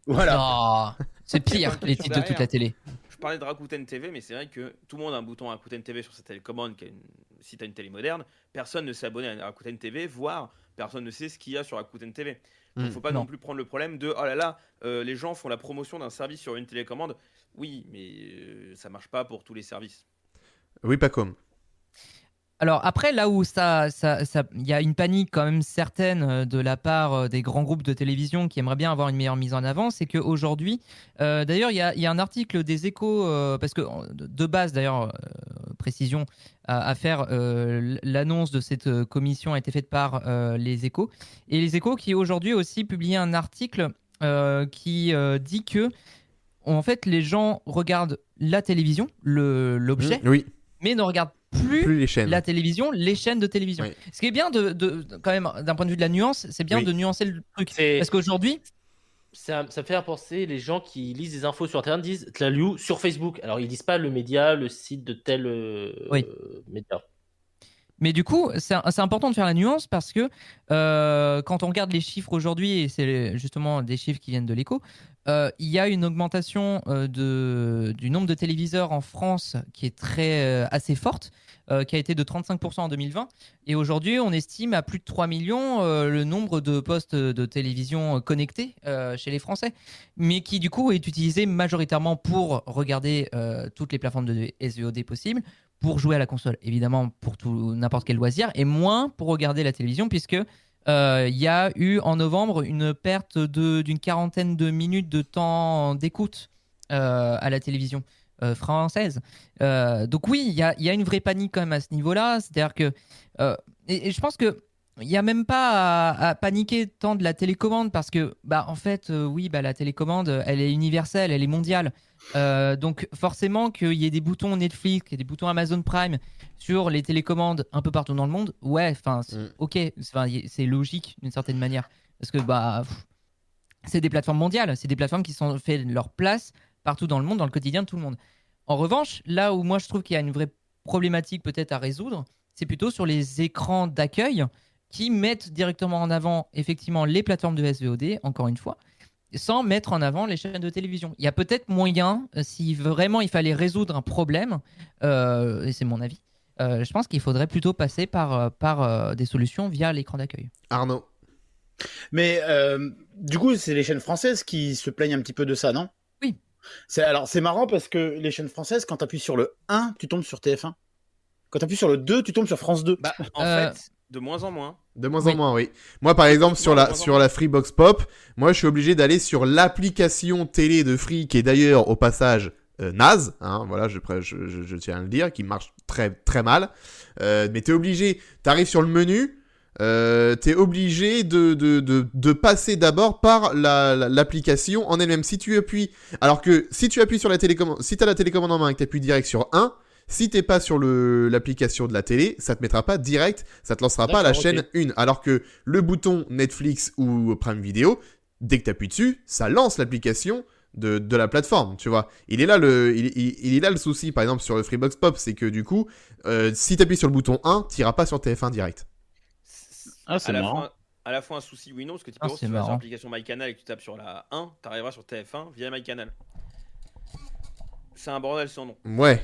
Voilà. Oh, c'est pire, les titres de toute la télé. Je parlais de Rakuten TV, mais c'est vrai que tout le monde a un bouton Rakuten TV sur sa télécommande. Si tu as une télé moderne, personne ne s'est abonné à Rakuten TV, voire personne ne sait ce qu'il y a sur Rakuten TV. Il ne faut pas non plus prendre le problème de « Oh là là, les gens font la promotion d'un service sur une télécommande ». Oui, mais ça ne marche pas pour tous les services. Oui, pas comme. Alors après, là où y a une panique quand même certaine de la part des grands groupes de télévision qui aimeraient bien avoir une meilleure mise en avant, c'est qu'aujourd'hui, d'ailleurs, il y a un article des Échos, parce que de base, d'ailleurs, précision à faire, l'annonce de cette commission a été faite par les Échos. Et les Échos qui aujourd'hui aussi publié un article qui dit que, en fait, les gens regardent la télévision, l'objet, mais ne regardent plus les chaînes. La télévision, les chaînes de télévision. Oui. Ce qui est bien quand même, d'un point de vue de la nuance, c'est bien de nuancer le truc. Parce qu'aujourd'hui, ça me fait penser, les gens qui lisent des infos sur Internet disent Tlaliou sur Facebook. Alors ils disent pas le média, le site de tel média. Mais du coup, c'est important de faire la nuance parce que quand on regarde les chiffres aujourd'hui, et c'est justement des chiffres qui viennent de l'Écho, il y a une augmentation du nombre de téléviseurs en France qui est assez forte, qui a été de 35% en 2020. Et aujourd'hui, on estime à plus de 3 millions le nombre de postes de télévision connectés chez les Français, mais qui du coup est utilisé majoritairement pour regarder toutes les plateformes de SVOD possibles, pour jouer à la console, évidemment pour n'importe quel loisir, et moins pour regarder la télévision, puisque il y a eu en novembre une perte d'une quarantaine de minutes de temps d'écoute à la télévision française. Donc oui, il y a une vraie panique quand même à ce niveau-là. C'est-à-dire que... et je pense que il n'y a même pas à paniquer tant de la télécommande parce que, en fait, oui, la télécommande, elle est universelle, elle est mondiale. Donc, forcément, qu'il y ait des boutons Netflix, qu'il y ait des boutons Amazon Prime sur les télécommandes un peu partout dans le monde, ouais, ok, c'est logique d'une certaine manière. Parce que, c'est des plateformes mondiales, c'est des plateformes qui sont fait leur place partout dans le monde, dans le quotidien de tout le monde. En revanche, là où moi je trouve qu'il y a une vraie problématique peut-être à résoudre, c'est plutôt sur les écrans d'accueil qui mettent directement en avant effectivement les plateformes de SVOD, encore une fois, sans mettre en avant les chaînes de télévision. Il y a peut-être moyen, si vraiment il fallait résoudre un problème, et c'est mon avis, je pense qu'il faudrait plutôt passer par des solutions via l'écran d'accueil. Arnaud. Mais du coup, c'est les chaînes françaises qui se plaignent un petit peu de ça, non ? Oui. C'est marrant parce que les chaînes françaises, quand tu appuies sur le 1, tu tombes sur TF1. Quand tu appuies sur le 2, tu tombes sur France 2. En fait, de moins en moins. De moins en moins, oui. Moi, par exemple, sur la Freebox Pop, moi, je suis obligé d'aller sur l'application télé de Free, qui est d'ailleurs, au passage, naze, hein, voilà, je tiens à le dire, qui marche très, très mal. Mais t'es obligé, t'arrives sur le menu, t'es obligé de passer d'abord par l'application en elle-même. Si tu appuies, alors que si tu appuies sur la télécommande, si t'as la télécommande en main et que t'appuies direct sur 1, si t'es pas sur l'application de la télé, ça te mettra pas direct, ça te lancera pas à la chaîne 1. Alors que le bouton Netflix ou Prime Video, dès que t'appuies dessus, ça lance l'application de la plateforme, tu vois. Il est là le souci, par exemple, sur le Freebox Pop, c'est que du coup, si t'appuies sur le bouton 1, t'iras pas sur TF1 direct. Ah, c'est marrant. À la fois un souci oui non, parce que tu peux sur l'application MyCanal et que tu tapes sur la 1, t'arriveras sur TF1 via MyCanal. C'est un bordel sans nom. Ouais.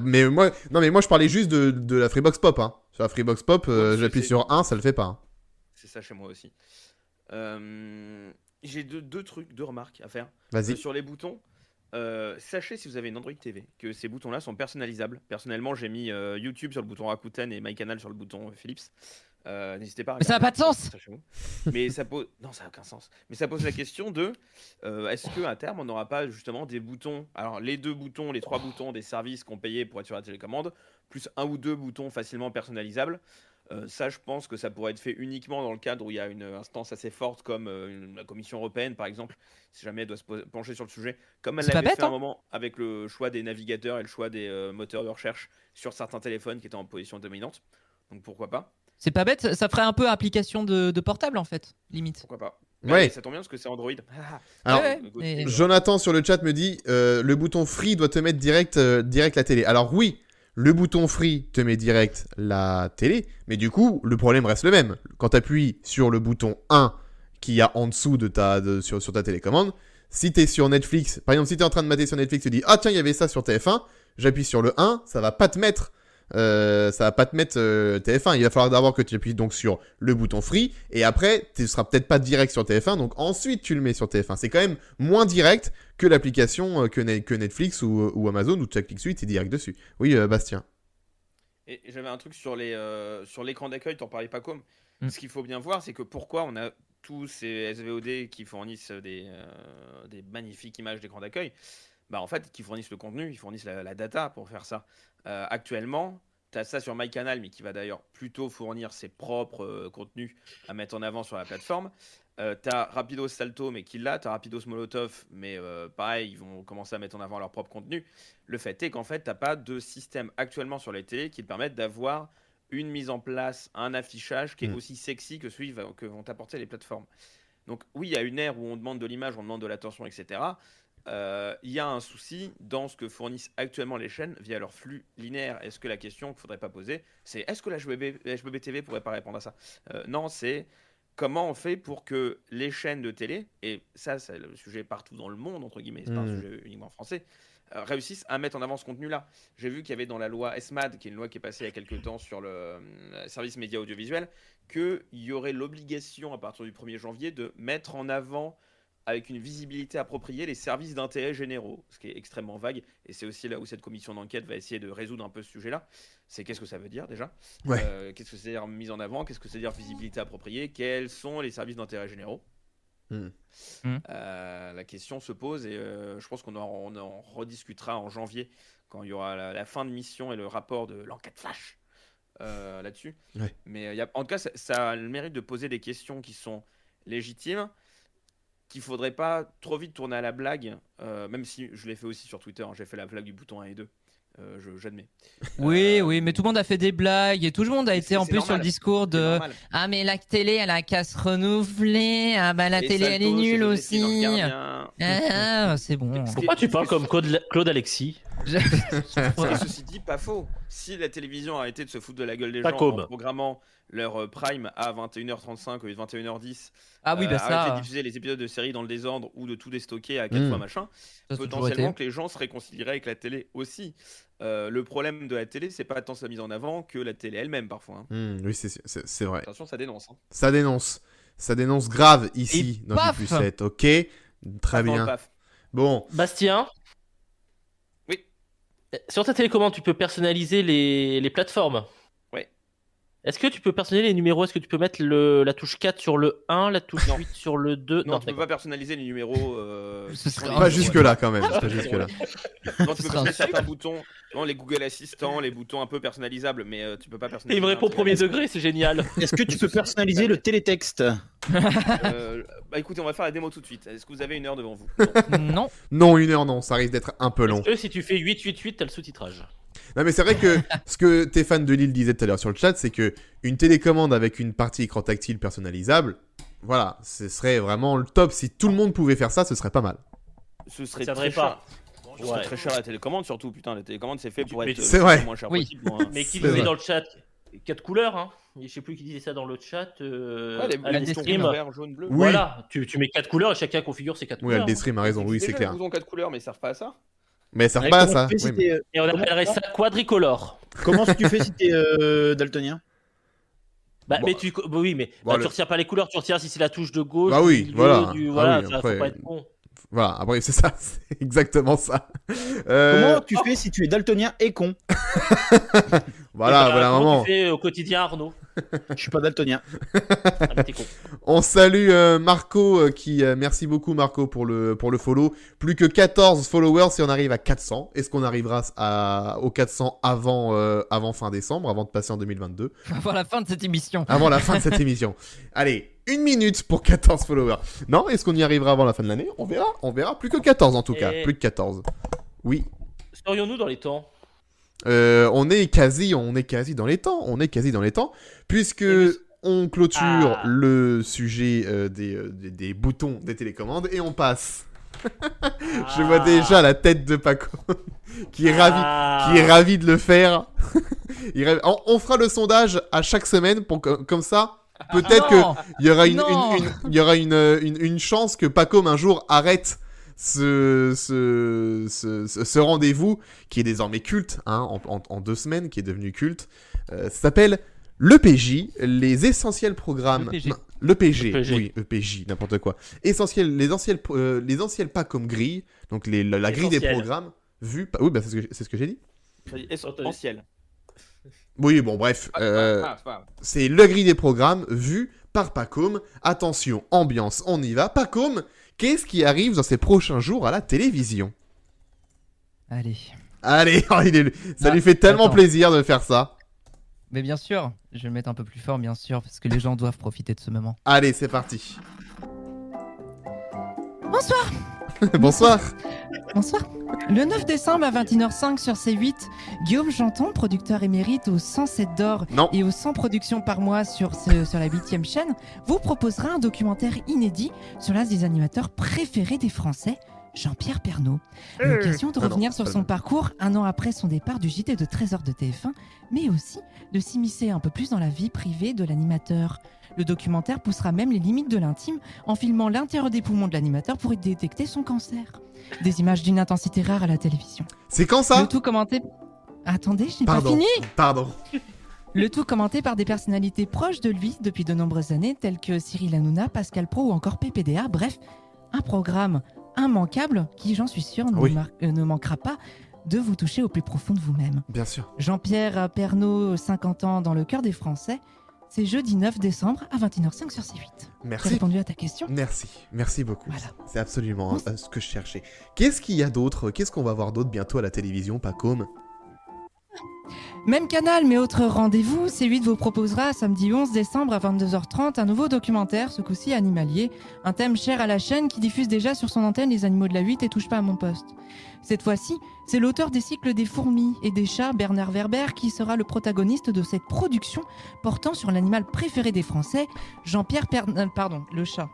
Mais moi je parlais juste de la Freebox Pop. Hein. Sur la Freebox Pop, j'appuie sur 1, ça le fait pas. Hein. C'est ça chez moi aussi. J'ai deux remarques à faire. Vas-y. Sur les boutons, sachez si vous avez une Android TV que ces boutons-là sont personnalisables. Personnellement, j'ai mis YouTube sur le bouton Rakuten et MyCanal sur le bouton Philips. N'hésitez pas à regarder. Ça n'a pas de sens. Mais ça pose... Non, ça n'a aucun sens. Mais ça pose la question de est-ce qu'à terme, on n'aura pas justement des boutons, alors les 2 boutons, les 3 boutons des services qu'on payait pour être sur la télécommande, plus 1 ou 2 boutons facilement personnalisables. Ça, je pense que ça pourrait être fait uniquement dans le cadre où il y a une instance assez forte comme la Commission européenne, par exemple, si jamais elle doit se pencher sur le sujet, comme elle l'avait fait à un moment avec le choix des navigateurs et le choix des moteurs de recherche sur certains téléphones qui étaient en position dominante. Donc pourquoi pas ? C'est pas bête, ça ferait un peu application de portable en fait, limite. Pourquoi pas ? Ouais. Ça tombe bien parce que c'est Android. Alors, Jonathan sur le chat me dit le bouton Free doit te mettre direct la télé. Alors oui, le bouton Free te met direct la télé, mais du coup, le problème reste le même. Quand tu appuies sur le bouton 1 qu'il y a en dessous sur ta télécommande, si tu es sur Netflix, par exemple, si tu es en train de mater sur Netflix, tu dis ah tiens, il y avait ça sur TF1, j'appuie sur le 1, ça va pas te mettre TF1. Il va falloir d'abord que tu appuies donc sur le bouton Free et après tu seras peut-être pas direct sur TF1, donc ensuite tu le mets sur TF1. C'est quand même moins direct que l'application que Netflix ou Amazon où tu cliques dessus et tu es direct dessus. Oui, Bastien. Et j'avais un truc sur l'écran d'accueil, t'en parlais pas comme. Ce qu'il faut bien voir, c'est que pourquoi on a tous ces SVOD qui fournissent des magnifiques images d'écran d'accueil. En fait, qui fournissent le contenu, ils fournissent la data pour faire ça. Actuellement, tu as ça sur MyCanal, mais qui va d'ailleurs plutôt fournir ses propres contenus à mettre en avant sur la plateforme. Tu as Rapidos Salto, mais qui l'a. Tu as Rapidos Molotov, mais pareil, ils vont commencer à mettre en avant leur propre contenu. Le fait est qu'en fait, tu n'as pas de système actuellement sur les télés qui te permettent d'avoir une mise en place, un affichage qui est aussi sexy que celui que vont t'apporter les plateformes. Donc oui, il y a une ère où on demande de l'image, on demande de l'attention, etc. Il y a un souci dans ce que fournissent actuellement les chaînes via leur flux linéaire. Est-ce que la question qu'il ne faudrait pas poser, c'est est-ce que la HBB TV pourrait pas répondre à ça ? Non, c'est comment on fait pour que les chaînes de télé, et ça c'est le sujet partout dans le monde, entre guillemets, c'est pas un sujet uniquement français, réussissent à mettre en avant ce contenu-là. J'ai vu qu'il y avait dans la loi ESMAD, qui est une loi qui est passée il y a quelques temps sur le service média audiovisuel, qu'il y aurait l'obligation à partir du 1er janvier de mettre en avant avec une visibilité appropriée les services d'intérêt généraux, ce qui est extrêmement vague, et c'est aussi là où cette commission d'enquête va essayer de résoudre un peu ce sujet-là. C'est qu'est-ce que ça veut dire déjà ? Qu'est-ce que c'est dire mise en avant ? Qu'est-ce que c'est dire visibilité appropriée ? Quels sont les services d'intérêt généraux ? La question se pose, et je pense qu'on en rediscutera en janvier, quand il y aura la fin de mission et le rapport de l'enquête flash là-dessus. Ouais. Mais en tout cas, ça a le mérite de poser des questions qui sont légitimes, qu'il faudrait pas trop vite tourner à la blague, même si je l'ai fait aussi sur Twitter, j'ai fait la blague du bouton 1 et 2. J'admets. Oui, mais tout le monde a fait des blagues et tout le monde a été en plus sur le discours de ah mais la télé elle a qu'à se renouveler, ah bah la télé elle est nulle aussi. C'est bon. Pourquoi tu parles comme Claude Alexis? Ceci dit, pas faux. Si la télévision a arrêté de se foutre de la gueule des gens en programmant leur prime à 21h35 ou 21h10, arrêter de diffuser les épisodes de séries dans le désordre ou de tout déstocker à 4 fois machin, potentiellement que les gens se réconcilieraient avec la télé aussi. Le problème de la télé, c'est pas tant sa mise en avant que la télé elle-même parfois. Oui, c'est vrai. Attention, ça dénonce. Ça dénonce grave ici dans J+7, ok. Très bien. Bon. Bastien. Oui. Sur ta télécommande, tu peux personnaliser les plateformes. Est-ce que tu peux personnaliser les numéros? Est-ce que tu peux mettre la touche 4 sur le 1, la touche 8 sur le 2? Non, tu peux pas personnaliser les numéros. Pas jusque-là quand même. Pas jusque-là. Non, tu peux personnaliser certains boutons, les Google Assistant, les boutons un peu personnalisables, mais tu peux pas personnaliser. Et il me répond premier degré, c'est génial. Est-ce que tu peux personnaliser le télétexte? Écoutez, on va faire la démo tout de suite. Est-ce que vous avez une heure devant vous? Non. Non, 1 heure non, ça risque d'être un peu long. Est-ce que si tu fais 888, t'as le sous-titrage? Non mais c'est vrai que ce que tes fans de Lille disaient tout à l'heure sur le chat, c'est que une télécommande avec une partie écran tactile personnalisable, voilà, ce serait vraiment le top. Si tout le monde pouvait faire ça, ce serait pas mal. Ce serait très cher. Ce serait très cher la télécommande surtout, putain, la télécommande c'est fait pour être vrai. moins cher possible. Mais qui disait dans le chat 4 couleurs, hein. Je sais plus qui disait ça dans le chat. Aldestream, vert, jaune, bleu. Oui. Voilà, tu mets 4 couleurs et chacun configure ses 4 couleurs. Oui, Aldestream a raison, oui, c'est clair. Ils ont 4 couleurs, mais ils servent pas à ça. Mais ça sert pas à ça. Et on appellerait ça quadricolore. Comment tu fais si t'es daltonien? Mais tu retires pas les couleurs, tu retires si c'est la touche de gauche. Bah oui, voilà. Ça faut pas être con. Voilà, après c'est ça, c'est exactement ça. Comment tu fais si tu es daltonien et con? Voilà, comment tu fais au quotidien, Arnaud? Je suis pas daltonien. T'es con. On salue Marco qui merci beaucoup Marco pour le follow. Plus que 14 followers si on arrive à 400. Est-ce qu'on arrivera aux 400 avant fin décembre, avant de passer en 2022? Avant la fin de cette émission. Avant la fin de cette émission. Allez, 1 minute pour 14 followers. Non, est-ce qu'on y arrivera avant la fin de l'année? On verra. Plus que 14 en tout cas. Plus que 14. Oui. Serions-nous dans les temps? On est quasi dans les temps. Puisque on clôture le sujet des boutons des télécommandes et on passe. Je vois déjà la tête de Paco qui est ravi de le faire. On fera le sondage à chaque semaine comme ça. Peut-être qu'il y aura une chance que Paco un jour arrête ce rendez-vous qui est désormais culte, hein, en 2 semaines, qui est devenu culte. Ça s'appelle l'EPJ, les essentiels programmes. L'EPG, oui, EPJ, n'importe quoi. Les essentiels pas comme grille, donc la grille des programmes vus. Oui, bah, c'est ce que j'ai dit. Essentiel. Oui, bon, bref. C'est la grille des programmes vue par Pacôme. Attention, ambiance, on y va. Pacôme, qu'est-ce qui arrive dans ces prochains jours à la télévision? Allez, ça lui fait tellement plaisir de faire ça. Mais bien sûr, je vais le mettre un peu plus fort, bien sûr, parce que les gens doivent profiter de ce moment. Allez, c'est parti. Bonsoir. Bonsoir. Bonsoir. Le 9 décembre à 21h05 sur C8, Guillaume Janton, producteur émérite au 107 d'or et aux 100 productions par mois sur la 8e chaîne, vous proposera un documentaire inédit sur l'un des animateurs préférés des Français, Jean-Pierre Pernaut. L'occasion de revenir sur son parcours 1 an après son départ du JT de 13h de TF1, mais aussi de s'immiscer un peu plus dans la vie privée de l'animateur. Le documentaire poussera même les limites de l'intime en filmant l'intérieur des poumons de l'animateur pour y détecter son cancer. Des images d'une intensité rare à la télévision. C'est quand ça? Le tout commenté... Attendez, je n'ai pas fini. Pardon. Le tout commenté par des personnalités proches de lui depuis de nombreuses années, telles que Cyril Hanouna, Pascal Praud ou encore PPDA. Bref, un programme immanquable qui, j'en suis sûr, ne manquera pas de vous toucher au plus profond de vous-même. Bien sûr. Jean-Pierre Pernaut, 50 ans dans le cœur des Français. C'est jeudi 9 décembre à 21h05 sur C8. Merci. J'ai répondu à ta question. Merci beaucoup. Voilà. C'est absolument ce que je cherchais. Qu'est-ce qu'il y a d'autre? Qu'est-ce qu'on va voir d'autre bientôt à la télévision, Pacôme? Même canal, mais autre rendez-vous, C8 vous proposera samedi 11 décembre à 22h30 un nouveau documentaire, ce coup-ci animalier, un thème cher à la chaîne qui diffuse déjà sur son antenne les animaux de la 8 et touche pas à mon poste. Cette fois-ci, c'est l'auteur des cycles des fourmis et des chats, Bernard Werber, qui sera le protagoniste de cette production portant sur l'animal préféré des Français, Jean-Pierre le chat,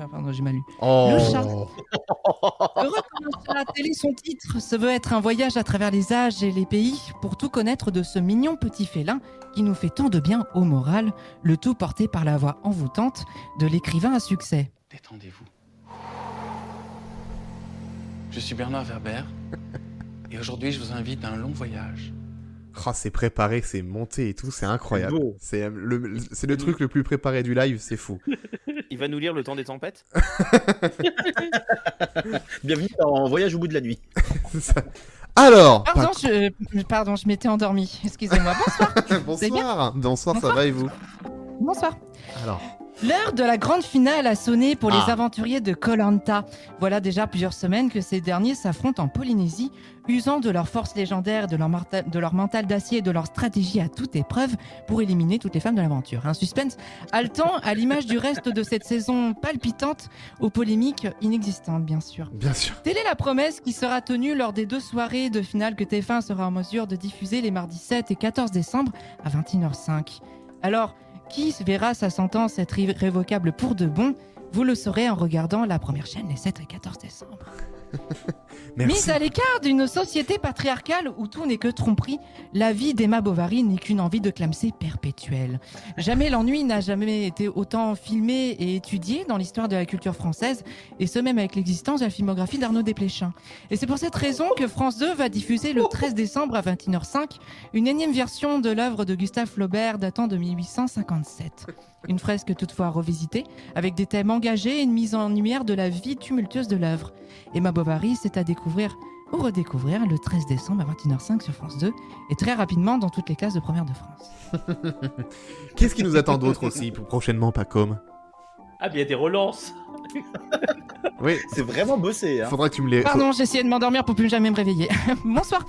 pardon, j'ai mal lu. Oh. Le chat. Heureux comme sur la télé, son titre se veut être un voyage à travers les âges et les pays pour tout connaître de ce mignon petit félin qui nous fait tant de bien au moral, le tout porté par la voix envoûtante de l'écrivain à succès. Détendez-vous. Je suis Bernard Werber et aujourd'hui je vous invite à un long voyage. Oh, c'est préparé, c'est monté et tout, c'est incroyable. C'est le truc le plus préparé du live, c'est fou. Il va nous lire Le Temps des Tempêtes. Bienvenue dans Voyage au bout de la nuit. Alors... Pardon, je m'étais endormi. Excusez-moi. Bonsoir. Bonsoir, ça va et vous? Bonsoir. Alors... L'heure de la grande finale a sonné pour les aventuriers de Koh-Lanta. Voilà déjà plusieurs semaines que ces derniers s'affrontent en Polynésie, usant de leur force légendaire, de leur mental d'acier et de leur stratégie à toute épreuve pour éliminer toutes les femmes de l'aventure. Un suspense haletant à l'image du reste de cette saison palpitante aux polémiques inexistantes, bien sûr. Bien sûr. Telle est la promesse qui sera tenue lors des 2 soirées de finale que TF1 sera en mesure de diffuser les mardis 7 et 14 décembre à 21h05. Alors, qui verra sa sentence être irrévocable pour de bon? Vous le saurez en regardant la première chaîne les 7 et 14 décembre. Mise à l'écart d'une société patriarcale où tout n'est que tromperie, la vie d'Emma Bovary n'est qu'une envie de clamser perpétuelle. Jamais l'ennui n'a jamais été autant filmé et étudié dans l'histoire de la culture française, et ce même avec l'existence de la filmographie d'Arnaud Desplechin. Et c'est pour cette raison que France 2 va diffuser le 13 décembre à 21h05 une énième version de l'œuvre de Gustave Flaubert datant de 1857. Une fresque toutefois revisitée, avec des thèmes engagés et une mise en lumière de la vie tumultueuse de l'œuvre. Emma Bovary, c'est à découvrir ou redécouvrir le 13 décembre à 21h05 sur France 2 et très rapidement dans toutes les classes de première de France. Qu'est-ce qui nous attend d'autre aussi pour prochainement, Pacom? Ah, bien des relances. Oui. C'est vraiment bossé. Hein. Faudra que tu me les... Pardon, j'ai essayé de m'endormir pour plus jamais me réveiller. Bonsoir.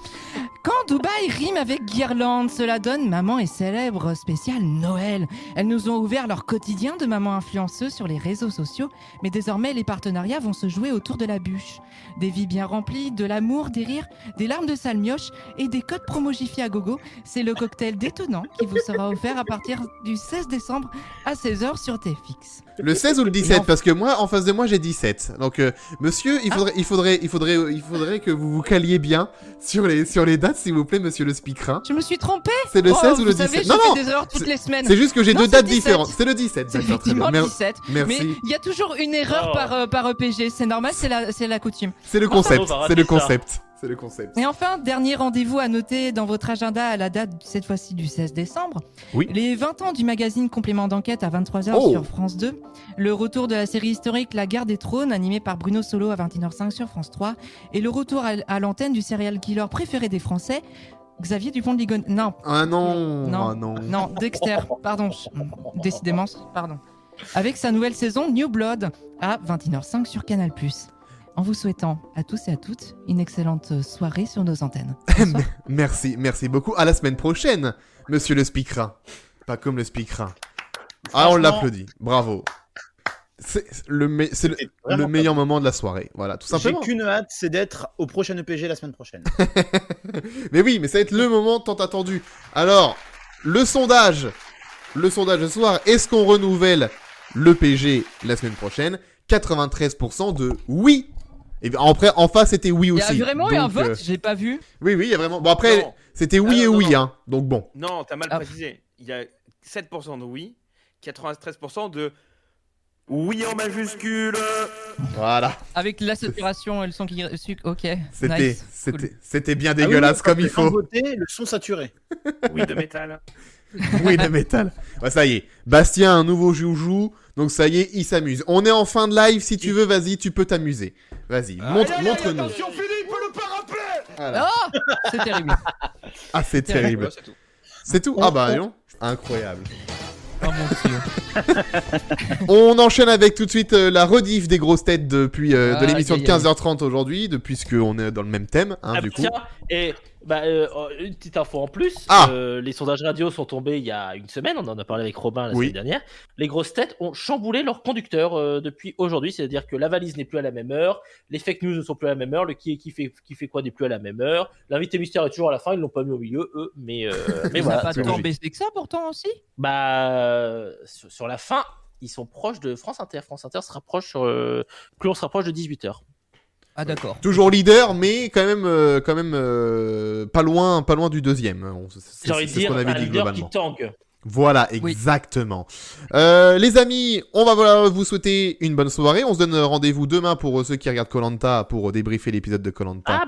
Quand Dubaï rime avec guirlande, cela donne Maman est célèbre spécial Noël. Elles nous ont ouvert leur quotidien de maman influenceuse sur les réseaux sociaux, mais désormais les partenariats vont se jouer autour de la bûche. Des vies bien remplies, de l'amour, des rires, des larmes de salmioche et des codes promogifiés à gogo. C'est le cocktail détonnant qui vous sera offert à partir du 16 décembre à 16h sur TFX. Le 16 ou le 17 parce que moi, en face de moi, j'ai 17. Donc, monsieur, il faudrait que vous vous caliez bien sur les dates, s'il vous plaît, monsieur le speaker. Je me suis trompé. C'est le 16 ou le 17? Vous savez, je fais des erreurs toutes les semaines. C'est juste que j'ai 2 dates différentes. C'est le 17. C'est effectivement le 17. Merci. Mais il y a toujours une erreur par EPG. C'est normal, c'est la coutume. C'est le concept. C'est le concept. C'est le concept. Et enfin, dernier rendez-vous à noter dans votre agenda à la date, cette fois-ci du 16 décembre. Oui. Les 20 ans du magazine Complément d'enquête à 23h sur France 2. Le retour de la série historique La Guerre des Trônes, animée par Bruno Solo à 21h05 sur France 3. Et le retour à l'antenne du serial killer préféré des Français, Xavier Dupont de Ligonnès. Non. Ah non. Non, Dexter. Pardon. Décidément, pardon. Avec sa nouvelle saison New Blood à 21h05 sur Canal+. En vous souhaitant à tous et à toutes une excellente soirée sur nos antennes. Merci beaucoup. À la semaine prochaine, monsieur le speaker. Pas comme le speaker. Ah, on l'applaudit. Bravo. C'est le meilleur moment de la soirée. Voilà, tout simplement. J'ai qu'une hâte, c'est d'être au prochain EPG la semaine prochaine. Mais oui, mais ça va être le moment tant attendu. Alors, le sondage ce soir, est-ce qu'on renouvelle l'EPG la semaine prochaine? 93% de oui. Et après, en face, c'était oui aussi. Il y a vraiment eu un vote, j'ai pas vu. Oui, il y a vraiment. Bon, après, c'était oui et oui, hein. Donc bon. Non, t'as mal précisé. Il y a 7% de oui, 93% de oui en majuscule. Voilà. Avec la saturation et le son qui sucre, ok. C'était bien dégueulasse comme il faut. Voter, le son saturé. Oui de métal. Oui de métal. Ouais, ça y est. Bastien a un nouveau joujou. Donc ça y est, il s'amuse. On est en fin de live, si tu veux, vas-y, tu peux t'amuser. Vas-y, montre-nous. Attention Philippe, le parapet. Voilà. Oh, c'est terrible. Ah, c'est terrible. C'est tout. Ah bah non, incroyable. Oh mon Dieu. On enchaîne avec tout de suite la rediff des grosses têtes depuis de l'émission de 15h30 aujourd'hui, puisqu'on est dans le même thème, hein, du coup. Et Une petite info en plus. Les sondages radio sont tombés il y a une semaine. On en a parlé avec Robin la semaine dernière. Les grosses têtes ont chamboulé leur conducteur depuis aujourd'hui. C'est-à-dire que la valise n'est plus à la même heure. Les fake news ne sont plus à la même heure. Le qui fait quoi n'est plus à la même heure. L'invité mystère est toujours à la fin. Ils l'ont pas mis au milieu, eux. Mais voilà. Ça n'a pas tant baissé que ça pourtant aussi. Sur la fin, ils sont proches de France Inter. France Inter se rapproche plus on se rapproche de 18h. Ah d'accord. Toujours leader, mais quand même pas loin du deuxième. J'ai envie de dire un leader qui tangue. Voilà, exactement. Les amis, on va vous souhaiter une bonne soirée. On se donne rendez-vous demain pour ceux qui regardent Koh-Lanta pour débriefer l'épisode de Koh-Lanta.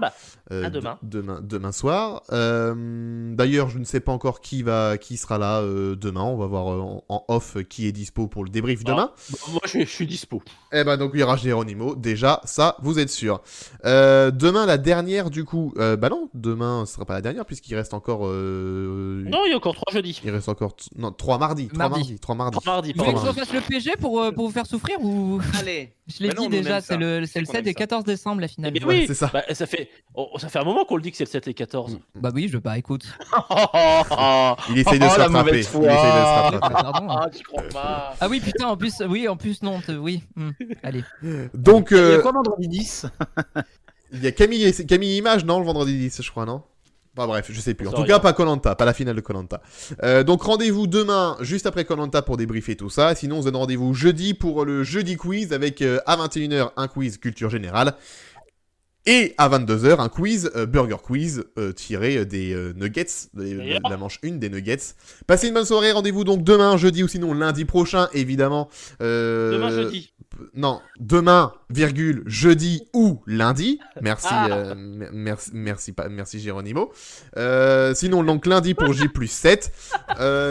À demain. Demain soir. D'ailleurs, je ne sais pas encore qui sera là demain. On va voir en off qui est dispo pour le débrief demain. Moi, je suis dispo. Donc il y aura Geronimo. Déjà, ça, vous êtes sûr. Demain, la dernière, du coup. Non, demain, ce sera pas la dernière puisqu'il reste encore. Non, il y a encore 3 jeudis. Il reste encore 3 mardis. 3 mardis. Vous voulez que je fasse le PG pour vous faire souffrir ou... Allez. Je l'ai dit déjà, c'est le 7 et 14 décembre la finale. Oui, c'est ça. Ça fait un moment qu'on le dit que c'est le 7 et 14. Bah oui, écoute. Il essaye de se rattraper. Je crois pas. Ah oui, putain, en plus non, oui. Allez. Donc, il y a quoi vendredi 10? Il y a Camille Image, non, le vendredi 10, je crois, non? Bref, je sais plus. En tout cas, pas Koh-Lanta, pas la finale de Koh-Lanta. Donc rendez-vous demain, juste après Koh-Lanta pour débriefer tout ça. Sinon, on se donne rendez-vous jeudi pour le jeudi quiz avec à 21h un quiz culture générale. Et à 22h, un quiz, burger quiz, tiré des nuggets, de la manche 1 des nuggets. Passez une bonne soirée, rendez-vous donc demain, jeudi ou sinon lundi prochain, évidemment. Demain, jeudi. Non, demain, jeudi ou lundi. Merci, merci Geronimo. Sinon, donc lundi pour J+7.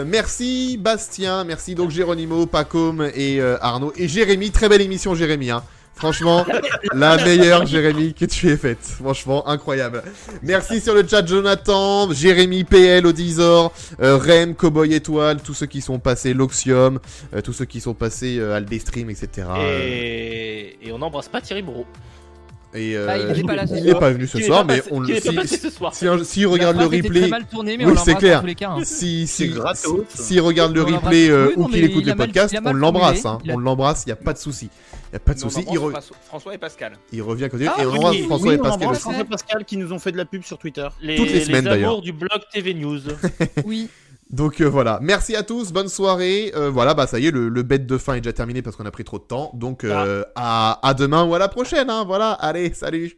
Merci Bastien, merci donc Geronimo, Pacôme et Arnaud. Et Jérémy, très belle émission Jérémy, hein. Franchement, la meilleure, Jérémy, que tu aies faite. Franchement, incroyable. Merci sur le chat, Jonathan, Jérémy, PL, Odizor, Rem, Cowboy Étoile, tous ceux qui sont passés, Loxium, tous ceux qui sont passés Aldestream, etc. Et on n'embrasse pas Thierry Moreau. Et il n'est pas venu ce soir, mais on le si il regarde le replay, oui c'est clair. S'il regarde le replay ou qu'il écoute le podcast, on l'embrasse, hein. On l'embrasse, il y a pas de souci. François et Pascal. Il revient quand et on embrasse François et Pascal aussi. François et Pascal qui nous ont fait de la pub sur Twitter. Toutes les semaines d'ailleurs. Les amours du blog TV News. Oui. Donc voilà, merci à tous, bonne soirée. Voilà, ça y est, le bet de fin est déjà terminé parce qu'on a pris trop de temps. Donc à demain ou à la prochaine, hein. Voilà, allez, salut.